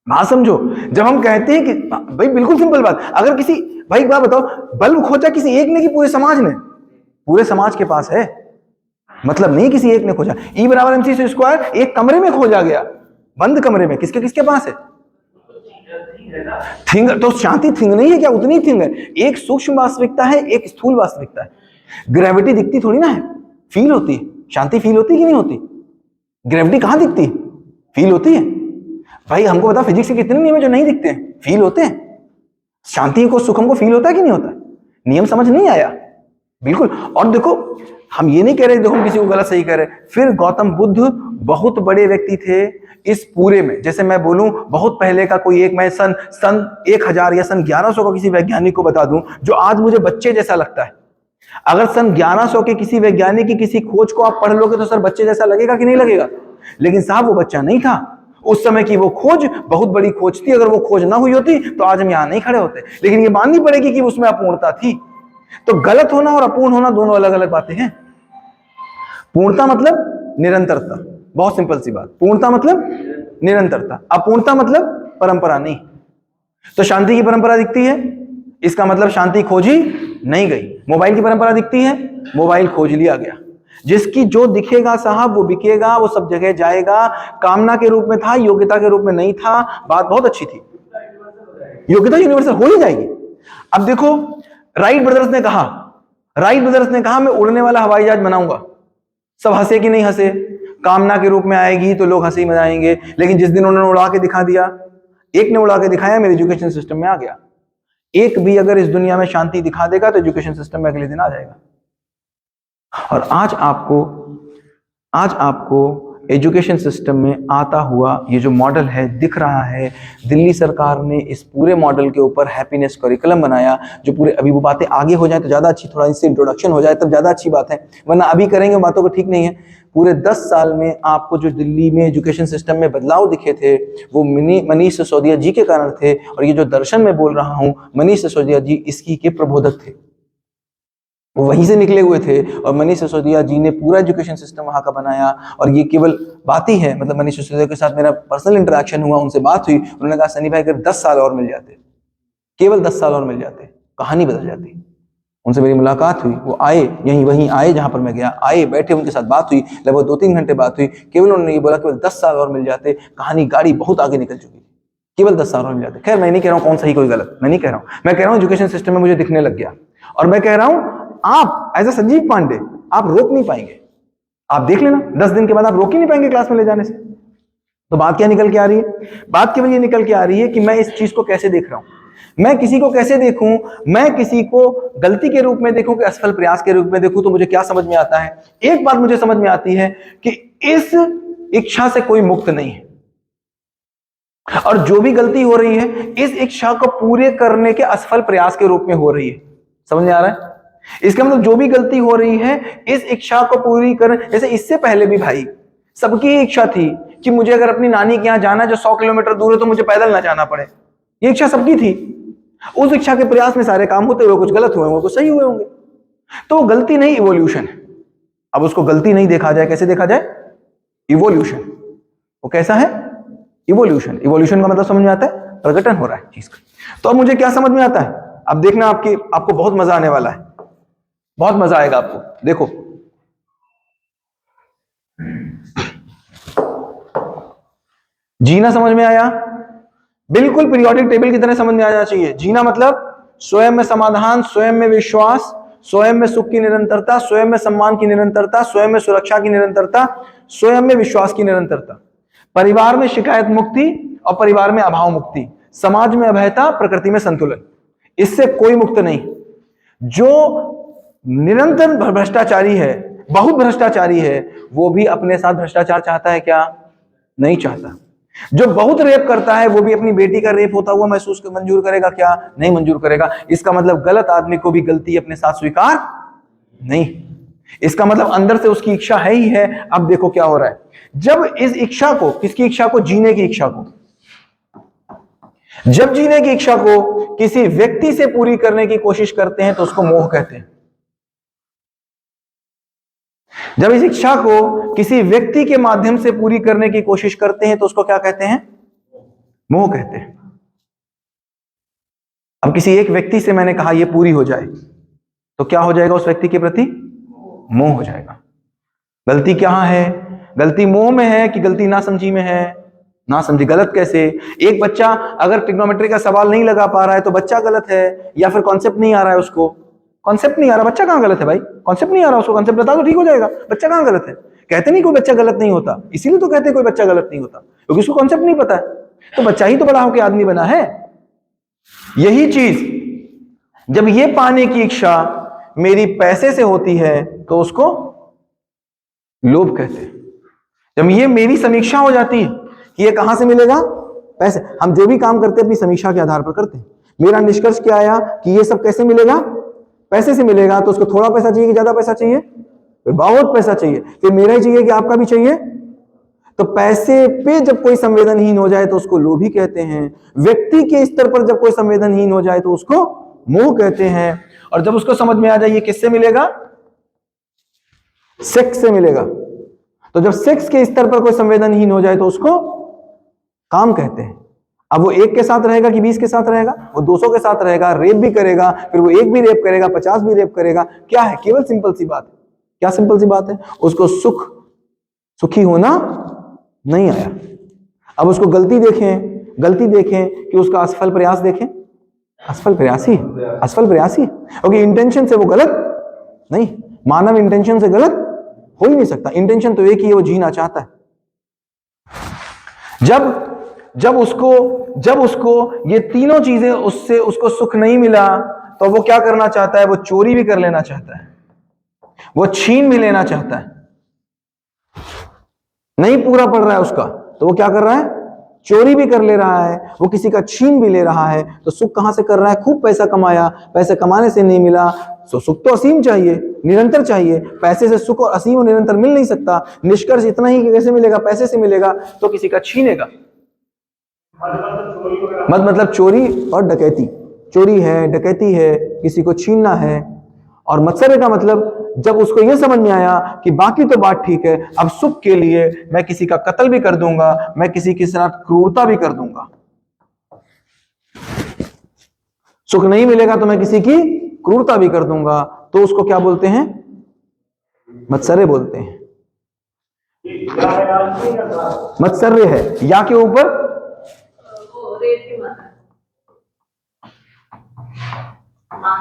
बात समझो, जब हम कहते हैं कि भाई बिल्कुल सिंपल बात, अगर किसी भाई एक बात बताओ, बल्ब खोजा किसी एक ने कि पूरे समाज ने? पूरे समाज के पास है, मतलब नहीं किसी एक ने खोजा। E = mc स्क्वायर एक कमरे में खोजा गया, बंद कमरे में, किसके किसके पास है? थिंग। तो शांति थिंग नहीं है क्या? उतनी थिंग है। एक सूक्ष्म वास्तविकता है, एक स्थूल वास्तविकता है। ग्रेविटी दिखती थोड़ी ना है, फील होती है। शांति फील होती है कि नहीं होती? ग्रेविटी कहां दिखती है? फील होती है। भाई हमको पता फिजिक्स के कितने नियम है जो नहीं दिखते हैं, फील होते हैं। शांति को सुखम को फील होता है कि नहीं होता? नियम समझ नहीं आया बिल्कुल। और देखो हम ये नहीं कह रहे देखो हम किसी को गलत सही कह रहे। फिर गौतम बुद्ध बहुत बड़े व्यक्ति थे इस पूरे में। जैसे मैं बोलूं बहुत पहले का कोई एक, मैं सन 1000 या सन 1100 का किसी वैज्ञानिक को बता दूं जो आज मुझे बच्चे जैसा लगता है। अगर सन 1100 के किसी वैज्ञानिक की किसी खोज को आप पढ़ लोगे तो सर बच्चे जैसा लगेगा कि नहीं लगेगा? लेकिन साहब वो बच्चा नहीं था। उस समय की वो खोज बहुत बड़ी खोज थी। अगर वो खोज ना हुई होती तो आज हम यहां नहीं खड़े होते। लेकिन ये माननी पड़ेगी कि उसमें अपूर्णता थी। तो गलत होना और अपूर्ण होना दोनों अलग अलग बातें हैं। पूर्णता मतलब निरंतरता, बहुत सिंपल सी बात। पूर्णता मतलब निरंतरता, अपूर्णता मतलब परंपरा नहीं। तो शांति की परंपरा दिखती है, इसका मतलब शांति खोजी नहीं गई। मोबाइल की परंपरा दिखती है, मोबाइल खोज लिया गया। जिसकी जो दिखेगा साहब वो बिकेगा, वो सब जगह जाएगा। कामना के रूप में था, योग्यता के रूप में नहीं था। बात बहुत अच्छी थी, योग्यता यूनिवर्सल हो ही जाएगी। अब देखो राइट ब्रदर्स ने कहा मैं उड़ने वाला हवाई जहाज बनाऊंगा। सब हंसे कि नहीं हंसे? कामना के रूप में आएगी तो लोग हंसी मनाएंगे। लेकिन जिस दिन उन्होंने उड़ा के दिखा दिया, एक ने उड़ा के दिखाया, मेरे एजुकेशन सिस्टम में आ गया। एक भी अगर इस दुनिया में शांति दिखा देगा तो एजुकेशन सिस्टम में अगले दिन आ जाएगा। और आज आपको एजुकेशन सिस्टम में आता हुआ ये जो मॉडल है दिख रहा है। दिल्ली सरकार ने इस पूरे मॉडल के ऊपर हैप्पीनेस करिकुलम बनाया। जो पूरे, अभी वो बातें आगे हो जाए तो ज्यादा अच्छी, थोड़ा इससे इंट्रोडक्शन हो जाए तब ज्यादा अच्छी बात है, वरना अभी करेंगे बातों को ठीक नहीं है। पूरे 10 साल में आपको जो दिल्ली में एजुकेशन सिस्टम में बदलाव दिखे थे वो मनीष सिसोदिया जी के कारण थे। और ये जो दर्शन में बोल रहा हूं, मनीष सिसोदिया जी इसकी के प्रबोधक थे, वो वहीं से निकले हुए थे। और मनीष सिसोदिया जी ने पूरा एजुकेशन सिस्टम वहां का बनाया। और ये केवल बात ही है, मतलब मनीष सिसोदिया के साथ मेरा पर्सनल इंटरेक्शन हुआ, उनसे बात हुई। उन्होंने कहा सनी भाई अगर 10 साल और मिल जाते, केवल 10 साल और मिल जाते, कहानी बदल जाती। उनसे मेरी मुलाकात हुई, वो आए, वहीं आए जहां पर मैं गया, आए, बैठे, उनके साथ बात हुई, लगभग 2-3 घंटे बात हुई। केवल उन्होंने ये बोला केवल 10 साल और मिल जाते, कहानी गाड़ी बहुत आगे निकल चुकी थी, केवल 10 साल और मिल जाते। खैर मैं नहीं कह रहा हूँ कौन सही कोई गलत, मैं नहीं कह रहा हूँ। मैं कह रहा हूँ एजुकेशन सिस्टम में मुझे दिखने लग गया। और मैं कह रहा हूं आप एज अ संजीव पांडे आप रोक नहीं पाएंगे। आप देख लेना 10 दिन के बाद आप रोक ही नहीं पाएंगे क्लास में ले जाने से। तो बात क्या निकल के आ रही है? बात केवल ये निकल के आ रही है कि मैं इस चीज को कैसे देख रहा हूं, मैं किसी को कैसे देखूं, मैं किसी को गलती के रूप में देखूं कि असफल प्रयास के रूप में देखूं। तो मुझे क्या समझ में आता है? एक बात मुझे समझ में आती है कि इस इच्छा से कोई मुक्त नहीं है। और जो भी गलती हो रही है इस इच्छा को पूरे करने के असफल प्रयास के रूप में हो रही है। समझ में आ रहा है? इसका मतलब जो भी गलती हो रही है इस इच्छा को पूरी कर। जैसे इससे पहले भी भाई सबकी इच्छा थी कि मुझे अगर अपनी नानी के यहाँ जाना है जो 100 किलोमीटर दूर है तो मुझे पैदल ना जाना पड़े। ये इच्छा सबकी थी। उस इच्छा के प्रयास में सारे काम होते हुए कुछ गलत हुए होंगे, कुछ सही हुए होंगे। तो वो गलती नहीं, इवोल्यूशन है। अब उसको गलती नहीं देखा जाए, कैसे देखा जाए? इवोल्यूशन। वो कैसा है? इवोल्यूशन। इवोल्यूशन का मतलब समझ में आता है? प्रकटन हो रहा है चीज का। तो अब मुझे क्या समझ में आता है? अब देखना आपको बहुत मजा आने वाला है, बहुत मजा आएगा आपको। देखो जीना समझ में आया? बिल्कुल पीरियोडिक टेबल की तरह समझ में आ जाना चाहिए। जीना मतलब स्वयं में समाधान, स्वयं में विश्वास, स्वयं में सुख की निरंतरता, स्वयं में सम्मान की निरंतरता, स्वयं में सुरक्षा की निरंतरता, स्वयं में विश्वास की निरंतरता, परिवार में शिकायत मुक्ति और परिवार में अभाव मुक्ति, समाज में अभयता, प्रकृति में संतुलन। इससे कोई मुक्त नहीं। जो निरंतर भ्रष्टाचारी है, बहुत भ्रष्टाचारी है, वो भी अपने साथ भ्रष्टाचार चाहता है क्या? नहीं चाहता। जो बहुत रेप करता है वो भी अपनी बेटी का रेप होता हुआ महसूस मंजूर करेगा क्या? नहीं मंजूर करेगा। इसका मतलब गलत आदमी को भी गलती अपने साथ स्वीकार नहीं। इसका मतलब अंदर से उसकी इच्छा है ही है। अब देखो क्या हो रहा है, जब इस इच्छा को, किसकी इच्छा को? जीने की इच्छा को। जब जीने की इच्छा को किसी व्यक्ति से पूरी करने की कोशिश करते हैं तो उसको मोह कहते हैं। जब इस इच्छा को किसी व्यक्ति के माध्यम से पूरी करने की कोशिश करते हैं तो उसको क्या कहते हैं? मोह कहते हैं। अब किसी एक व्यक्ति से मैंने कहा यह पूरी हो जाए तो क्या हो जाएगा? उस व्यक्ति के प्रति मोह हो जाएगा। गलती कहां है? गलती मोह में है कि गलती नासमझी में है? ना समझी। गलत कैसे? एक बच्चा अगर ट्रिग्नोमेट्री का सवाल नहीं लगा पा रहा है तो बच्चा गलत है, या फिर कॉन्सेप्ट नहीं आ रहा है उसको? कॉन्सेप्ट नहीं आ रहा, बच्चा कहां गलत है भाई? कॉन्सेप्ट नहीं आ रहा उसको, कॉन्सेप्ट बता दो ठीक हो जाएगा। बच्चा कहां गलत है? कहते नहीं कोई बच्चा गलत नहीं होता, इसीलिए तो कहते कोई बच्चा गलत नहीं होता, क्योंकि उसको कॉन्सेप्ट नहीं पता है। तो बच्चा ही तो बड़ा होकर आदमी बना है। यही चीज जब ये पाने की इच्छा मेरी पैसे से होती है तो उसको लोभ कहते हैं। जब ये मेरी समीक्षा हो जाती है कि ये कहां से मिलेगा? पैसे। हम जो भी काम करते हैं अपनी समीक्षा के आधार पर करते हैं। मेरा निष्कर्ष क्या आया कि ये सब कैसे मिलेगा? पैसे से मिलेगा। तो उसको थोड़ा पैसा चाहिए कि ज्यादा पैसा चाहिए? फिर बहुत पैसा चाहिए। फिर मेरा ही चाहिए कि आपका भी चाहिए? तो पैसे पे जब कोई संवेदनहीन हो जाए तो उसको लोभी कहते हैं। व्यक्ति के स्तर पर जब कोई संवेदनहीन हो जाए तो उसको मोह कहते हैं। और जब उसको समझ में आ जाए ये किससे मिलेगा? सेक्स से मिलेगा। तो जब सेक्स के स्तर पर कोई संवेदनहीन हो जाए तो उसको काम कहते हैं। अब वो एक के साथ रहेगा कि 20 के साथ रहेगा? वो 200 के साथ रहेगा, रेप भी करेगा, फिर वो एक भी रेप करेगा, 50 भी रेप करेगा। क्या है? केवल सिंपल सी बात है। क्या सिंपल सी बात है? उसको सुखी होना नहीं आया। अब उसको गलती देखें कि उसका असफल प्रयास देखें। असफल प्रयासी, क्योंकि इंटेंशन से वो गलत नहीं। मानव इंटेंशन से गलत हो ही नहीं सकता। इंटेंशन तो एक ही है, वो जीना चाहता है। जब उसको ये तीनों चीजें उससे उसको सुख नहीं मिला तो वो क्या करना चाहता है? वो चोरी भी कर लेना चाहता है, वो छीन भी लेना चाहता है। नहीं पूरा पड़ रहा है उसका तो वो क्या कर रहा है? चोरी भी कर ले रहा है, वो किसी का छीन भी ले रहा है। तो सुख कहां से कर रहा है? खूब पैसा कमाया, पैसे कमाने से नहीं मिला। सुख तो असीम चाहिए, निरंतर चाहिए। पैसे से सुख और असीम और निरंतर मिल नहीं सकता। निष्कर्ष इतना ही कि कैसे मिलेगा? पैसे से मिलेगा। तो किसी का छीनेगा। मतलब चोरी और डकैती। चोरी है, डकैती है, किसी को छीनना है। और मत्सर्य का मतलब जब उसको यह समझ में आया कि बाकी तो बात ठीक है, अब सुख के लिए मैं किसी का कत्ल भी कर दूंगा, मैं किसी के साथ क्रूरता भी कर दूंगा। सुख नहीं मिलेगा तो मैं किसी की क्रूरता भी कर दूंगा। तो उसको क्या बोलते हैं? मत्सर्य बोलते हैं। मत्सर्य है या के ऊपर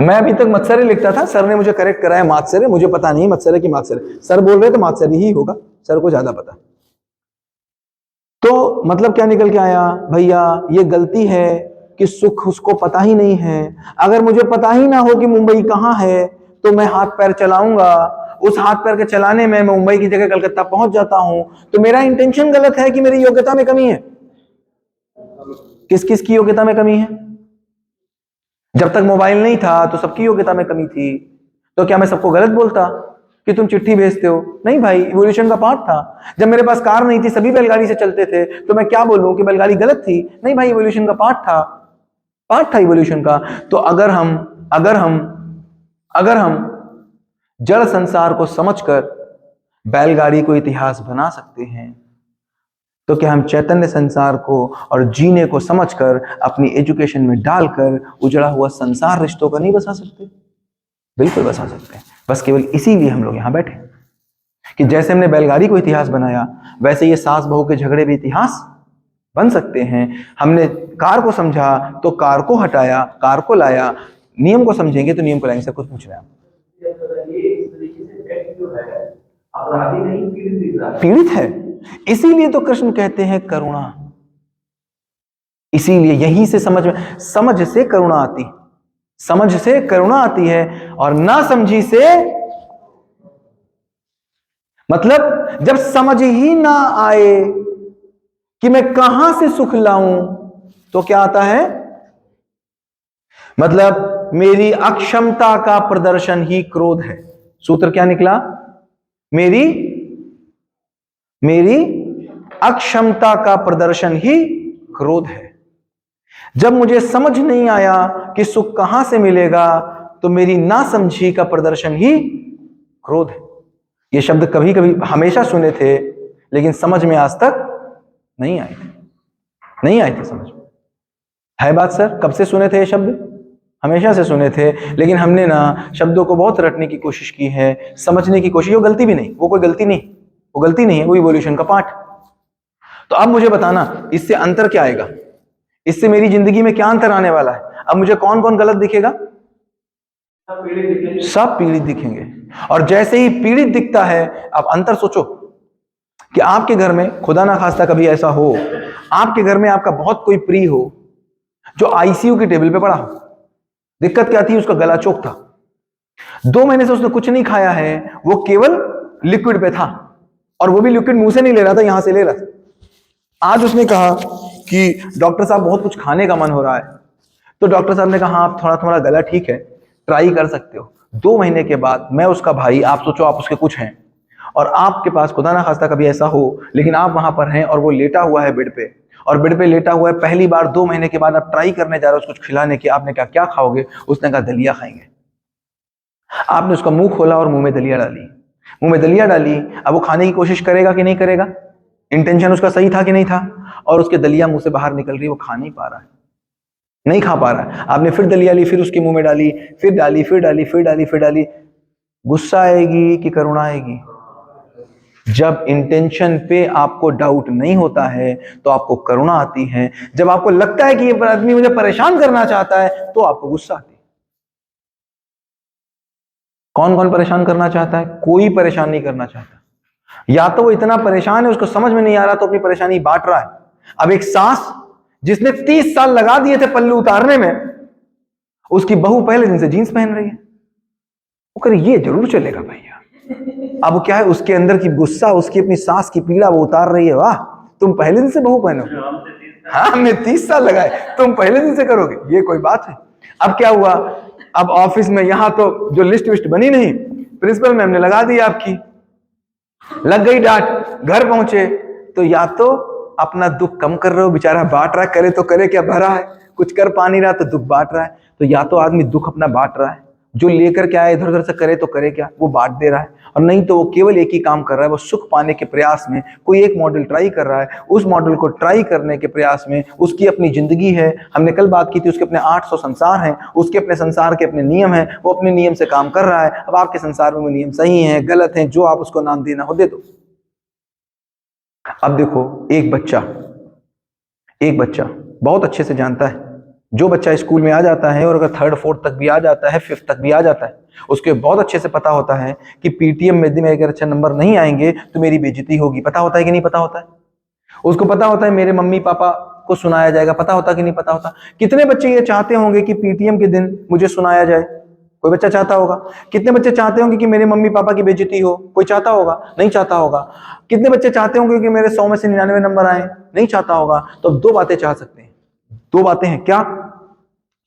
मैं अभी तक मत्सर्य लिखता था, सर ने मुझे करेक्ट कराया मात्सर्य। मुझे पता नहीं मत्सर्य की मात्सर्य, सर बोल रहे तो मात्सर्य ही होगा, सर को ज्यादा पता। तो मतलब क्या निकल के आया? भैया ये गलती है कि सुख उसको पता ही नहीं है। अगर मुझे पता ही ना हो कि मुंबई कहां है तो मैं हाथ पैर चलाऊंगा। उस हाथ पैर के चलाने में मैं मुंबई की जगह कलकत्ता पहुंच जाता हूं। तो मेरा इंटेंशन गलत है कि मेरी योग्यता में कमी है। किस किस की योग्यता में कमी है? जब तक मोबाइल नहीं था तो सबकी योग्यता में कमी थी। तो क्या मैं सबको गलत बोलता कि तुम चिट्ठी भेजते हो? नहीं भाई, इवोल्यूशन का पार्ट था। जब मेरे पास कार नहीं थी, सभी बैलगाड़ी से चलते थे, तो मैं क्या बोलूं कि बैलगाड़ी गलत थी? नहीं भाई, इवोल्यूशन का पार्ट था इवोल्यूशन का। तो अगर हम जड़ संसार को समझकर बैलगाड़ी को इतिहास बना सकते हैं तो क्या हम चैतन्य संसार को और जीने को समझकर अपनी एजुकेशन में डालकर उजड़ा हुआ संसार रिश्तों का नहीं बसा सकते? बिल्कुल बसा सकते हैं। बस केवल इसीलिए हम लोग यहां बैठे कि जैसे हमने बैलगाड़ी को इतिहास बनाया वैसे ये सास बहू के झगड़े भी इतिहास बन सकते हैं। हमने कार को समझा तो कार को हटाया, कार को लाया। नियम को समझेंगे तो नियम को लाएंगे। सब कुछ पूछ रहे हैं आप? पीड़ित है। इसीलिए तो कृष्ण कहते हैं करुणा। इसीलिए यहीं से समझ से करुणा आती। समझ से करुणा आती है और ना समझी से, मतलब जब समझ ही ना आए कि मैं कहां से सुख लाऊं तो क्या आता है, मतलब मेरी अक्षमता का प्रदर्शन ही क्रोध है। सूत्र क्या निकला, मेरी अक्षमता का प्रदर्शन ही क्रोध है। जब मुझे समझ नहीं आया कि सुख कहां से मिलेगा तो मेरी नासमझी का प्रदर्शन ही क्रोध है। ये शब्द कभी कभी हमेशा सुने थे लेकिन समझ में आज तक नहीं आए थे समझ में। है बात सर, कब से सुने थे ये शब्द? हमेशा से सुने थे, लेकिन हमने ना शब्दों को बहुत रटने की कोशिश की है, समझने की कोशिश। वो गलती भी नहीं, वो कोई गलती नहीं, वो गलती नहीं है, वो इवोल्यूशन का पार्ट। तो अब मुझे बताना इससे अंतर क्या आएगा, इससे मेरी जिंदगी में क्या अंतर आने वाला है। अब मुझे कौन कौन गलत दिखेगा? सब पीड़ित दिखेंगे। और जैसे ही पीड़ित दिखता है, अब अंतर सोचो कि आपके घर में खुदा ना खास्ता कभी ऐसा हो, आपके घर में आपका बहुत कोई प्रिय हो जो आईसीयू की टेबल पे पड़ा हो। दिक्कत क्या थी, उसका गला चोक था, 2 महीने से उसने कुछ नहीं खाया है, वो केवल लिक्विड पे था, और वो भी लिक्विड मुंह से नहीं ले रहा था, यहां से ले रहा था। आज उसने कहा कि डॉक्टर साहब बहुत कुछ खाने का मन हो रहा है। तो डॉक्टर साहब ने कहा हाँ, आप थोड़ा गला ठीक है, ट्राई कर सकते हो। 2 महीने के बाद मैं उसका भाई, आप सोचो आप उसके कुछ हैं, और आपके पास खुदा ना खास्ता कभी ऐसा हो, लेकिन आप वहां पर हैं और वो लेटा हुआ है बेड पे, और बेड पे लेटा हुआ है, पहली बार 2 महीने के बाद आप ट्राई करने जा रहे हो उसको कुछ खिलाने की। आपने कहा क्या खाओगे? उसने कहा दलिया खाएंगे। आपने उसका मुंह खोला और मुंह में दलिया डाली। अब वो खाने की कोशिश करेगा कि नहीं करेगा? इंटेंशन उसका सही था कि नहीं था? और उसके दलिया मुंह से बाहर निकल रही, वो खा नहीं पा रहा है, नहीं खा पा रहा है। आपने फिर दलिया ली, फिर उसके मुंह में डाली, फिर डाली। गुस्सा आएगी कि करुणा आएगी? जब इंटेंशन पे आपको डाउट नहीं होता है तो आपको करुणा आती है। जब आपको लगता है कि ये आदमी मुझे परेशान करना चाहता है तो आपको गुस्सा आती है। कौन कौन परेशान करना चाहता है? कोई परेशान नहीं करना चाहता। या तो वो इतना परेशान है उसको समझ में नहीं आ रहा तो अपनी परेशानी बांट रहा है। अब एक सास जिसने 30 साल लगा दिए थे पल्लू उतारने में, उसकी बहू पहले दिन से जीन्स पहन रही है। वो करे ये जरूर चलेगा भैया। अब क्या है, उसके अंदर की गुस्सा, उसकी अपनी सास की पीड़ा वो उतार रही है। वाह, तुम पहले दिन से बहू पहनो। हाँ, हमने 30 साल लगाए, तुम पहले दिन से करोगे, ये कोई बात है? अब क्या हुआ, अब ऑफिस में यहां तो जो लिस्ट विस्ट बनी नहीं, प्रिंसिपल मैम ने लगा दी आपकी, लग गई डांट। घर पहुंचे तो या तो अपना दुख कम कर रहे हो, बेचारा बांट रहा है, करे तो करे क्या, भरा है, कुछ कर पा नहीं रहा तो दुख बांट रहा है। तो या तो आदमी दुख अपना बांट रहा है, जो लेकर क्या है इधर उधर से करे तो करे क्या, वो बांट दे रहा है, और नहीं तो वो केवल एक ही काम कर रहा है, वो सुख पाने के प्रयास में कोई एक मॉडल ट्राई कर रहा है। उस मॉडल को ट्राई करने के प्रयास में उसकी अपनी जिंदगी है। हमने कल बात की थी, उसके अपने 800 संसार हैं, उसके अपने संसार के अपने नियम हैं, वो अपने नियम से काम कर रहा है। अब आपके संसार में वो नियम सही हैं गलत हैं, जो आप उसको नाम देना हो दे दो। अब देखो, एक बच्चा बहुत अच्छे से जानता है, जो बच्चा स्कूल में आ जाता है और अगर 3rd 4th तक भी आ जाता है, 5th तक भी आ जाता है, उसको बहुत अच्छे से पता होता है कि पीटीएम में मेरे अगर अच्छे नंबर नहीं आएंगे तो मेरी बेइज्जती होगी। पता होता है कि नहीं पता होता है? उसको पता होता है मेरे मम्मी पापा को सुनाया जाएगा। पता होता कि नहीं पता होता? कितने बच्चे ये चाहते होंगे कि पीटीएम के दिन मुझे सुनाया जाए? कोई बच्चा चाहता होगा? कितने बच्चे चाहते होंगे कि मेरे मम्मी पापा की बेइज्जती हो? कोई चाहता होगा? नहीं चाहता होगा। कितने बच्चे चाहते होंगे कि मेरे 100 में से 99 नंबर आए? नहीं चाहता होगा। तो 2 बातें चाह सकते हैं, 2 बातें हैं। क्या?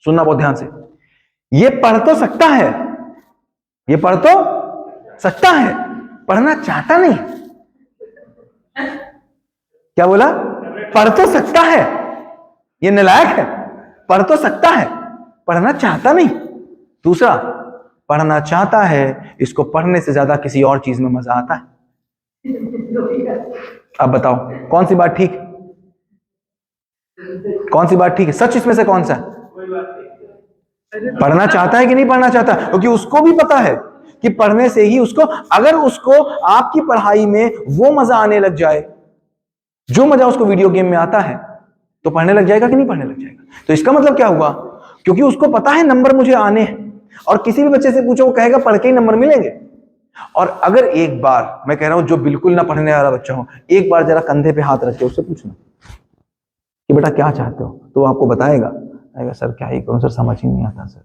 सुनना बहुत ध्यान से। ये पढ़ तो सकता है, ये पढ़ तो सकता है, पढ़ना चाहता नहीं। क्या बोला? पढ़ तो सकता है, ये नालायक है, पढ़ तो सकता है, पढ़ना चाहता नहीं। दूसरा, पढ़ना चाहता है, इसको पढ़ने से ज्यादा किसी और चीज में मजा आता है। अब बताओ कौन सी बात ठीक, कौन सी बात ठीक है? सच इसमें से कौन सा है? पढ़ना चाहता है कि नहीं पढ़ना चाहता? क्योंकि उसको भी पता है कि पढ़ने से ही उसको, अगर उसको आपकी पढ़ाई में वो मजा आने लग जाए जो मजा उसको वीडियो गेम में आता है, तो पढ़ने लग जाएगा कि नहीं पढ़ने लग जाएगा? तो इसका मतलब क्या हुआ? क्योंकि उसको पता है नंबर मुझे आने हैं, और किसी भी बच्चे से पूछो वो कहेगा पढ़ के ही नंबर मिलेंगे। और अगर एक बार, मैं कह रहा हूं जो बिल्कुल ना पढ़ने वाला बच्चा हो, एक बार जरा कंधे पे हाथ रख के उससे पूछना कि बेटा क्या चाहते हो, तो वो आपको बताएगा, सर क्या ही करूं सर, समझ ही नहीं आता सर,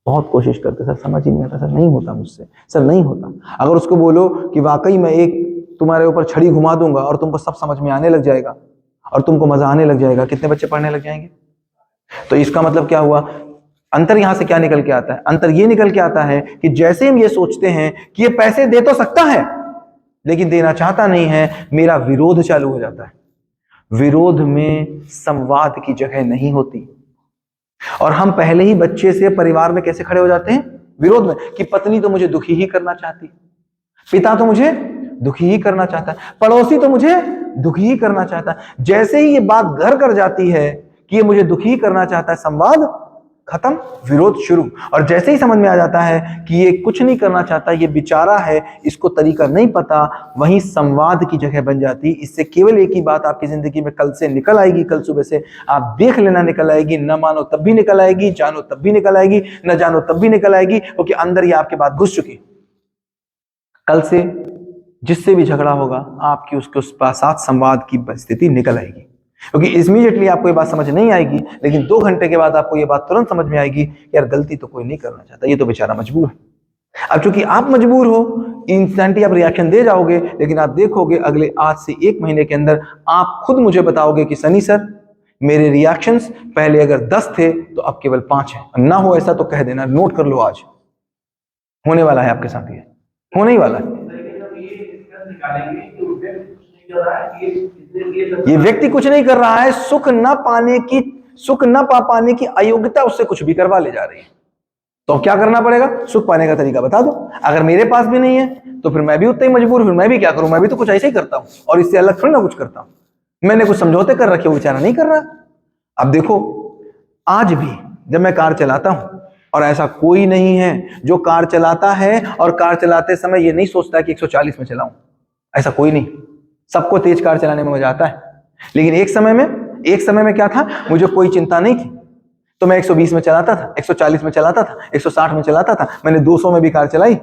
बहुत कोशिश करते, सर समझ ही नहीं आता, सर नहीं होता मुझसे, सर नहीं होता। अगर उसको बोलो कि वाकई मैं एक तुम्हारे ऊपर छड़ी घुमा दूंगा और तुमको सब समझ में आने लग जाएगा और तुमको मजा आने लग जाएगा, कितने बच्चे पढ़ने लग जाएंगे? तो इसका मतलब क्या हुआ? अंतर यहां से क्या निकल के आता है? अंतर ये निकल के आता है कि जैसे हम ये सोचते हैं कि ये पैसे दे तो सकता है लेकिन देना चाहता नहीं है, मेरा विरोध चालू हो जाता है। विरोध में संवाद की जगह नहीं होती और हम पहले ही बच्चे से परिवार में कैसे खड़े हो जाते हैं? विरोध में, कि पत्नी तो मुझे दुखी ही करना चाहती, पिता तो मुझे दुखी ही करना चाहता है, पड़ोसी तो मुझे दुखी ही करना चाहता है। जैसे ही ये बात घर कर जाती है कि ये मुझे दुखी करना चाहता है, संवाद खत्म, विरोध शुरू। और जैसे ही समझ में आ जाता है कि ये कुछ नहीं करना चाहता, ये बेचारा है, इसको तरीका नहीं पता, वहीं संवाद की जगह बन जाती। इससे केवल एक ही बात आपकी जिंदगी में कल से निकल आएगी, कल सुबह से आप देख लेना निकल आएगी, न मानो तब भी निकल आएगी, जानो तब भी निकल आएगी, न जानो तब भी निकल आएगी, क्योंकि अंदर ही आपके बात घुस चुकी। कल से जिससे भी झगड़ा होगा आपकी उसके उस साथ संवाद की स्थिति निकल आएगी, क्योंकि इमीडिएटली आपको ये बात समझ नहीं आएगी, लेकिन 2 घंटे के बाद आपको ये बात तुरंत समझ में आएगी, यार गलती तो कोई नहीं करना चाहता, ये तो बेचारा मजबूर है। अब चूंकि आप मजबूर हो, इंस्टेंटली आप रिएक्शन दे जाओगे, लेकिन आप देखोगे अगले आज से 1 महीने के अंदर आप खुद मुझे बताओगे कि सनी सर मेरे रिएक्शंस पहले अगर 10 थे तो अब केवल 5 है। ना हो ऐसा तो कह देना, नोट कर लो, आज होने वाला है आपके साथ, ये होने ही वाला है। ये व्यक्ति कुछ नहीं कर रहा है, सुख न पा पाने की अयोग्यता उससे कुछ भी करवा ले जा रही है। तो क्या करना पड़ेगा? सुख पाने का तरीका बता दो। अगर मेरे पास भी नहीं है तो फिर मैं भी उतना ही मजबूर, फिर मैं भी क्या करूं? मैं भी तो कुछ ऐसे ही करता हूं और इससे अलग थोड़ी ना कुछ करता हूं। मैंने कुछ समझौते कर रखे, वो बेचारा नहीं कर रहा। अब देखो, आज भी जब मैं कार चलाता हूं, और ऐसा कोई नहीं है जो कार चलाता है और कार चलाते समय ये नहीं सोचता कि 140 में चलाऊं, ऐसा कोई नहीं। सबको तेज कार चलाने में मजा आता है, लेकिन एक समय में क्या था, मुझे कोई चिंता नहीं थी, तो मैं 120 में चलाता था, 140 में चलाता था, 160 में चलाता था, मैंने 200 में भी कार चलाई।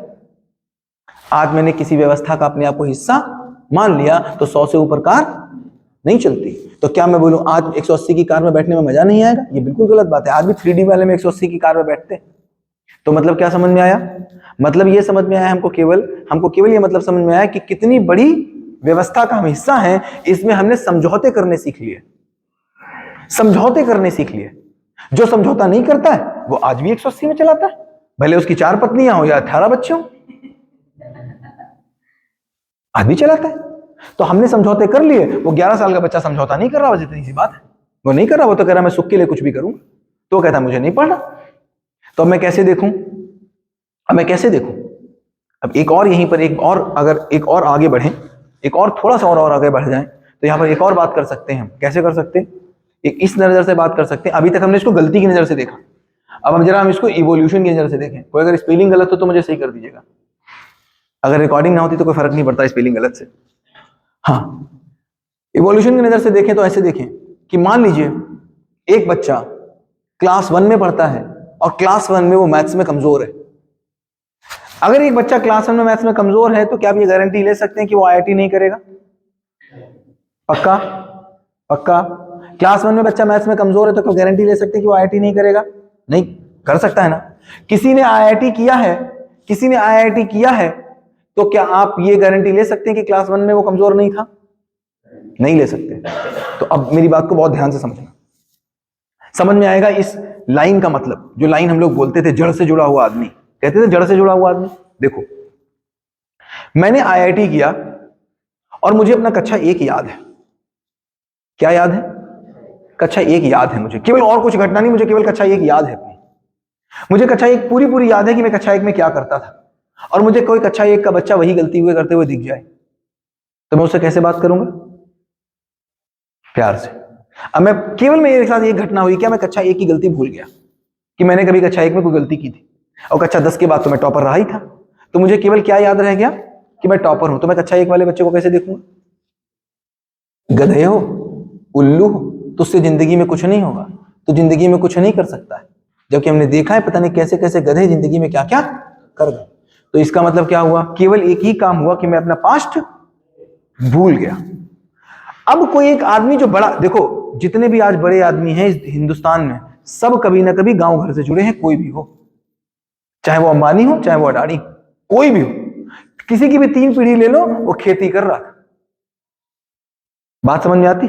आज मैंने किसी व्यवस्था का अपने आप को हिस्सा मान लिया तो 100 से ऊपर कार नहीं चलती। तो क्या मैं बोलूं आज 180 की कार में बैठने में मजा नहीं आएगा? ये बिल्कुल गलत बात है। आज भी 3D वाले में 180 की कार में बैठते हैं। तो मतलब क्या समझ में आया? मतलब ये समझ में आया हमको केवल ये मतलब समझ में आया कि कितनी बड़ी व्यवस्था का हम हिस्सा है। इसमें हमने समझौते करने सीख लिए, जो समझौता नहीं करता है वो आज भी 180 में चलाता है, भले उसकी 4 पत्नियां हो या 18 बच्चे हो, आज भी चलाता है। तो हमने समझौते कर लिए। वो 11 साल का बच्चा समझौता नहीं कर रहा, बस इतनी सी बात है, वो नहीं कर रहा। वो तो कह रहा मैं सुख के लिए कुछ भी करूंगा, तो कहता मुझे नहीं पढ़ना। तो अब मैं कैसे देखूं? अब एक और यहीं पर अगर एक और आगे बढ़े, एक और थोड़ा सा और आगे बढ़ जाए, तो यहाँ पर एक और बात कर सकते हैं हम। कैसे कर सकते हैं? एक इस नजर से बात कर सकते हैं। अभी तक हमने इसको गलती की नजर से देखा, अब हम जरा हम इसको इवोल्यूशन की नजर से देखें। कोई अगर स्पेलिंग गलत हो तो मुझे सही कर दीजिएगा, अगर रिकॉर्डिंग ना होती तो कोई फर्क नहीं पड़ता स्पेलिंग गलत से। हाँ, इवोल्यूशन की नजर से देखें तो ऐसे देखें कि मान लीजिए एक बच्चा क्लास 1 में पढ़ता है और क्लास 1 में वो मैथ्स में कमजोर है। अगर एक बच्चा क्लास 1 में मैथ्स में कमजोर है तो क्या आप ये गारंटी ले सकते हैं कि वो IIT नहीं करेगा? पक्का? क्लास 1 में बच्चा मैथ्स में कमजोर है तो क्या गारंटी ले सकते हैं कि वो IIT नहीं करेगा? नहीं कर सकता है ना। किसी ने IIT किया है तो क्या आप ये गारंटी ले सकते हैं कि क्लास 1 में वो कमजोर नहीं था? नहीं ले सकते। तो अब मेरी बात को बहुत ध्यान से समझना, समझ में आएगा इस लाइन का मतलब। जो लाइन हम लोग बोलते थे जड़ से जुड़ा हुआ आदमी, कहते थे जड़ से जुड़ा हुआ आदमी। देखो, मैंने IIT किया और मुझे अपना कक्षा 1 याद है। क्या याद है? कक्षा 1 याद है मुझे, केवल और कुछ घटना नहीं, मुझे केवल कक्षा 1 याद है अपनी। मुझे कक्षा 1 पूरी याद है कि मैं कक्षा 1 में क्या करता था, और मुझे कोई कक्षा 1 का बच्चा वही गलती हुए करते हुए दिख जाए तो मैं उससे कैसे बात करूंगा? प्यार से। अब मेरे साथ एक घटना हुई, क्या मैं कक्षा 1 की गलती भूल गया कि मैंने कभी कक्षा 1 में कोई गलती की थी, और कक्षा 10 के बाद तो मैं टॉपर रहा ही था, तो मुझे केवल क्या याद रह गया कि मैं टॉपर हूं। तो मैं कक्षा 1 वाले बच्चे को कैसे देखूंगा? गधे हो, उल्लू हो, तुझसे जिंदगी में कुछ नहीं होगा, तो जिंदगी में कुछ नहीं कर सकता है। जबकि हमने देखा है पता नहीं कैसे कैसे गधे जिंदगी में क्या क्या कर गए। तो इसका मतलब क्या हुआ? केवल एक ही काम हुआ कि मैं अपना पास्ट भूल गया। अब कोई एक आदमी जो बड़ा, देखो जितने भी आज बड़े आदमी हैं इस हिंदुस्तान में, सब कभी ना कभी गांव घर से जुड़े हैं, कोई भी हो। चाहे वो अंबानी हो, चाहे वो अडानी, कोई भी हो, किसी की भी 3 पीढ़ी ले लो, वो खेती कर रहा था। बात समझ में आती?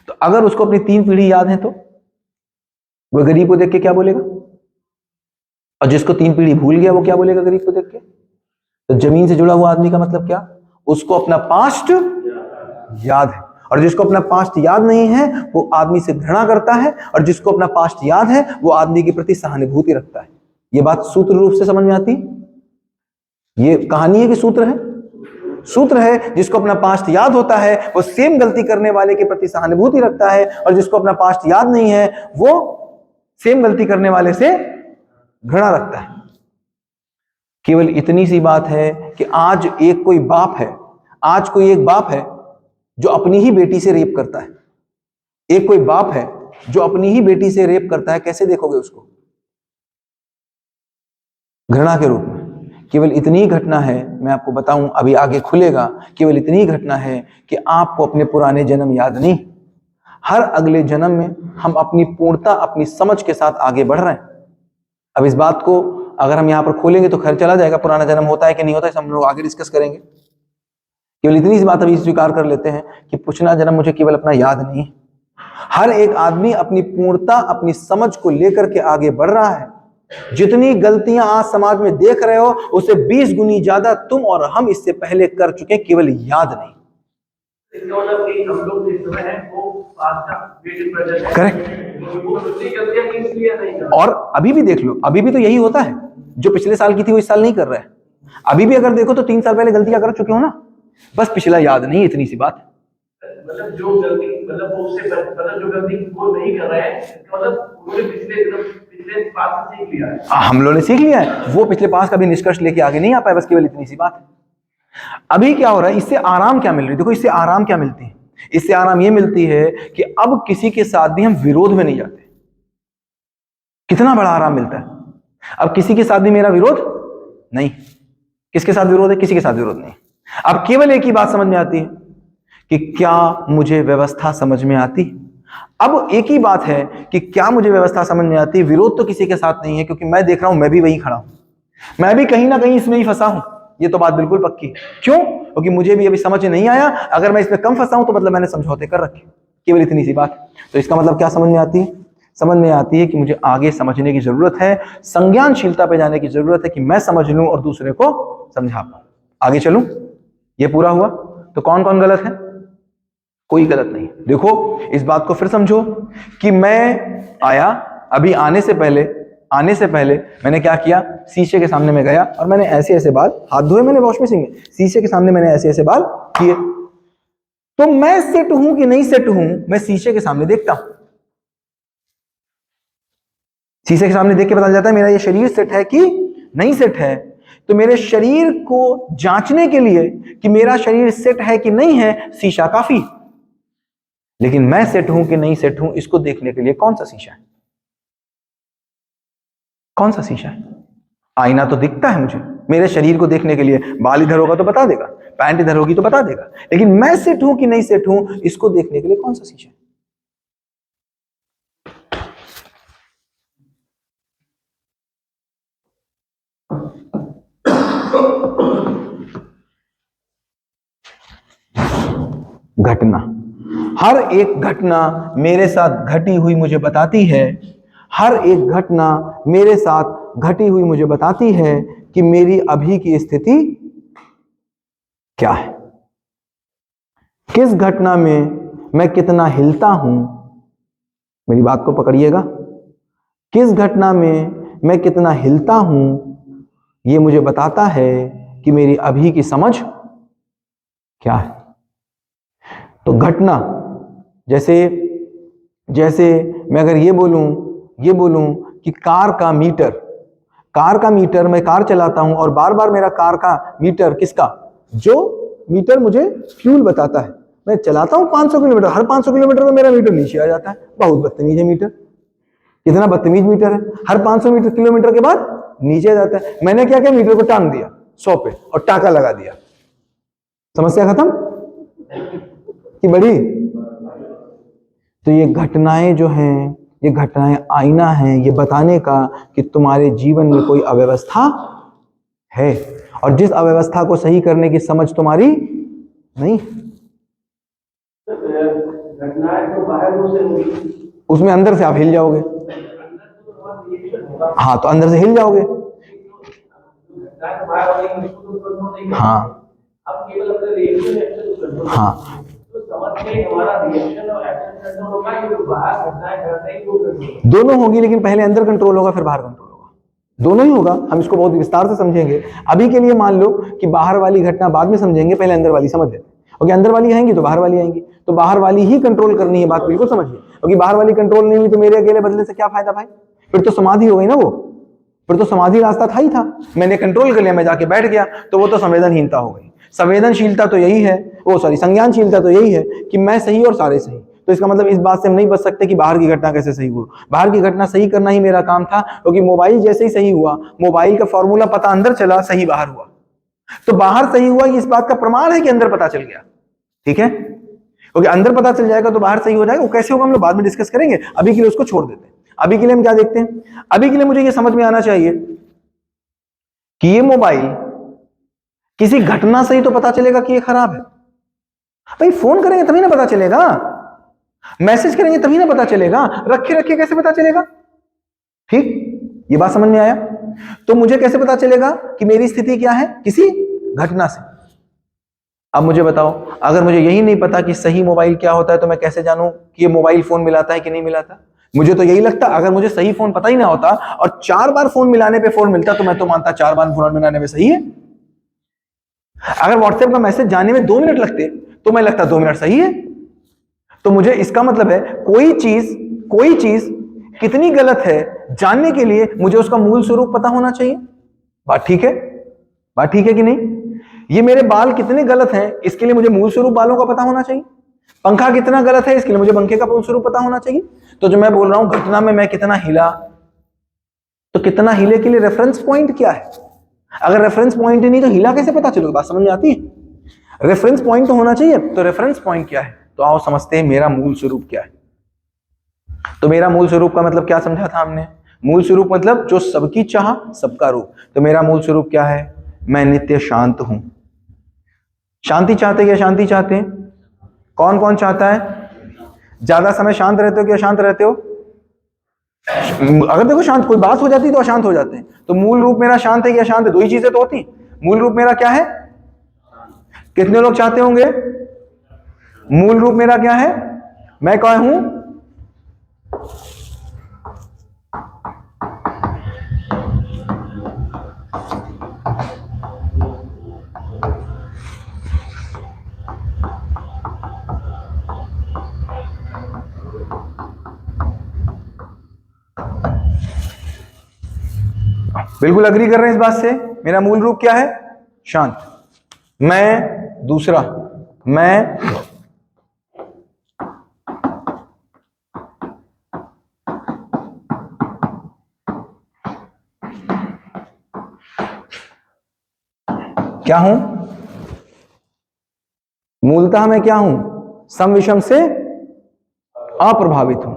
तो अगर उसको अपनी 3 पीढ़ी याद है तो वो गरीब को देख के क्या बोलेगा? और जिसको 3 पीढ़ी भूल गया वो क्या बोलेगा गरीब को देख के? तो जमीन से जुड़ा हुआ आदमी का मतलब क्या? उसको अपना पास्ट याद है, और जिसको अपना पास्ट याद नहीं है वो आदमी से घृणा करता है, और जिसको अपना पास्ट याद है वो आदमी के प्रति सहानुभूति रखता है। ये बात सूत्र रूप से समझ में आती? ये कहानी है कि सूत्र है? सूत्र है। जिसको अपना पास्ट याद होता है वो सेम गलती करने वाले के प्रति सहानुभूति रखता है, और जिसको अपना पास्ट याद नहीं है वो सेम गलती करने वाले से घृणा रखता है। केवल इतनी सी बात है कि आज कोई एक बाप है जो अपनी ही बेटी से रेप करता है। एक कोई बाप है जो अपनी ही बेटी से रेप करता है, कैसे देखोगे उसको? घृणा के रूप में। केवल इतनी घटना है, मैं आपको बताऊं, अभी आगे खुलेगा। केवल इतनी घटना है कि आपको अपने पुराने जन्म याद नहीं, हर अगले जन्म में हम अपनी पूर्णता, अपनी समझ के साथ आगे बढ़ रहे हैं। अब इस बात को अगर हम यहाँ पर खोलेंगे तो खैर चला जाएगा, पुराना जन्म होता है कि नहीं होता है, हम लोग आगे डिस्कस करेंगे। केवल इतनी सी बात अभी स्वीकार कर लेते हैं कि पिछला जन्म मुझे केवल अपना याद नहीं। हर एक आदमी अपनी पूर्णता, अपनी समझ को लेकर के आगे बढ़ रहा है। जितनी गलतियां आज समाज में देख रहे हो उससे 20 गुनी ज्यादा तुम और हम इससे पहले कर चुके, केवल याद नहीं। मतलब कि हम लोग जिस समय है वो करेक्ट। और अभी भी देख लो, अभी भी तो यही होता है। जो पिछले साल की थी वो इस साल नहीं कर रहा है। अभी भी अगर देखो तो 3 साल पहले गलतियां कर चुके हो ना, बस पिछला याद नहीं, इतनी सी बात। मतलब जो गलती, मतलब वो उससे मतलब जो गलती वो नहीं कर रहा है, मतलब उन्होंने पिछले पास से सीख लिया है। हम लोगों ने सीख लिया है, वो पिछले पास का भी निष्कर्ष लेके आगे नहीं आ पाए, बस केवल इतनी सी बात है। अभी क्या हो रहा है, इससे आराम क्या मिल रही है? देखो इससे आराम क्या मिलती है? इससे आराम ये मिलती है कि अब किसी के साथ भी हम विरोध में नहीं जाते। कितना बड़ा आराम मिलता है। अब किसी के साथ भी मेरा विरोध नहीं। किसके साथ विरोध है? किसी के साथ विरोध नहीं। अब केवल एक ही बात समझ में आती है कि क्या मुझे व्यवस्था समझ में आती। अब एक ही बात है कि क्या मुझे व्यवस्था समझ में आती। विरोध तो किसी के साथ नहीं है, क्योंकि मैं देख रहा हूं मैं भी वहीं खड़ा हूं, मैं भी कहीं ना कहीं इसमें ही फंसा हूं। ये तो बात बिल्कुल पक्की है। क्यों? क्योंकि मुझे भी अभी समझ नहीं आया। अगर मैं इसमें कम फंसा हूं तो मतलब मैंने समझौते कर रखे। केवल इतनी सी बात। तो इसका मतलब क्या समझ में आती है? समझ में आती है कि मुझे आगे समझने की जरूरत है, संज्ञानशीलता पे जाने की जरूरत है कि मैं समझ लूं और दूसरे को समझा पाऊं। आगे चलूं? ये पूरा हुआ। तो कौन कौन गलत है? कोई गलत नहीं। देखो इस बात को फिर समझो कि मैं आया, अभी आने से पहले मैंने क्या किया? शीशे के सामने में गया और मैंने ऐसे ऐसे बाल, हाथ धोए मैंने वॉश बेसिन में, शीशे के सामने मैंने ऐसे ऐसे बाल किए। तो मैं सेट हूं कि नहीं सेट हूं, मैं शीशे के सामने देखता हूं। शीशे के सामने देख के पता चल जाता है मेरा ये शरीर सेट है कि नहीं सेट है। तो मेरे शरीर को जांचने के लिए कि मेरा शरीर सेट है कि नहीं है, शीशा काफी। लेकिन मैं सेट हूं कि नहीं सेट हूं, इसको देखने के लिए कौन सा शीशा है? कौन सा शीशा है? आईना तो दिखता है मुझे मेरे शरीर को देखने के लिए। बाल इधर होगा तो बता देगा, पैंट इधर होगी तो बता देगा, लेकिन मैं सेट हूं कि नहीं सेट हूं, इसको देखने के लिए कौन सा शीशा है? घटना। हर एक घटना मेरे साथ घटी हुई मुझे बताती है, हर एक घटना मेरे साथ घटी हुई मुझे बताती है कि मेरी अभी की स्थिति क्या है। किस घटना में मैं कितना हिलता हूं, मेरी बात को पकड़िएगा। किस घटना में मैं कितना हिलता हूं, यह मुझे बताता है कि मेरी अभी की समझ क्या है। तो घटना, जैसे मैं अगर ये बोलूं कि कार का मीटर, मैं कार चलाता हूं और बार बार मेरा कार का मीटर, किसका? जो मीटर मुझे फ्यूल बताता है। मैं चलाता हूं 500 किलोमीटर, हर 500 किलोमीटर में मेरा मीटर नीचे आ जाता है। बहुत बदतमीज है मीटर, कितना बदतमीज मीटर है। हर 500 किलोमीटर के बाद नीचे आ जाता है। मैंने क्या किया? मीटर को टांग दिया 100 पे और टाका लगा दिया। समस्या खत्म कि बड़ी? तो ये घटनाएं जो हैं ये घटनाएं आईना है ये बताने का कि तुम्हारे जीवन में कोई अव्यवस्था है और जिस अव्यवस्था को सही करने की समझ तुम्हारी नहीं, घटनाएं तो बाहर से होगी, उसमें अंदर से आप हिल जाओगे। अंदर तो बहुत रिएक्शन होगा। हाँ, तो अंदर से हिल जाओगे। घटनाएं तो बाहर होगी, उसको तो कंट्रोल नहीं कर हाँ अब केवल अपने रिएक्शन एक्शन को कंट्रोल हाँ, तो समझ में हमारा रिएक्शन और एक्शन कंट्रोल होगा ये तो बाहर घटनाएं घट रही वो कंट्रोल दोनों होगी, लेकिन पहले अंदर कंट्रोल होगा फिर बाहर कंट्रोल होगा, दोनों ही होगा। हम इसको बहुत विस्तार से समझेंगे। अभी के लिए मान लो कि बाहर वाली घटना बाद में समझेंगे, पहले अंदर वाली समझ लेते हैं। क्योंकि अंदर वाली आएंगी तो बाहर वाली आएंगी, तो बाहर वाली ही कंट्रोल करनी है, बात बिल्कुल समझिए। क्योंकि बाहर वाली कंट्रोल नहीं हुई तो मेरे अकेले बदले से क्या फायदा भाई, फिर तो समाधि हो गई ना, वो फिर तो समाधि रास्ता था ही था, मैंने कंट्रोल कर लिया, मैं जाके बैठ गया, तो वो तो संवेदनहीनता हो गई। संवेदनशीलता तो यही है, वो सॉरी संज्ञानशीलता तो यही है कि मैं सही और सारे सही। तो इसका मतलब इस बात से हम नहीं बच सकते कि बाहर की घटना कैसे सही हुई। बाहर की घटना सही करना ही मेरा काम था, क्योंकि मोबाइल जैसे ही सही हुआ, मोबाइल का फॉर्मूला पता अंदर चला, सही बाहर हुआ। तो बाहर सही हुआ, इस बात का प्रमाण है कि अंदर पता चल गया। ठीक है, क्योंकि अंदर पता चल जाएगा तो बाहर सही हो जाएगा। वो कैसे होगा हम लोग बाद में डिस्कस करेंगे, अभी के लिए उसको छोड़ देते हैं। अभी के लिए हम क्या देखते हैं, अभी के लिए मुझे ये समझ में आना चाहिए कि ये मोबाइल किसी घटना से ही तो पता चलेगा कि ये खराब है। भाई फोन करेंगे तभी ना पता चलेगा, मैसेज करेंगे तभी ना पता चलेगा, रखे रखे कैसे पता चलेगा। ठीक, ये बात समझ में आया। तो मुझे कैसे पता चलेगा कि मेरी स्थिति क्या है, किसी घटना से। अब मुझे बताओ, अगर मुझे यही नहीं पता कि सही मोबाइल क्या होता है तो मैं कैसे जानूं कि ये मोबाइल फोन मिलाता है कि नहीं मिलाता। मुझे तो यही लगता, अगर मुझे सही फोन पता ही ना होता और 4 बार फोन मिलाने पे फोन मिलता तो मैं तो मानता 4 बार फोन मिलाने में सही है। अगर व्हाट्सएप का मैसेज जाने में 2 मिनट लगते तो मैं लगता 2 मिनट सही है। तो मुझे इसका मतलब है कोई चीज कितनी गलत है जानने के लिए मुझे उसका मूल स्वरूप पता होना चाहिए। बात ठीक है, बात ठीक है कि नहीं। ये मेरे बाल कितने गलत हैं इसके लिए मुझे मूल स्वरूप बालों का पता होना चाहिए। पंखा कितना गलत है इसके लिए मुझे पंखे का मूल स्वरूप पता होना चाहिए। तो जो मैं बोल रहा हूं घटना में मैं कितना हिला, तो कितना हिले के लिए रेफरेंस पॉइंट क्या है। अगर रेफरेंस पॉइंट ही नहीं तो हिला कैसे पता चलेगा, बात समझ में आती है। रेफरेंस पॉइंट तो होना चाहिए, तो रेफरेंस पॉइंट क्या है, तो आओ समझते हैं मेरा मूल स्वरूप क्या है। तो मेरा मूल स्वरूप का मतलब क्या समझा था हमने, मूल स्वरूप मतलब जो सबकी चाह सबका रूप। तो मेरा मूल स्वरूप क्या है, मैं नित्य शांत हूं। शांति चाहते क्या शांति चाहते हैं, कौन कौन चाहता है। ज्यादा समय शांत रहते हो कि अशांत रहते हो। अगर देखो शांत कोई बात हो जाती है तो अशांत हो जाते हैं। तो मूल रूप मेरा शांत है कि अशांत है, दो ही चीजें तो होती। मूल रूप मेरा क्या है, कितने लोग चाहते होंगे मूल रूप मेरा क्या है, मैं क्या हूं। बिल्कुल अग्री कर रहे हैं इस बात से, मेरा मूल रूप क्या है, शांत। मैं दूसरा, मैं क्या हूं, मूलतः मैं क्या हूं, सम विषम से अप्रभावित हूं।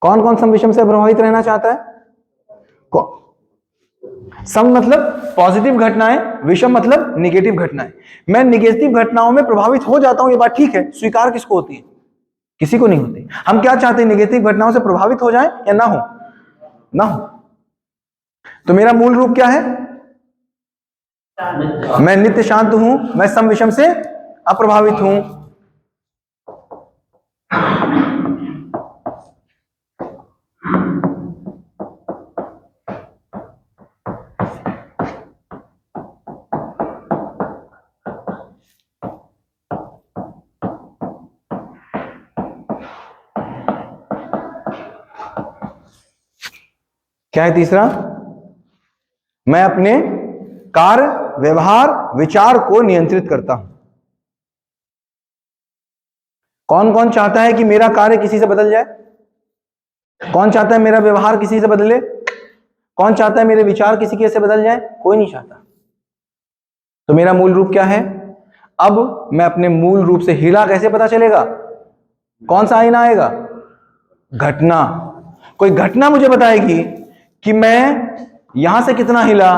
कौन कौन सम विषम से अप्रभावित रहना चाहता है। सम मतलब पॉजिटिव घटनाएं, विषम मतलब निगेटिव घटनाएं। मैं निगेटिव घटनाओं में प्रभावित हो जाता हूं, ये बात ठीक है, स्वीकार किसको होती है, किसी को नहीं होती। हम क्या चाहते हैं, निगेटिव घटनाओं से प्रभावित हो जाए या ना हो, ना हो। तो मेरा मूल रूप क्या है, मैं नित्य शांत हूं, मैं सम विषम से अप्रभावित हूं। क्या है तीसरा, मैं अपने कार्य व्यवहार विचार को नियंत्रित करता हूं। कौन कौन चाहता है कि मेरा कार्य किसी से बदल जाए, कौन चाहता है मेरा व्यवहार किसी से बदले, कौन चाहता है मेरे विचार किसी के से बदल जाए, कोई नहीं चाहता। तो मेरा मूल रूप क्या है। अब मैं अपने मूल रूप से हिला कैसे पता चलेगा, कौन सा आईना आएगा, घटना, कोई घटना मुझे बताएगी कि मैं यहां से कितना हिला,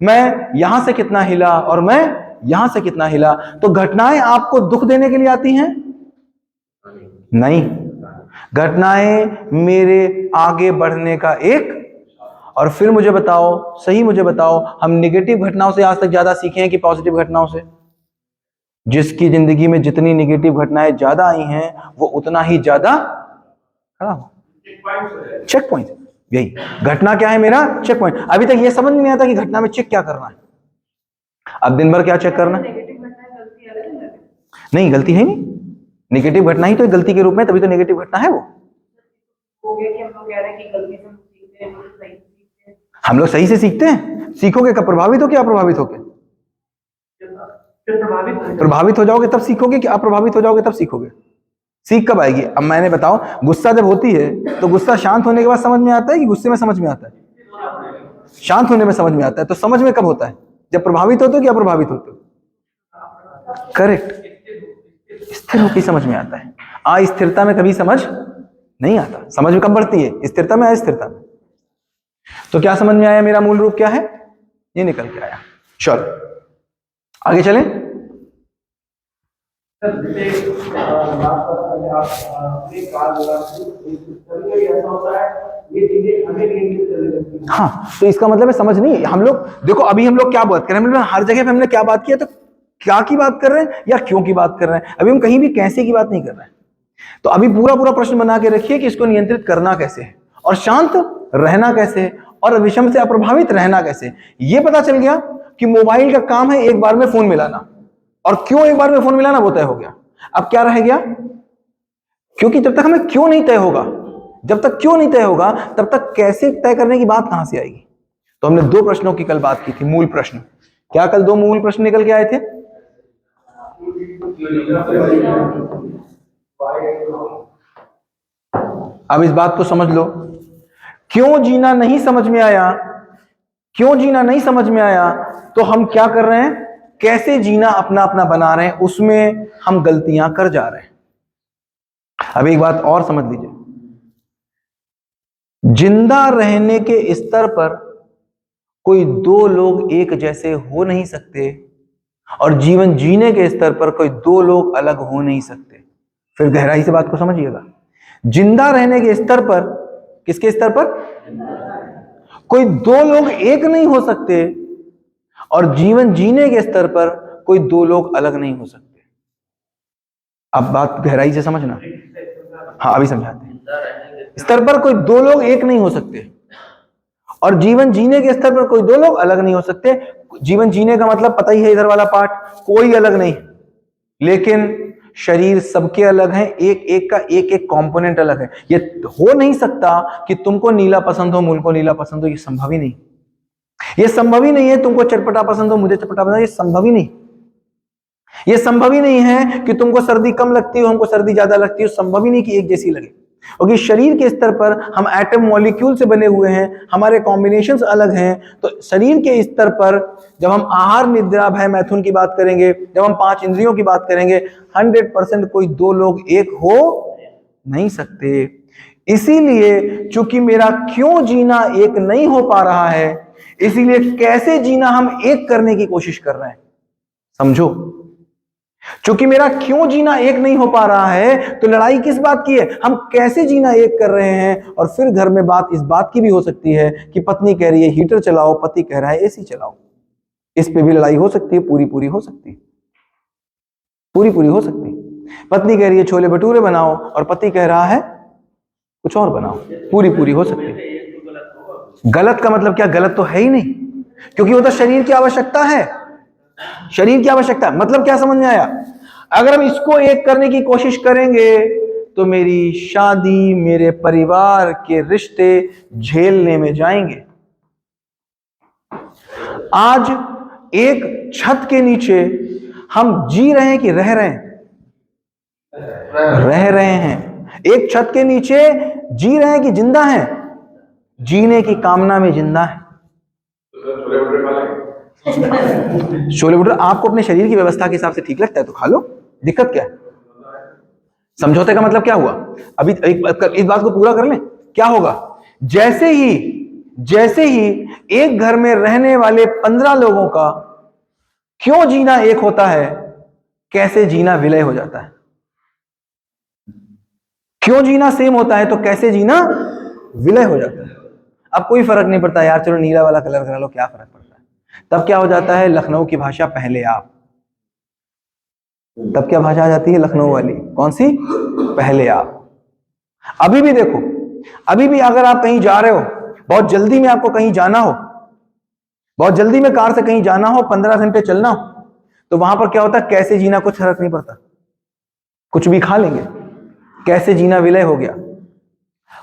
मैं यहां से कितना हिला और मैं यहां से कितना हिला। तो घटनाएं आपको दुख देने के लिए आती हैं? नहीं, घटनाएं मेरे आगे बढ़ने का एक। और फिर मुझे बताओ, सही मुझे बताओ, हम नेगेटिव घटनाओं से आज तक ज्यादा सीखे हैं कि पॉजिटिव घटनाओं से? जिसकी जिंदगी में जितनी नेगेटिव घटनाएं ज्यादा आई हैं वो उतना ही ज्यादा खड़ा हो। चेक पॉइंट, यही घटना क्या है मेरा? Checkpoint. अभी तक ये समझ नहीं आता कि घटना में चेक क्या करना है। अब दिन भर क्या चेक करना है? नेगेटिव घटना गलती अलग है। नहीं, गलती है नहीं, नेगेटिव घटना ही तो एक गलती के रूप में, तभी तो नेगेटिव घटना है वो। हो गया कि हम लोग कह रहे हैं कि गलती से हम सीखते हैं, हम सही से सीखते हैं। हम लोग सही से सीखते हैं। सीखोगे कब? प्रभावित हो क्या अप्रभावित होके? फिर प्रभावित हो प्रभावित हो जाओगे तब सीखोगे कि अप्रभावित हो जाओगे तब सीखोगे? सीख कब आएगी? अब मैंने बताओ, गुस्सा जब होती है तो गुस्सा शांत होने के बाद समझ में आता है कि गुस्से में समझ में आता है? शांत होने में समझ में आता है। तो समझ में कब होता है? जब प्रभावित होते हो कि अप्रभावित होते हो? करेक्ट, स्थिर होकर समझ में आता है। अस्थिरता में कभी समझ नहीं आता। समझ में कब बढ़ती है? स्थिरता में, अस्थिरता में। तो क्या समझ में आया? मेरा मूल रूप क्या है? ये निकल के आया। चलो आगे चलें। सर जैसे बात करते हैं आप एक कार बोला कभी ऐसा होता है ये चीजें हमें नियंत्रित करने लगती हैं। हाँ, तो इसका मतलब है समझ नहीं। हम लोग देखो, अभी हम लोग क्या बात कर रहे हैं? हर जगह पे हमने क्या बात किया? तो क्या की बात कर रहे हैं या क्यों की बात कर रहे हैं? अभी हम कहीं भी कैसे की बात नहीं कर रहे हैं। तो अभी पूरा पूरा प्रश्न बना के रखिए कि इसको नियंत्रित करना कैसे है और शांत रहना कैसे है और विषम से अप्रभावित रहना कैसे। ये पता चल गया कि मोबाइल का काम है एक बार में फोन मिलाना, और क्यों एक बार में फोन मिलाना वो तय हो गया। अब क्या रह गया? क्योंकि जब तक हमें क्यों नहीं तय होगा, जब तक क्यों नहीं तय होगा तब तक कैसे तय करने की बात कहां से आएगी। तो हमने दो प्रश्नों की कल बात की थी, मूल प्रश्न। क्या कल दो मूल प्रश्न निकल के आए थे? अब इस बात को समझ लो, क्यों जीना नहीं समझ में आया, क्यों जीना नहीं समझ में आया तो हम क्या कर रहे हैं? कैसे जीना अपना अपना बना रहे हैं, उसमें हम गलतियां कर जा रहे हैं। अब एक बात और समझ लीजिए, जिंदा रहने के स्तर पर कोई दो लोग एक जैसे हो नहीं सकते और जीवन जीने के स्तर पर कोई दो लोग अलग हो नहीं सकते। फिर गहराई से बात को समझिएगा। जिंदा रहने के स्तर पर, किसके स्तर पर? कोई दो लोग एक नहीं हो सकते और जीवन जीने के स्तर पर कोई दो लोग अलग नहीं हो सकते। अब बात गहराई से समझना। हाँ, अभी समझाते हैं। स्तर पर कोई दो लोग एक नहीं हो सकते और जीवन जीने के स्तर पर कोई दो लोग अलग नहीं हो सकते। जीवन जीने का मतलब पता ही है, इधर वाला पार्ट कोई अलग नहीं, लेकिन शरीर सबके अलग हैं, एक एक का एक एक कंपोनेंट अलग है। ये हो नहीं सकता कि तुमको नीला पसंद हो, मुझको नीला पसंद हो, ये संभव ही नहीं। ये संभव ही नहीं है तुमको चटपटा पसंद हो, मुझे चटपटा पसंद हो, ये संभव ही नहीं। ये संभव ही नहीं है कि तुमको सर्दी कम लगती हो, हमको सर्दी ज्यादा लगती हो, संभव ही नहीं कि एक जैसी लगे। क्योंकि शरीर के स्तर पर हम एटम मॉलिक्यूल से बने हुए हैं, हमारे कॉम्बिनेशंस अलग हैं। तो शरीर के स्तर पर जब हम आहार निद्रा भय मैथुन की बात करेंगे, जब हम 5 इंद्रियों की बात करेंगे, 100% कोई दो लोग एक हो नहीं सकते। इसीलिए चूंकि मेरा क्यों जीना एक नहीं हो पा रहा है, इसीलिए कैसे जीना हम एक करने की कोशिश कर रहे हैं। समझो, चूंकि मेरा क्यों जीना एक नहीं हो पा रहा है तो लड़ाई किस बात की है? हम कैसे जीना एक कर रहे हैं। और फिर घर में बात इस बात की भी हो सकती है कि पत्नी कह रही है हीटर चलाओ, पति कह रहा है एसी चलाओ। इस पे भी लड़ाई हो सकती है, पूरी पूरी हो सकती है, पूरी पूरी हो सकती है। पत्नी कह रही है छोले भटूरे बनाओ और पति कह रहा है कुछ और बनाओ, पूरी पूरी हो सकती है। गलत का मतलब क्या? गलत तो है ही नहीं, क्योंकि वो तो शरीर की आवश्यकता है। शरीर की आवश्यकता मतलब क्या? समझ में आया? अगर हम इसको एक करने की कोशिश करेंगे तो मेरी शादी, मेरे परिवार के रिश्ते झेलने में जाएंगे। आज एक छत के नीचे हम जी रहे हैं कि रह रहे हैं? रह रहे हैं। एक छत के नीचे जी रहे हैं कि जिंदा हैं? जीने की कामना में जिंदा है। छोले भटूरे आपको अपने शरीर की व्यवस्था के हिसाब से ठीक लगता है तो खा लो, दिक्कत क्या है? समझौते का मतलब क्या हुआ? अभी इस बात को पूरा कर लें। क्या होगा? जैसे ही एक घर में रहने वाले 15 लोगों का क्यों जीना एक होता है, कैसे जीना विलय हो जाता है। क्यों जीना सेम होता है तो कैसे जीना विलय हो जाता है। अब कोई फर्क नहीं पड़ता यार, चलो नीला वाला कलर करा लो, क्या फर्क पड़ता है। तब क्या हो जाता है? लखनऊ की भाषा पहले आप। तब क्या भाषा आ जाती है? लखनऊ वाली। कौन सी? पहले आप। अभी भी देखो, अभी भी अगर आप कहीं जा रहे हो, बहुत जल्दी में आपको कहीं जाना हो, बहुत जल्दी में कार से कहीं जाना हो, 15 घंटे चलना हो, तो वहां पर क्या होता है? कैसे जीना कुछ फर्क नहीं पड़ता, कुछ भी खा लेंगे। कैसे जीना विलय हो गया।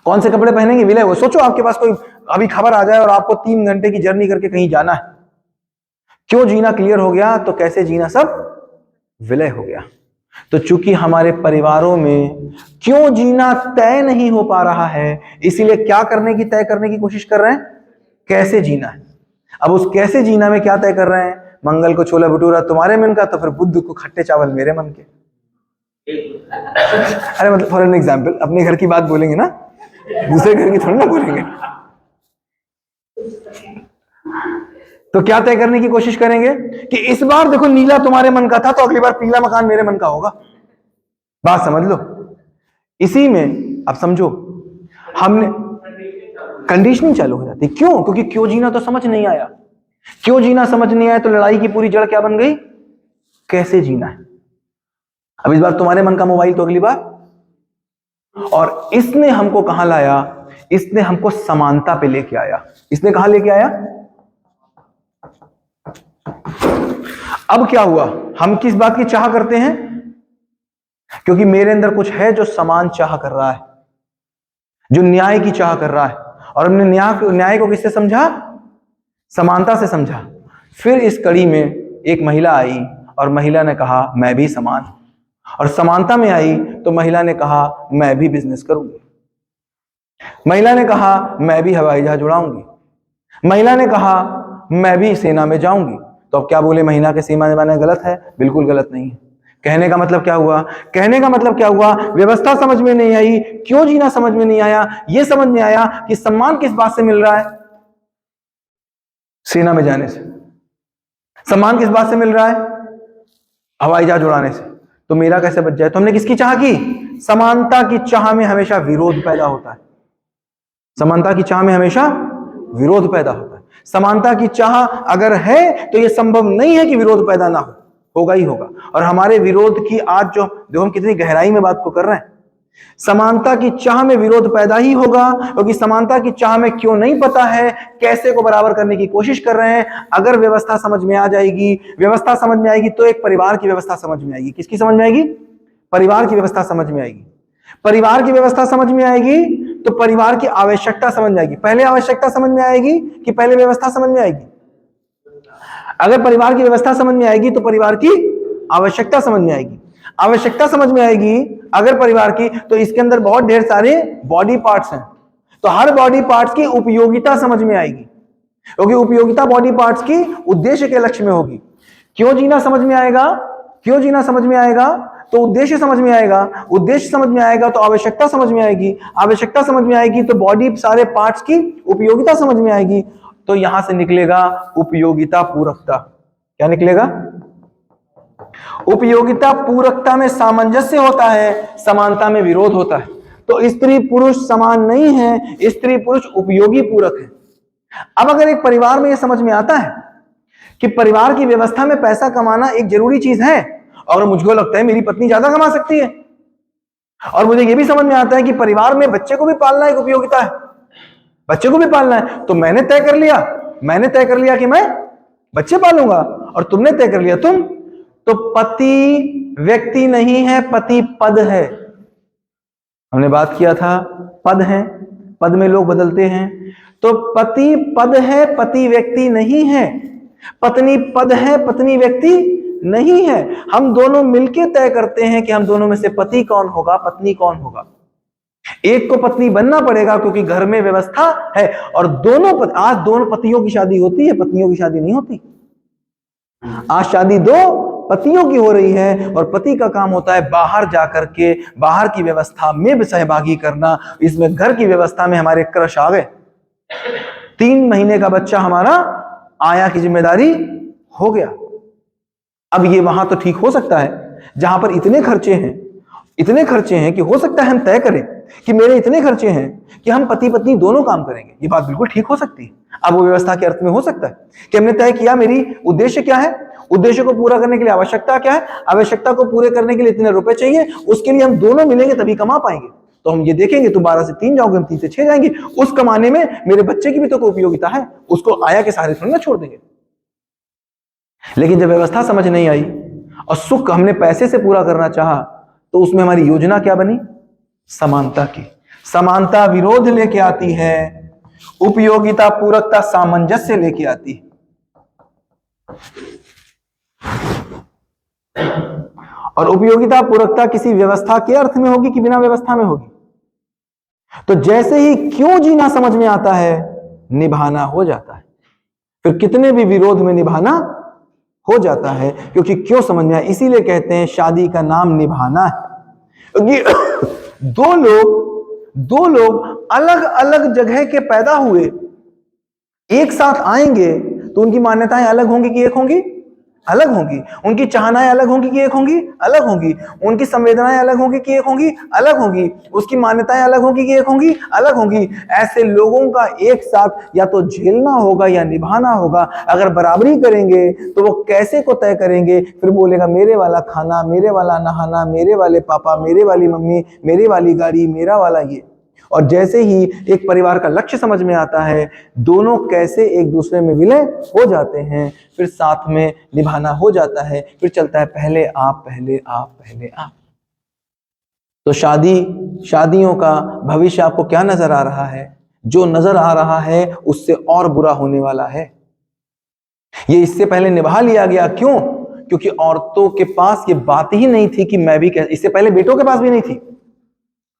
कौन से कपड़े पहनेंगे? विलय हो। सोचो आपके पास कोई अभी खबर आ जाए और आपको 3 घंटे की जर्नी करके कहीं जाना है, क्यों जीना क्लियर हो गया तो कैसे जीना सब विलय हो गया। तो चूंकि हमारे परिवारों में क्यों जीना तय नहीं हो पा रहा है, इसीलिए क्या करने की तय करने की कोशिश कर रहे हैं? कैसे जीना है। अब उस कैसे जीना में क्या तय कर रहे हैं? मंगल को छोला भटूरा तुम्हारे मन का, तो फिर बुध को खट्टे चावल मेरे मन के। अरे मतलब फॉर एन एग्जाम्पल, अपने घर की बात बोलेंगे ना, दूसरे घर की थोड़ी ना बोलेंगे। तो क्या तय करने की कोशिश करेंगे कि इस बार देखो नीला तुम्हारे मन का था तो अगली बार पीला मकान मेरे मन का होगा। बात समझ लो। इसी में अब समझो, हमने कंडीशनिंग चालू हो जाती। क्यों? क्योंकि क्यों जीना तो समझ नहीं आया। क्यों जीना समझ नहीं आया तो लड़ाई की पूरी जड़ क्या बन गई? कैसे जीना है। अब इस बार तुम्हारे मन का मोबाइल तो अगली बार। और इसने हमको कहां लाया? इसने हमको समानता पे लेके आया। इसने कहां लेके आया? अब क्या हुआ? हम किस बात की चाह करते हैं? क्योंकि मेरे अंदर कुछ है जो समान चाह कर रहा है, जो न्याय की चाह कर रहा है। और हमने न्याय को किससे समझा? समानता से समझा। फिर इस कड़ी में एक महिला आई और महिला ने कहा मैं भी समान, और समानता में आई तो महिला ने कहा मैं भी बिजनेस करूंगी। महिला ने कहा मैं भी हवाई जहाज उड़ाऊंगी। महिला ने कहा मैं भी सेना में जाऊंगी। तो अब क्या बोले? महिला के सीमा निभाना गलत है? बिल्कुल गलत नहीं है। कहने का मतलब क्या हुआ? कहने का मतलब क्या हुआ? व्यवस्था समझ में नहीं आई, क्यों जीना समझ में नहीं आया। यह समझ में आया कि सम्मान किस बात से मिल रहा है? सेना में जाने से। सम्मान किस बात से मिल रहा है? हवाई जहाज उड़ाने से। तो मेरा कैसे बच जाए? तो हमने किसकी चाह की? समानता की चाह में हमेशा विरोध पैदा होता है। समानता की चाह में हमेशा विरोध पैदा होता है। समानता की चाह अगर है तो यह संभव नहीं है कि विरोध पैदा ना हो, होगा ही होगा। और हमारे विरोध की आज जो देखो हम कितनी गहराई में बात को कर रहे हैं। समानता की चाह में विरोध पैदा ही होगा, क्योंकि समानता की चाह में क्यों नहीं पता है, कैसे को बराबर करने की कोशिश कर रहे हैं। अगर व्यवस्था समझ में आ जाएगी, व्यवस्था समझ में आएगी तो एक परिवार की व्यवस्था समझ में आएगी। किसकी समझ में आएगी? परिवार की व्यवस्था समझ में आएगी। परिवार की व्यवस्था समझ में आएगी तो परिवार की आवश्यकता समझ में आएगी। पहले आवश्यकता समझ में आएगी कि पहले व्यवस्था समझ में आएगी? अगर परिवार की व्यवस्था समझ में आएगी तो परिवार की आवश्यकता समझ में आएगी। आवश्यकता समझ में आएगी अगर परिवार की, तो इसके अंदर बहुत ढेर सारे बॉडी पार्ट्स हैं, तो हर बॉडी पार्ट्स की उपयोगिता समझ में आएगी, क्योंकि उपयोगिता बॉडी पार्ट्स की उद्देश्य के लक्ष्य में होगी। क्यों जीना समझ में आएगा? क्यों जीना समझ में आएगा तो उद्देश्य समझ में आएगा। उद्देश्य समझ में आएगा तो आवश्यकता समझ में आएगी। आवश्यकता समझ में आएगी तो बॉडी सारे पार्ट्स की उपयोगिता समझ में आएगी। तो यहां से निकलेगा उपयोगिता पूरकता। क्या निकलेगा? उपयोगिता पूरकता में सामंजस्य होता है, समानता में विरोध होता है। तो स्त्री पुरुष समान नहीं है, स्त्री पुरुष उपयोगी पूरक है। अब अगर एक परिवार में यह समझ में आता है कि परिवार की व्यवस्था में पैसा कमाना एक जरूरी चीज है, और मुझको लगता है मेरी पत्नी ज्यादा कमा सकती है, और मुझे यह भी समझ में आता है कि परिवार में बच्चे को भी पालना एक उपयोगिता है, बच्चे को भी पालना है, तो मैंने तय कर लिया कि मैं बच्चे पालूंगा, और तुमने तय कर लिया तुम। तो पति व्यक्ति नहीं है, पति पद है। हमने बात किया था पद है, पद में लोग बदलते हैं। तो पति पद है, पति व्यक्ति नहीं है। पत्नी पद है, पत्नी व्यक्ति नहीं है। हम दोनों मिलकर तय करते हैं कि हम दोनों में से पति कौन होगा, पत्नी कौन होगा। एक को पत्नी बनना पड़ेगा क्योंकि घर में व्यवस्था है, और आज दोनों पतियों की शादी होती है, पत्नियों की शादी नहीं होती। आज शादी 2 पतियों की हो रही है, और पति का काम होता है बाहर जाकर के बाहर की व्यवस्था में भी सहभागी करना। इसमें घर की व्यवस्था में हमारे क्रश आ गए। 3 महीने का बच्चा हमारा आया की जिम्मेदारी हो गया। अब ये वहां तो ठीक हो सकता है जहां पर इतने खर्चे हैं कि हो सकता है हम तय करें कि मेरे इतने खर्चे हैं कि हम पति पत्नी दोनों काम करेंगे। ये बात बिल्कुल ठीक हो सकती है। अब वो व्यवस्था के अर्थ में हो सकता है कि हमने तय किया मेरी उद्देश्य क्या है, उद्देश्य को पूरा करने के लिए आवश्यकता क्या है, आवश्यकता को पूरे करने के लिए इतने रुपए चाहिए, उसके लिए हम दोनों मिलेंगे तभी कमा पाएंगे। तो हम ये देखेंगे तुम 12 से 3 जाओगे, हम 3 से 6 जाएंगे। उस कमाने में मेरे बच्चे की भी तो कोई उपयोगिता है, उसको आया के सहारे थोड़ी ना छोड़ देंगे। लेकिन जब व्यवस्था समझ नहीं आई और सुख हमने पैसे से पूरा करना चाहा, तो उसमें हमारी योजना क्या बनी? समानता की। समानता विरोध लेके आती है, उपयोगिता पूरकता सामंजस्य लेके आती है। और उपयोगिता पूरकता किसी व्यवस्था के अर्थ में होगी कि बिना व्यवस्था में होगी? तो जैसे ही क्यों जीना समझ में आता है, निभाना हो जाता है। फिर कितने भी विरोध में निभाना हो जाता है, क्योंकि क्यों समझ में आया। इसीलिए कहते हैं शादी का नाम निभाना है। क्योंकि दो लोग अलग अलग जगह के पैदा हुए, एक साथ आएंगे तो उनकी मान्यताएं अलग होंगी कि एक होंगी? अलग होंगी। उनकी चाहनाएं अलग होंगी कि एक होंगी? अलग होंगी। उनकी संवेदनाएं अलग होंगी कि एक होंगी? अलग होंगी। उसकी मान्यताएं अलग होंगी कि एक होंगी? अलग होंगी। ऐसे लोगों का एक साथ या तो झेलना होगा या निभाना होगा। अगर बराबरी करेंगे तो वो कैसे को तय करेंगे? फिर बोलेगा मेरे वाला खाना, मेरे वाला नहाना, मेरे वाले पापा, मेरे वाली मम्मी, मेरे वाली गाड़ी, मेरा वाला ये। और जैसे ही एक परिवार का लक्ष्य समझ में आता है, दोनों कैसे एक दूसरे में विलय हो जाते हैं, फिर साथ में निभाना हो जाता है। फिर चलता है पहले आप, पहले आप, पहले आप। तो शादियों का भविष्य आपको क्या नजर आ रहा है? जो नजर आ रहा है उससे और बुरा होने वाला है। ये इससे पहले निभा लिया गया, क्यों? क्योंकि औरतों के पास ये बात ही नहीं थी कि मैं भी इससे पहले बेटों के पास भी नहीं थी,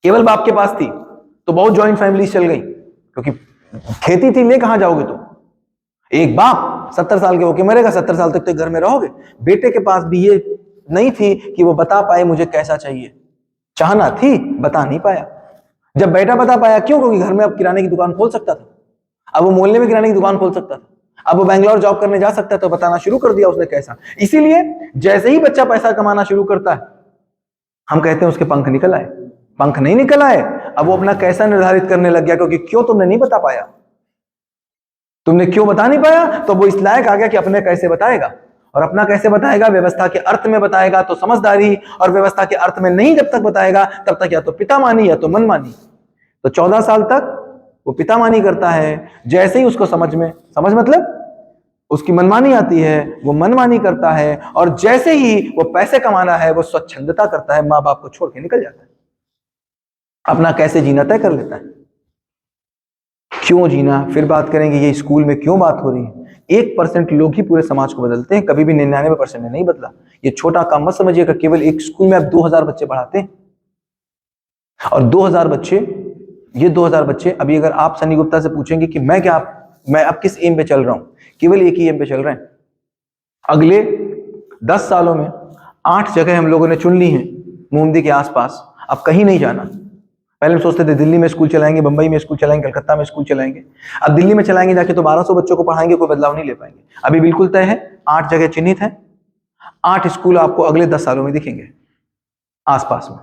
केवल बाप के पास थी। तो बहुत जॉइंट फैमिली चल गई, क्योंकि खेती थी, ले कहां जाओगे तुम? एक बाप 70 साल के होके मरेगा, 70 साल तक तो घर में रहोगे। बेटे के पास भी ये नहीं थी कि वो बता पाए मुझे कैसा चाहिए। चाहना थी, बता नहीं पाया। जब बेटा बता पाया, क्यों? क्योंकि घर में अब किराने की दुकान खोल सकता था, अब वो मोहल्ले में किराने की दुकान खोल सकता था, अब वो बैंगलोर जॉब करने जा सकता है, तो बताना शुरू कर दिया उसने कैसा। इसीलिए जैसे ही बच्चा पैसा कमाना शुरू करता है, हम कहते हैं उसके पंख निकल आए। पंख नहीं निकल आए, अब वो अपना कैसा निर्धारित करने लग गया, क्योंकि क्यों तुमने नहीं बता पाया, तुमने क्यों बता नहीं पाया, तो वो इस लायक आ गया कि अपने कैसे बताएगा। और अपना कैसे बताएगा? व्यवस्था के अर्थ में बताएगा तो समझदारी, और व्यवस्था के अर्थ में नहीं जब तक बताएगा तब तक या तो पिता मानी या तो मन मानी। तो 14 साल तक वो पिता मानी करता है। जैसे ही उसको समझ मतलब उसकी मनमानी आती है, वो मनमानी करता है। और जैसे ही वो पैसे कमाना है, वो स्वच्छंदता करता है, माँ बाप को छोड़ के निकल जाता है, अपना कैसे जीना तय कर लेता है। क्यों जीना? फिर बात करेंगे ये स्कूल में क्यों बात हो रही है। 1% लोग ही पूरे समाज को बदलते हैं, कभी भी 99% ने नहीं बदला। ये छोटा काम मत समझिएगा। केवल एक स्कूल में आप 2000 बच्चे पढ़ाते हैं, और 2000 बच्चे अभी अगर आप सनी गुप्ता से पूछेंगे कि मैं अब किस एम पे चल रहा हूं, केवल एक ही एम पे चल रहे हैं। अगले 10 सालों में 8 जगह हम लोगों ने चुन ली हैं मोमदी के आसपास। अब कहीं नहीं जाना। पहले हम सोचते थे दिल्ली में स्कूल चलाएंगे, बंबई में स्कूल चलाएंगे, कलकत्ता में स्कूल चलाएंगे। अब दिल्ली में चलाएंगे जाके तो 1200 बच्चों को पढ़ाएंगे, कोई बदलाव नहीं ले पाएंगे। अभी बिल्कुल तय है, 8 जगह चिन्हित है। 8 स्कूल आपको अगले 10 सालों में दिखेंगे आसपास में,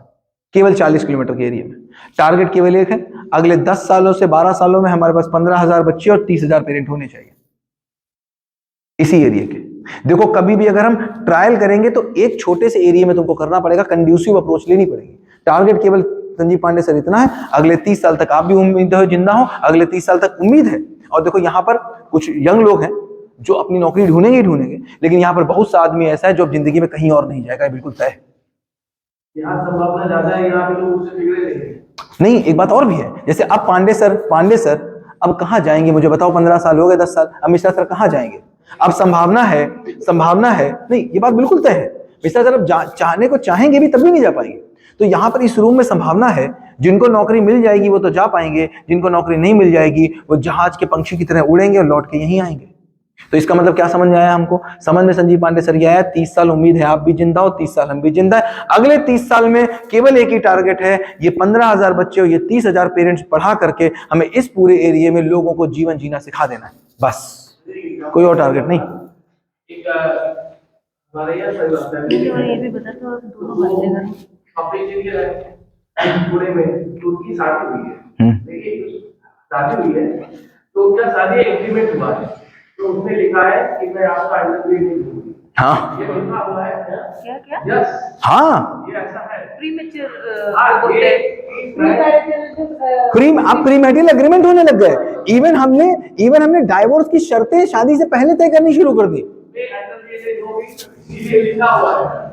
केवल 40 किलोमीटर के एरिया में। टारगेट केवल एक है, अगले 10 सालों से 12 सालों में हमारे पास 15,000 बच्चे और 30,000 पेरेंट होने चाहिए इसी एरिया के। देखो, कभी भी अगर हम ट्रायल करेंगे तो एक छोटे से एरिया में तुमको करना पड़ेगा, कंड्यूसिव अप्रोच लेनी पड़ेगी। टारगेट केवल संजीव पांडे सर इतना है, अगले 30 साल तक आप भी उम्मीद हो जिंदा हो, अगले 30 साल तक उम्मीद है। और देखो, यहाँ पर कुछ यंग लोग हैं जो अपनी नौकरी ढूंढेंगे, लेकिन यहाँ पर बहुत सा आदमी ऐसा है जो अब जिंदगी में कहीं और नहीं जाएगा, बिल्कुल तय है। यहाँ संभावना ज्यादा है, यहाँ के लोग उससे बिगड़े नहीं, एक बात और भी है। जैसे अब पांडे सर अब कहाँ जाएंगे मुझे बताओ? 15 साल हो गए, 10 साल, अब मिश्रा सर कहाँ जाएंगे? अब संभावना है नहीं, ये बात बिल्कुल तय है। मिश्रा सर अब चाहने को चाहेंगे भी तब भी नहीं जा पाएंगे। तो यहाँ पर इस रूम में संभावना है, जिनको नौकरी मिल जाएगी वो तो जा पाएंगे, जिनको नौकरी नहीं मिल जाएगी वो जहाज के पंछी की तरह उड़ेंगे और लौट के यहीं आएंगे। तो इसका मतलब क्या समझ में आया हमको? समझ में संजीव पांडे सर ये आया, 30 साल उम्मीद है आप भी जिंदा हो, 30 साल हम भी जिंदा है। अगले 30 साल में केवल एक ही टारगेट है, ये 15,000 बच्चे और ये 30,000 पेरेंट्स पढ़ा करके हमें इस पूरे एरिया में लोगों को जीवन जीना सिखा देना है, बस, कोई और टारगेट नहीं। एक हमारे यहाँ ये भी बता तो दोनों बच्चे घर अपने लिए पुणे में उनकी शादी हुई है, देखिए शादी हुई है तो उनका शादी एग्रीमेंट हुआ है, तो उसने लिखा है कि मैं आपका अंडर नहीं दूंगी। हाँ ये लिखा हुआ है क्या क्या यस, हाँ, ये ऐसा है। प्रीमेच्योर हाँ, ये अब प्रीमैरिटल एग्रीमेंट होने लग गए। इवन हमने डाइवोर्स की शर्तें शादी से पहले तय करनी शुरू कर दी। ये लिखा हुआ है।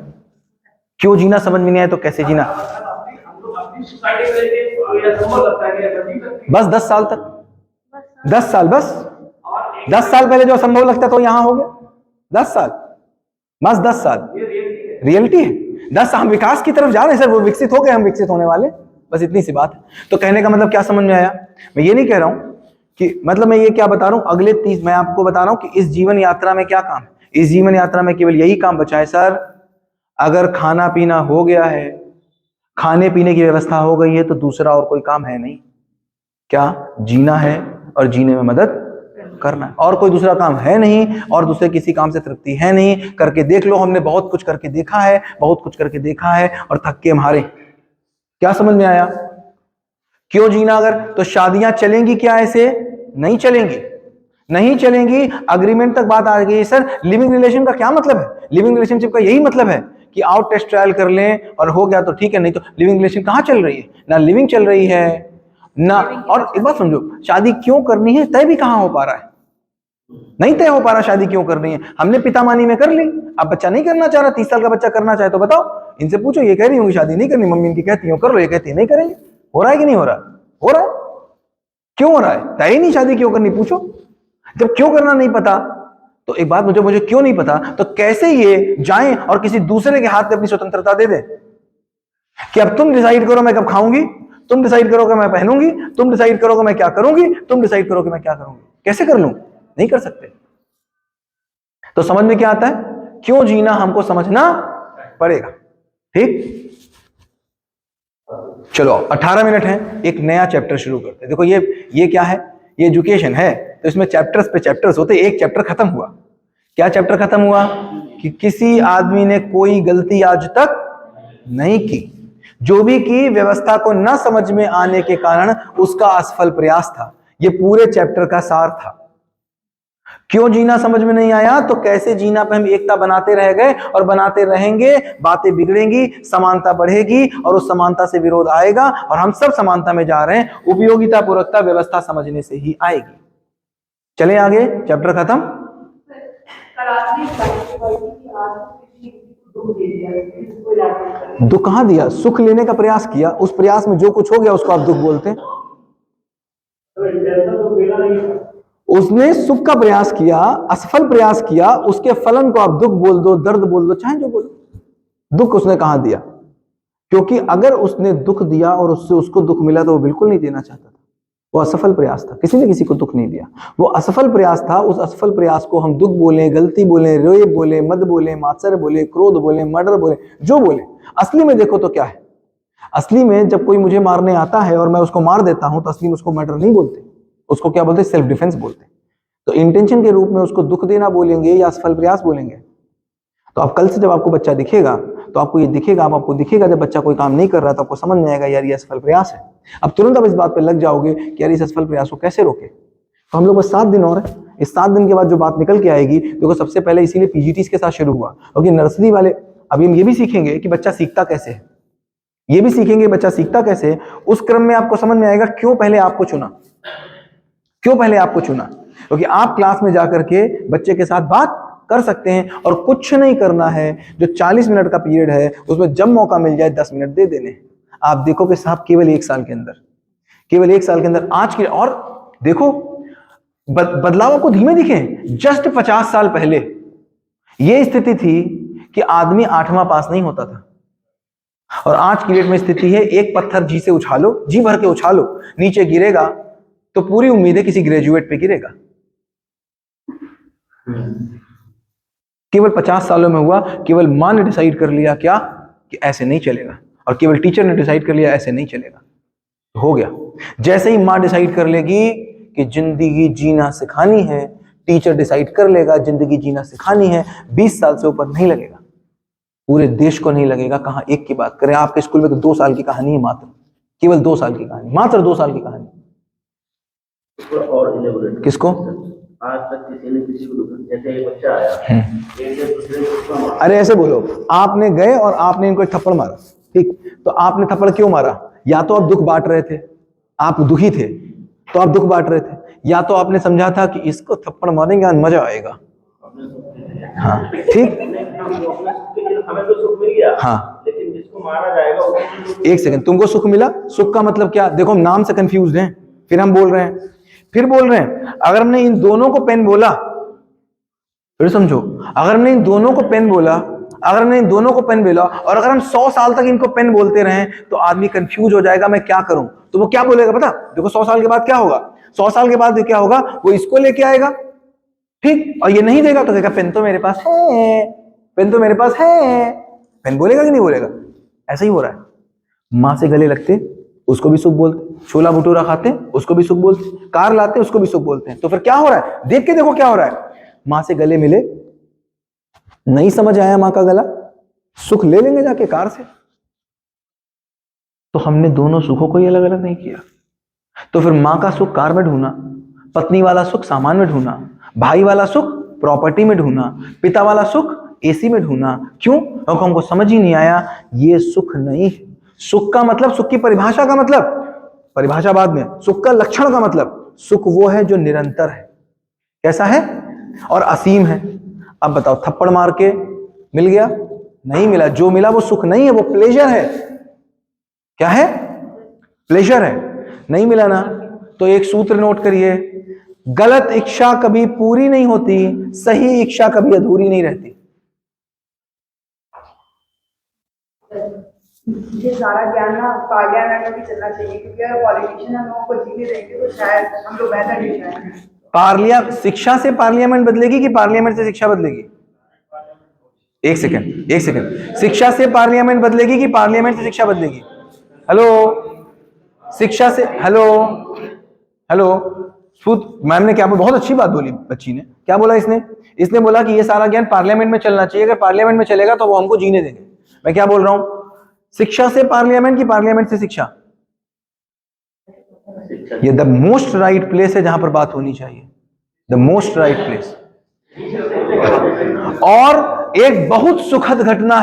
क्यों जीना समझ में नहीं आया तो कैसे जीना? हम लोग अपनी सोसाइटी में रहते हैं, तो ये संभव लगता है कि ऐसा नहीं करती। बस 10 साल तक, 10 साल, बस और 10 साल पहले जो असंभव लगता तो यहां हो गया। 10 साल, बस 10 साल ये रियलिटी है। रियलिटी है। 10 हम विकास की तरफ जा रहे हैं सर, वो विकसित हो गए, हम विकसित होने वाले, बस इतनी सी बात है। तो कहने का मतलब क्या समझ में आया? मैं ये नहीं कह रहा हूं कि, मतलब मैं ये क्या बता रहा हूं, अगले 30 मैं आपको बता रहा हूं कि इस जीवन यात्रा में क्या काम है। इस जीवन यात्रा में केवल यही काम बचा है सर, अगर खाना पीना हो गया है, खाने पीने की व्यवस्था हो गई है, तो दूसरा और कोई काम है नहीं। क्या? जीना है और जीने में मदद करना है, और कोई दूसरा काम है नहीं, और दूसरे किसी काम से तृप्ति है नहीं। करके देख लो, हमने बहुत कुछ करके देखा है, बहुत कुछ करके देखा है और थक के मारे। क्या समझ में आया? क्यों जीना? अगर तो शादियां चलेंगी क्या? ऐसे नहीं चलेंगी, नहीं चलेंगी। अग्रीमेंट तक बात आ गई सर। लिविंग रिलेशन का क्या मतलब है? लिविंग रिलेशनशिप का यही मतलब है कि आओ टेस्ट ट्रायल कर लें और हो गया तो ठीक है, नहीं तो लिविंग रिलेशन कहां चल रही है? ना लिविंग चल रही है ना। और एक बात समझो, शादी क्यों करनी है तय भी कहां हो पा रहा है, नहीं तय हो पा रहा शादी क्यों करनी है। हमने पितामानी में कर ली, अब बच्चा नहीं करना चाह रहा, 30 साल का बच्चा करना चाहे तो बताओ, इनसे पूछो, ये कह रही होंगी शादी नहीं करनी, मम्मी इनकी कहती हो कर लो, ये कहती है नहीं करेंगे। हो रहा है कि नहीं हो रहा? हो रहा है। क्यों हो रहा है? तय ही नहीं शादी क्यों करनी, पूछो। जब क्यों करना नहीं पता तो एक बात मुझे क्यों नहीं पता, तो कैसे ये जाएं और किसी दूसरे के हाथ में अपनी स्वतंत्रता दे दें कि अब तुम डिसाइड करो मैं कब खाऊंगी, तुम डिसाइड करो कि मैं पहनूंगी, तुम डिसाइड करो कि मैं क्या करूंगी, तुम डिसाइड करो कि मैं क्या करूंगी। कैसे कर लूं? नहीं कर सकते। तो समझ में क्या आता है? क्यों जीना हमको समझना पड़ेगा। ठीक, चलो 18 मिनट हैं, एक नया चैप्टर शुरू करते हैं। देखो ये क्या है? ये एजुकेशन है, तो इसमें चैप्टर्स पे चैप्टर्स होते। एक चैप्टर खत्म हुआ। क्या चैप्टर खत्म हुआ? कि किसी आदमी ने कोई गलती आज तक नहीं की, जो भी की व्यवस्था को न समझ में आने के कारण उसका असफल प्रयास था। ये पूरे चैप्टर का सार था। क्यों जीना समझ में नहीं आया तो कैसे जीना पे हम एकता बनाते रह गए और बनाते रहेंगे। बातें बिगड़ेंगी, समानता बढ़ेगी और उस समानता से विरोध आएगा, और हम सब समानता में जा रहे हैं। उपयोगिता पूर्वकता व्यवस्था समझने से ही आएगी। चले आगे, चैप्टर खत्म। दुख कहां दिया? सुख लेने का प्रयास किया, उस प्रयास में जो कुछ हो गया उसको आप दुख बोलते हैं। उसने सुख का प्रयास किया, असफल प्रयास किया, उसके फलन को आप दुख बोल दो, दर्द बोल दो, चाहे जो बोलो। दुख उसने कहां दिया? क्योंकि अगर उसने दुख दिया और उससे उसको दुख मिला तो वो बिल्कुल नहीं देना चाहता था। वो असफल प्रयास था, किसी ने किसी को दुख नहीं दिया, वो असफल प्रयास था। उस असफल प्रयास को हम दुख बोले, गलती बोले, रोए बोले, मद बोले, मात्सर्य बोले, क्रोध बोले, मर्डर बोले, जो बोले। असली में देखो तो क्या है? असली में जब कोई मुझे मारने आता है और मैं उसको मार देता हूं तो असली में उसको मर्डर नहीं बोलते, उसको क्या बोलते? सेल्फ डिफेंस बोलते। तो इंटेंशन के रूप में उसको दुख देना बोलेंगे या असफल प्रयास बोलेंगे। तो अब कल से जब आपको बच्चा दिखेगा तो आपको ये दिखेगा, आपको दिखेगा जब बच्चा कोई काम नहीं कर रहा तो आपको समझ में आएगा यार ये असफल प्रयास है। अब तुरंत आप इस बात पे लग जाओगे कि यार इस असफल प्रयास को कैसे रोके। तो हम लोग बस 7 दिन और है, इस 7 दिन के बाद जो बात निकल के आएगी, देखो सबसे पहले इसीलिए पीजीटीज के साथ शुरू हुआ क्योंकि नर्सरी वाले अभी हम ये भी सीखेंगे कि बच्चा सीखता कैसे है, ये भी सीखेंगे बच्चा सीखता कैसे है। उस क्रम में आपको समझ में आएगा क्यों पहले आपको चुना, क्यों पहले आपको चुना। क्योंकि आप क्लास में जाकर के बच्चे के साथ बात कर सकते हैं और कुछ नहीं करना है। जो 40 मिनट का पीरियड है उसमें जब मौका मिल जाए 10 मिनट दे देने। आप देखो कि साहब केवल 1 साल के अंदर, केवल 1 साल के अंदर आज के, और देखो बदलाव आपको धीमे दिखें। जस्ट 50 साल पहले यह स्थिति थी कि आदमी 8वां पास नहीं होता था, और आज की डेट में स्थिति है एक पत्थर जी से उछालो, जी भर के उछालो, नीचे गिरेगा तो पूरी उम्मीद है किसी ग्रेजुएट पे गिरेगा। केवल 50 सालों में हुआ। केवल माँ ने डिसाइड कर लिया क्या कि ऐसे नहीं चलेगा, और केवल टीचर ने डिसाइड कर लिया ऐसे नहीं चलेगा, तो हो गया। जैसे ही माँ डिसाइड कर लेगी कि जिंदगी जीना सिखानी है, टीचर डिसाइड कर लेगा जिंदगी जीना सिखानी है, 20 साल से ऊपर नहीं लगेगा, पूरे देश को नहीं लगेगा। कहाँ एक की बात करें, आपके स्कूल में तो 2 साल की कहानी है मात्र, केवल 2 साल की कहानी, मात्र 2 साल की कहानी। और elaborate किसको? आज तक किसी ने किसी को, जैसे एक बच्चा आया, एक दूसरे को अरे ऐसे बोलो, आपने गए और आपने इनको एक थप्पड़ मारा, ठीक, तो आपने थप्पड़ क्यों मारा? या तो आप दुख बांट रहे थे, आप दुखी थे तो आप दुख बांट रहे थे, या तो आपने समझा था कि इसको थप्पड़ मारेंगे और मजा आएगा। हाँ ठीक, हमें तो सुख मिल गया, हाँ, लेकिन जिसको मारा जाएगा उसको एक सेकंड, तुमको सुख मिला? सुख का मतलब क्या? देखो हम नाम से कंफ्यूज हैं, फिर हम बोल रहे हैं, अगर हमने इन दोनों को पेन बोला, फिर समझो, अगर हमने इन दोनों को पेन बोला, और अगर हम 100 साल तक इनको पेन बोलते रहे तो आदमी कंफ्यूज हो जाएगा, मैं क्या करूं? तो वो क्या बोलेगा पता? देखो 100 साल के बाद क्या होगा, 100 साल के बाद क्या होगा, वो इसको लेके आएगा, ठीक, और ये नहीं देगा तो कहेगा पेन तो मेरे पास है, पेन तो मेरे पास है। पेन बोलेगा कि नहीं बोलेगा? ऐसा ही हो रहा है। माँ से गले लगते उसको भी सुख बोलते, छोला भटूरा खाते उसको भी सुख बोलते, कार लाते उसको भी सुख बोलते हैं। तो फिर क्या हो रहा है? देख के देखो क्या हो रहा है। माँ से गले मिले, नहीं समझ आया माँ का गला, सुख ले लेंगे जाके कार से। तो हमने दोनों सुखों को ही अलग अलग नहीं किया। तो फिर माँ का सुख कार में ढूंढना, पत्नी वाला सुख सामान में ढूंढना, भाई वाला सुख प्रॉपर्टी में ढूंढना, पिता वाला सुख एसी में ढूंढना। क्यों? क्योंकि हमको समझ ही नहीं आया ये सुख नहीं है। सुख का मतलब, सुख की परिभाषा का मतलब, परिभाषा बाद में, सुख का लक्षण का मतलब, सुख वो है जो निरंतर है, कैसा है, और असीम है। अब बताओ, थप्पड़ मार के मिल गया? नहीं मिला। जो मिला वो सुख नहीं है, वो प्लेजर है। क्या है? प्लेजर है। नहीं मिला ना, तो एक सूत्र नोट करिए, गलत इच्छा कभी पूरी नहीं होती, सही इच्छा कभी अधूरी नहीं रहती। ये सारा ज्ञान ना पार्लियामेंट में भी चलना चाहिए, क्योंकि अगर पॉलिटिशियन हम लोगों को जीने देंगे तो शायद हम लोग बेहतर जीत जाएंगे। शिक्षा से पार्लियामेंट बदलेगी कि पार्लियामेंट से शिक्षा बदलेगी? एक सेकंड, शिक्षा से पार्लियामेंट बदलेगी कि पार्लियामेंट से शिक्षा बदलेगी? हेलो, शिक्षा से, हेलो, मैम ने क्या बोला? बहुत अच्छी बात बोली बच्ची ने। क्या बोला इसने बोला कि ये सारा ज्ञान पार्लियामेंट में चलना चाहिए, अगर पार्लियामेंट में चलेगा तो वो हमको जीने देंगे। मैं क्या बोल रहा हूं, शिक्षा से पार्लियामेंट की पार्लियामेंट से शिक्षा? ये द मोस्ट राइट प्लेस है जहां पर बात होनी चाहिए, द मोस्ट राइट प्लेस। और एक बहुत सुखद घटना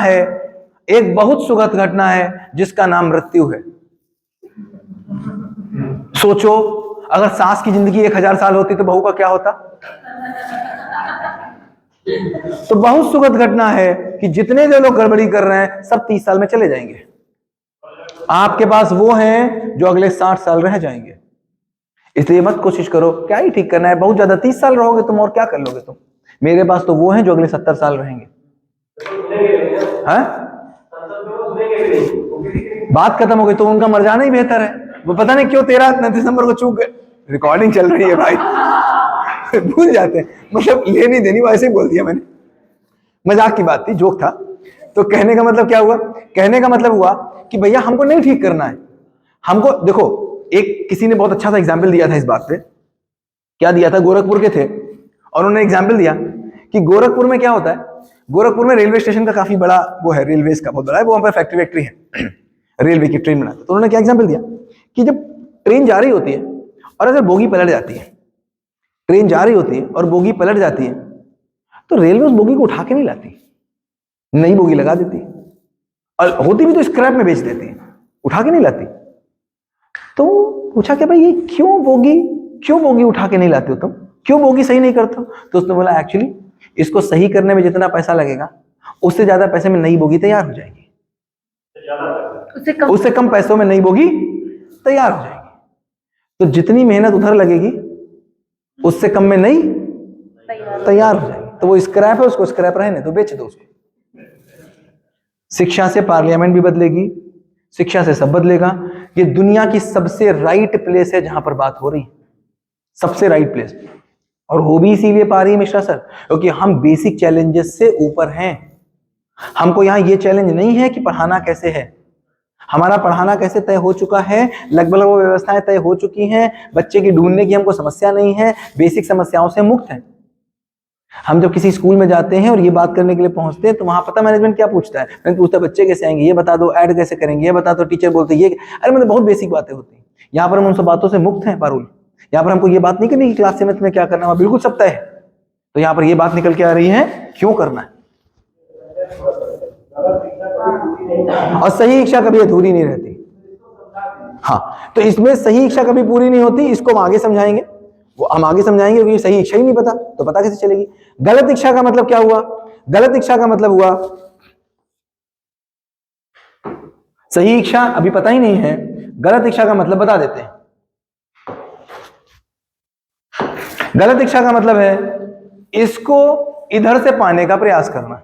है, जिसका नाम मृत्यु है। सोचो, अगर सास की जिंदगी 1000 साल होती तो बहू का क्या होता? तो बहुत सुखद घटना है कि जितने जो लोग गड़बड़ी कर रहे हैं सब 30 साल में चले जाएंगे। आपके पास वो हैं जो अगले 60 साल रह जाएंगे। इसलिए मत कोशिश करो क्या ही ठीक करना है, बहुत ज्यादा 30 साल रहोगे तुम और क्या कर लोगे तुम। मेरे पास तो वो हैं जो अगले 70 साल रहेंगे। हाँ? बात खत्म हो गई तो उनका मर जाना ही बेहतर है। वो पता नहीं क्यों 13 दिसंबर को चूक गए। रिकॉर्डिंग चल रही है भाई भूल जाते हैं, मतलब लेनी देनी वो ऐसे ही बोल दिया मैंने, मजाक की बात थी, जोक था। तो कहने का मतलब क्या हुआ? कहने का मतलब हुआ कि भैया हमको नहीं ठीक करना है। हमको देखो, एक किसी ने बहुत अच्छा सा एग्जाम्पल दिया था इस बात पे। क्या दिया था? गोरखपुर के थे और उन्होंने एग्जाम्पल दिया कि गोरखपुर में क्या होता है, गोरखपुर में रेलवे स्टेशन का काफी बड़ा वो है, रेलवे का बहुत बड़ा है, वो वहां पर फैक्ट्री है रेलवे की ट्रेन बनाते। तो उन्होंने क्या एग्जाम्पल दिया कि जब ट्रेन जा रही होती है और अगर बोगी पलट जाती है, ट्रेन जा रही होती है और बोगी पलट जाती है, तो रेलवे उस बोगी को उठा के नहीं लाती, नई बोगी लगा देती है, और होती भी तो स्क्रैप में बेच देती है, उठा के नहीं लाती। तो पूछा कि भाई ये क्यों बोगी उठा के नहीं लाते हो तुम, क्यों बोगी सही नहीं करते हो? तो उसने बोला एक्चुअली इसको सही करने में जितना पैसा लगेगा उससे ज्यादा पैसे में नई बोगी तैयार हो जाएगी, उससे कम पैसों में नई बोगी तैयार हो जाएगी। तो जितनी मेहनत उधर लगेगी उससे कम में नई तैयार हो जाएगी। तो वो स्क्रैप है, उसको स्क्रैप रहने तो बेच दो उसको। शिक्षा से पार्लियामेंट भी बदलेगी, शिक्षा से सब बदलेगा। ये दुनिया की सबसे राइट प्लेस है जहां पर बात हो रही है, सबसे राइट प्लेस। और हो भी इसीलिए पा रही है मिश्रा सर क्योंकि हम बेसिक चैलेंजेस से ऊपर हैं। हमको यहाँ ये चैलेंज नहीं है कि पढ़ाना कैसे है, हमारा पढ़ाना कैसे तय हो चुका है, लगभग वो व्यवस्थाएं तय हो चुकी हैं, बच्चे की ढूंढने की हमको समस्या नहीं है, बेसिक समस्याओं से मुक्त है। हम जब किसी स्कूल में जाते हैं और ये बात करने के लिए पहुंचते हैं तो वहां पता मैनेजमेंट क्या पूछता है, मैंने पूछता है बच्चे कैसे आएंगे, ये बता दो, ऐड कैसे करेंगे, ये बता दो, टीचर बोलते ये, अरे मतलब बहुत बेसिक बातें होती हैं। यहाँ पर हम उन सब बातों से मुक्त हैं पारुल। यहाँ पर हमको ये बात नहीं करनी कि क्लास 7 में क्या करना है, बिल्कुल सब तय है। तो यहाँ पर ये बात निकल के आ रही है क्यों करना है। और सही इच्छा कभी अधूरी नहीं रहती। हाँ, तो इसमें सही इच्छा कभी पूरी नहीं होती, इसको हम आगे समझाएंगे, वो हम आगे समझाएंगे क्योंकि सही इच्छा ही नहीं पता तो पता कैसे चलेगी। गलत इच्छा का मतलब क्या हुआ, गलत इच्छा का मतलब हुआ सही इच्छा अभी पता ही नहीं है, गलत इच्छा का मतलब बता देते हैं। गलत इच्छा का मतलब है इसको इधर से पाने का प्रयास करना।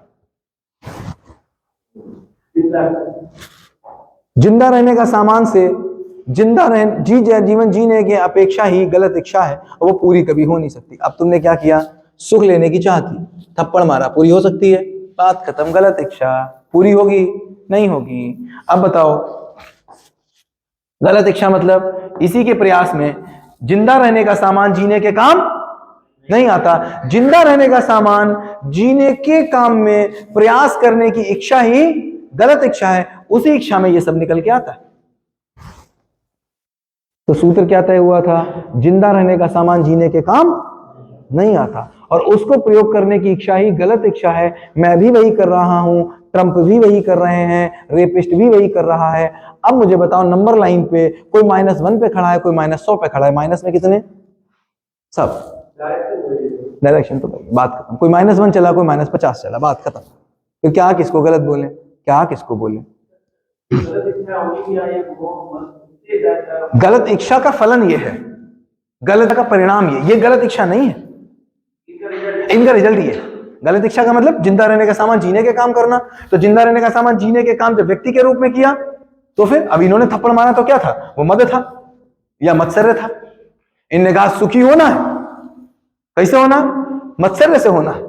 जिंदा रहने का सामान से जीवन जीने की अपेक्षा ही गलत इच्छा है और वो पूरी कभी हो नहीं सकती। अब तुमने क्या किया, सुख लेने की चाह थी, थप्पड़ मारा, पूरी हो सकती है, बात खत्म। गलत इच्छा पूरी होगी नहीं होगी। अब बताओ, गलत इच्छा मतलब इसी के प्रयास में जिंदा रहने का सामान जीने के काम नहीं आता, जिंदा रहने का सामान जीने के काम में प्रयास करने की इच्छा ही गलत इच्छा है, उसी इच्छा में ये सब निकल के आता है। तो सूत्र क्या तय हुआ था, जिंदा रहने का सामान जीने के काम नहीं आता और उसको प्रयोग करने की इच्छा ही गलत इच्छा है। मैं भी वही कर रहा हूं, ट्रंप भी वही कर रहे हैं, रेपिस्ट भी वही कर रहा है। अब मुझे बताओ, नंबर लाइन पे कोई -1 पे खड़ा है, कोई -100 पे खड़ा है, माइनस में कितने, सब डायरेक्शन तो बात खत्म। कोई -1 चला, कोई -50 चला, बात खत्म। तो क्या किसको गलत बोले, क्या किसको बोले। गलत इच्छा का फलन ये है, गलत का परिणाम ये गलत इच्छा नहीं है, इनका रिजल्ट ये। गलत इच्छा का मतलब जिंदा रहने का सामान जीने के काम करना। तो जिंदा रहने का सामान जीने के काम जब व्यक्ति के रूप में किया तो फिर अब इन्होंने थप्पड़ मारा तो क्या था, वो मद था या मत्सर्य था। इनने कहा सुखी होना है, कैसे होना, मत्सर्य से होना है।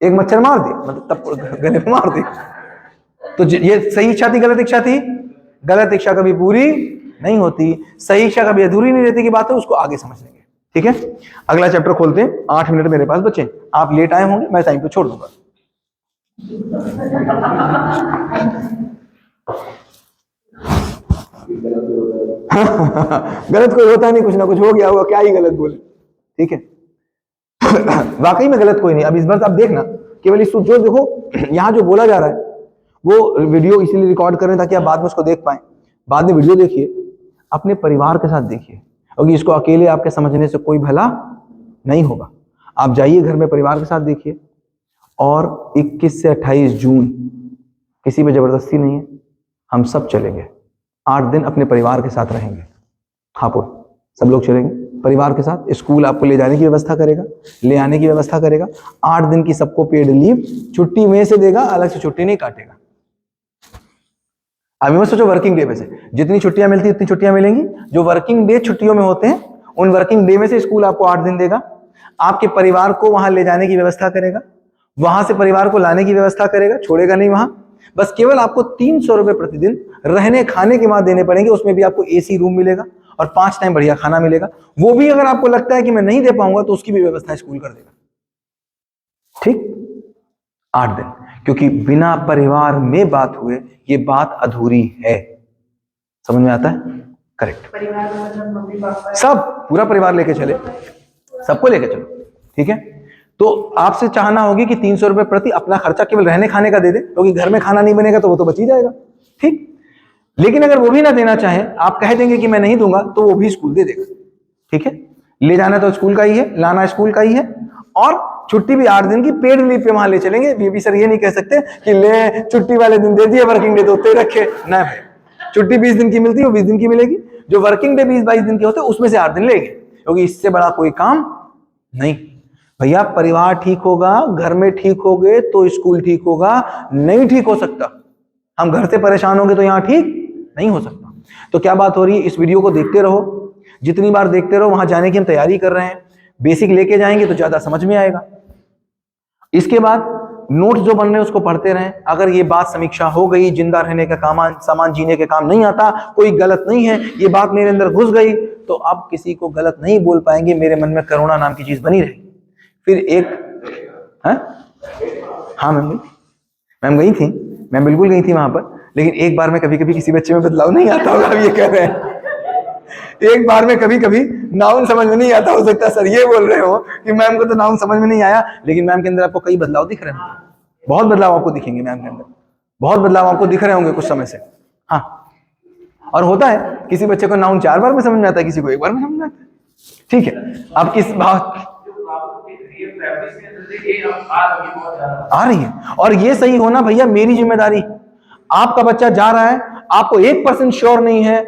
एक मच्छर मार दिया, मतलब थप्पड़ गले में मार दिया। तो ये सही इच्छा थी, गलत इच्छा थी। गलत इच्छा कभी पूरी नहीं होती, सही इच्छा कभी अधूरी नहीं रहती की बात है, उसको आगे समझ लेंगे। ठीक है, अगला चैप्टर खोलते हैं। 8 मिनट मेरे पास बचे, आप लेट आए होंगे, मैं टाइम पे छोड़ दूंगा। गलत कोई होता नहीं, कुछ ना कुछ हो गया होगा, क्या ही गलत बोले। ठीक है, वाकई में गलत कोई नहीं। अब इस बार आप देखना, केवल इस जो देखो यहाँ जो बोला जा रहा है वो वीडियो इसीलिए रिकॉर्ड कर रहे हैं ताकि आप बाद में उसको देख पाए। बाद में वीडियो देखिए, अपने परिवार के साथ देखिए, क्योंकि इसको अकेले आपके समझने से कोई भला नहीं होगा। आप जाइए घर में परिवार के साथ देखिए। और 21 से 28 जून किसी पे जबरदस्ती नहीं है, हम सब चलेंगे। 8 दिन अपने परिवार के साथ रहेंगे, हापुड़ सब लोग चलेंगे परिवार के साथ। स्कूल आपको ले जाने की व्यवस्था करेगा, ले आने की व्यवस्था करेगा। 8 दिन की सबको पेड लीव छुट्टी में से देगा, अलग से छुट्टी नहीं काटेगा। अभी मत सोचो वर्किंग डे में से जितनी छुट्टियां मिलती उतनी छुट्टियां मिलेंगी। जो वर्किंग डे छुट्टियों में होते हैं उन वर्किंग डे में से स्कूल आपको 8 दिन देगा। आपके परिवार को वहां ले जाने की व्यवस्था करेगा, वहां से परिवार को लाने की व्यवस्था करेगा, छोड़ेगा नहीं वहां। बस केवल आपको 300 रुपए प्रतिदिन रहने खाने के बाद देने पड़ेंगे। उसमें भी आपको एसी रूम मिलेगा और 5 टाइम बढ़िया खाना मिलेगा। वो भी अगर आपको लगता है कि मैं नहीं दे पाऊंगा तो उसकी भी व्यवस्था स्कूल कर देगा। ठीक, 8 दिन, क्योंकि बिना परिवार में बात हुए ये बात अधूरी है। समझ में आता है? करेक्ट। परिवार में मतलब मम्मी पापा सब पूरा परिवार लेके चले, सबको लेके चलो। ठीक है, तो आपसे चाहना होगी कि 300 रुपए प्रति अपना खर्चा केवल रहने खाने का दे दे, क्योंकि घर में खाना नहीं बनेगा तो वो तो बच ही जाएगा। ठीक, लेकिन अगर वो भी ना देना चाहे, आप कह देंगे कि मैं नहीं दूंगा, तो वो भी स्कूल दे देगा। ठीक है, ले जाना तो स्कूल का ही है, लाना स्कूल का ही है। और छुट्टी भी 8 दिन की पेड लीव पे वहां ले चलेंगे। बीबी सर ये नहीं कह सकते कि ले छुट्टी वाले दिन दे दिए, वर्किंग डे तो उतने रखे ना भाई। छुट्टी 20 दिन की मिलती है, वो 20 दिन की मिलेगी। जो वर्किंग डे 20-22 दिन के होते हैं उसमें से 8 दिन लेंगे, क्योंकि इससे बड़ा कोई काम नहीं। भैया परिवार ठीक होगा, घर में ठीक हो गए तो स्कूल ठीक होगा, नहीं ठीक हो सकता। हम घर से परेशान होंगे तो यहाँ ठीक नहीं हो सकता। तो क्या बात हो रही है, इस वीडियो को देखते रहो, जितनी बार देखते रहो। वहां जाने की हम तैयारी कर रहे हैं। बेसिक लेके जाएंगे तो ज्यादा समझ में आएगा। इसके बाद नोट्स जो बन रहे हैं उसको पढ़ते रहें। अगर ये बात समीक्षा हो गई, जिंदा रहने का सामान जीने के काम नहीं आता, कोई गलत नहीं है, ये बात मेरे अंदर घुस गई, तो आप किसी को गलत नहीं बोल पाएंगे। मेरे मन में करुणा नाम की चीज बनी रहेगी। फिर एक हाँ मैम गई थी, मैम बिल्कुल गई थी वहां पर, लेकिन एक बार में कभी कभी किसी बच्चे में बदलाव नहीं आता होगा, आप ये कह रहे हैं। एक बार में कभी कभी नाउन समझ में नहीं आता, हो सकता है सर ये बोल रहे हो कि मैम को तो नाउन समझ में नहीं आया, लेकिन मैम के अंदर आपको कई बदलाव दिख रहे हैं। बहुत बदलाव आपको दिखेंगे मैम के अंदर, बहुत बदलाव आपको दिख रहे होंगे कुछ समय से। हाँ, और होता है किसी बच्चे को नाउन 4 बार में समझ में आता है, किसी को 1 बार में समझ में आता है। ठीक है, आप किस बात आ रही है, और ये सही होना भैया मेरी जिम्मेदारी। आपका बच्चा जा रहा है, आपको 1% श्योर नहीं है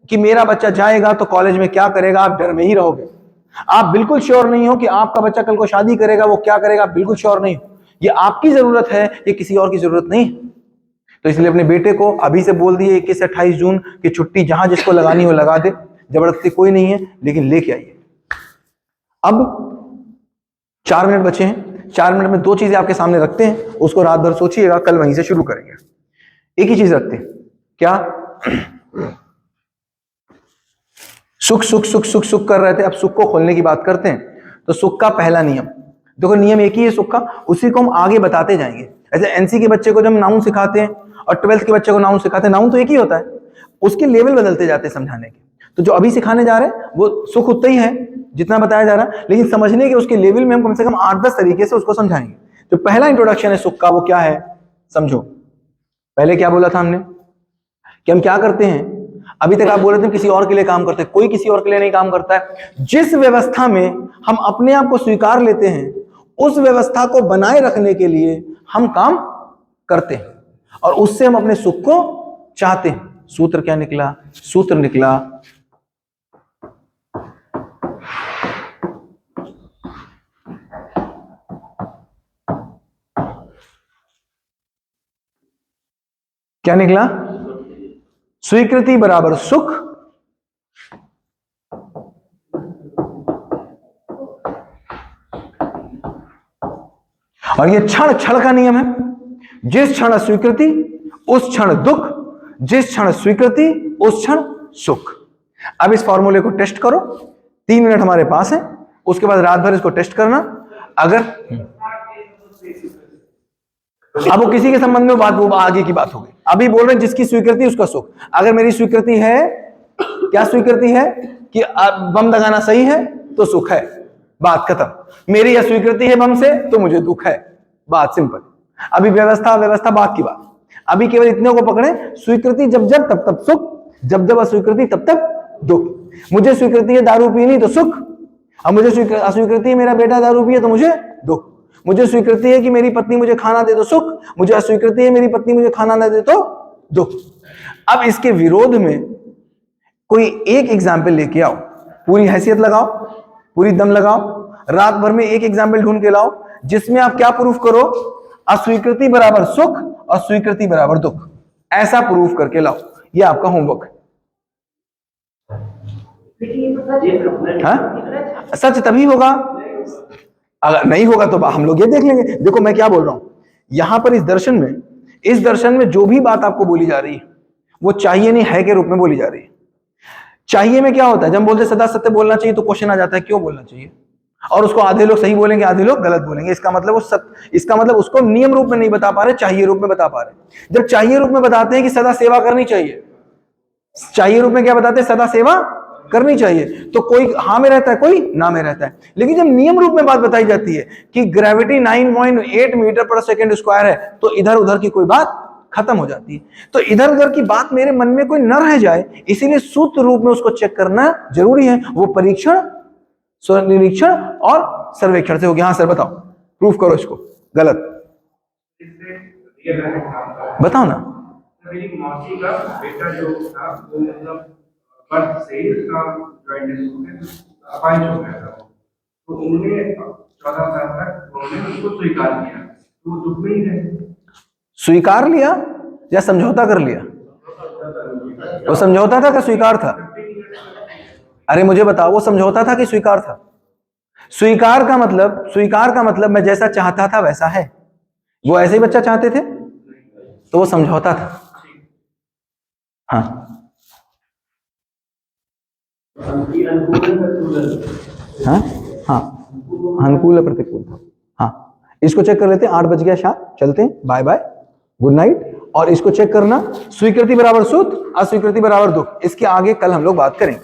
कि मेरा बच्चा जाएगा तो कॉलेज में क्या करेगा, आप डर में ही रहोगे। आप बिल्कुल श्योर नहीं हो कि आपका बच्चा कल को शादी करेगा, वो क्या करेगा, आप बिल्कुल श्योर नहीं हो। ये आपकी जरूरत है, ये किसी और की जरूरत नहीं। तो इसलिए अपने बेटे को अभी से बोल दिए 21 से 28 जून की छुट्टी जहां जिसको लगानी हो लगा दे, जबरदस्ती कोई नहीं है, लेकिन लेके आइए। अब 4 मिनट बचे हैं, 4 मिनट में 2 चीजें आपके सामने रखते हैं, उसको रात भर सोचिएगा, कल वहीं से शुरू करेंगे। एक ही चीज रखते हैं, क्या सुख सुख सुख सुख सुख कर रहे थे, अब सुख को खोलने की बात करते हैं। तो सुख का पहला नियम देखो, नियम एक ही है सुख का, उसी को हम आगे बताते जाएंगे। ऐसे एनसी के बच्चे को जब नाउन सिखाते हैं और 12th के बच्चे को नाउन सिखाते हैं, नाउन तो एक ही होता है, उसके लेवल बदलते जाते हैं समझाने के। तो जो अभी सिखाने जा रहे हैं वो सुख उतना ही है जितना बताया जा रहा है, लेकिन समझने के उसके लेवल में हम कम से कम 8-10 तरीके से उसको समझाएंगे। जो पहला इंट्रोडक्शन है सुख का, वो क्या है समझो। पहले क्या बोला था हमने कि हम क्या करते हैं, अभी तक आप बोल रहे थे किसी और के लिए काम करते हैं, कोई किसी और के लिए नहीं काम करता है। जिस व्यवस्था में हम अपने आप को स्वीकार लेते हैं, उस व्यवस्था को बनाए रखने के लिए हम काम करते हैं, और उससे हम अपने सुख को चाहते हैं। सूत्र क्या निकला, सूत्र निकला क्या निकला, स्वीकृति बराबर सुख, और ये क्षण क्षण का नियम है। जिस क्षण स्वीकृति उस क्षण दुख, जिस क्षण स्वीकृति उस क्षण सुख। अब इस फॉर्मूले को टेस्ट करो, 3 मिनट हमारे पास है, उसके बाद रात भर इसको टेस्ट करना। अगर अब वो किसी के संबंध में बात, वो आगे की बात होगी। अभी बोल रहे हैं जिसकी स्वीकृति उसका सुख। अगर मेरी स्वीकृति है, क्या स्वीकृति है कि बम दगाना सही है तो सुख है, बात खत्म। मेरी यह स्वीकृति है बम से तो मुझे दुख है, बात सिंपल। अभी व्यवस्था व्यवस्था बात की बात, अभी केवल इतने को पकड़े, स्वीकृति जब जब तब तब सुख, जब जब अस्वीकृति तब तब दुख। मुझे स्वीकृति है दारू पीनी तो सुख, अब मुझे अस्वीकृति है मेरा बेटा दारू पिए तो मुझे दुख। मुझे स्वीकृति है कि मेरी पत्नी मुझे खाना दे तो सुख, मुझे अस्वीकृति है मेरी पत्नी मुझे खाना न दे तो दुख। अब इसके विरोध में कोई एक एग्जाम्पल लेके आओ, पूरी हैसियत लगाओ, पूरी दम लगाओ, रात भर में एक एग्जाम्पल ढूंढ के लाओ जिसमें आप क्या प्रूफ करो, अस्वीकृति बराबर सुख और स्वीकृति बराबर दुख, ऐसा प्रूफ करके लाओ। ये आपका होमवर्क है। सच तभी होगा, अगर नहीं होगा तो हम लोग ये देख लेंगे। देखो मैं क्या बोल रहा हूं, यहां पर इस दर्शन में जो भी बात आपको बोली जा रही है वो चाहिए नहीं है के रूप में बोली जा रही है। चाहिए में क्या होता है, जब बोलते सदा सत्य बोलना चाहिए तो क्वेश्चन आ जाता है क्यों बोलना चाहिए, और उसको आधे लोग सही बोलेंगे आधे लोग गलत बोलेंगे। इसका मतलब उसको नियम रूप में नहीं बता पा रहे, चाहिए रूप में बता पा रहे। जब चाहिए रूप में बताते हैं कि सदा सेवा करनी चाहिए, चाहिए रूप में क्या बताते हैं, सदा सेवा करनी चाहिए, तो कोई हाँ में रहता है कोई ना में रहता है। लेकिन जब नियम रूप में बात बताई जाती है कि ग्रेविटी 9.8 मीटर पर सेकेंड स्क्वायर है, तो इधर उधर की कोई बात खत्म हो जाती है। तो इधर उधर की बात मेरे मन में कोई न रह जाए, इसीलिए सूत्र रूप में उसको चेक करना जरूरी है। वो परीक्षण, निरीक्षण और सर्वेक्षण से हो गया। हाँ सर बताओ, प्रूफ करो इसको गलत, बताओ ना। मेरी मौसी का बेटा जो था वो मतलब बर्थ से ही उसका जॉइंट अपाहिज हो गया था, तो उन्होंने 14 साल तक उन्होंने उसको स्वीकार किया, तो वो दुख में ही है। स्वीकार लिया या समझौता कर लिया? वो समझौता था कि स्वीकार था? अरे मुझे बताओ, वो समझौता था कि स्वीकार था? स्वीकार का मतलब मैं जैसा चाहता था वैसा है। वो ऐसे ही बच्चा चाहते थे तो वो समझौता था। हाँ, हाँ, हाँ, अनुकूल है प्रतिकूल था। हाँ, इसको चेक कर लेते हैं। 8 बज गया, शाम चलते हैं, बाय बाय, गुड नाइट। और इसको चेक करना, स्वीकृति बराबर सुख, अस्वीकृति बराबर दुख। इसके आगे कल हम लोग बात करेंगे।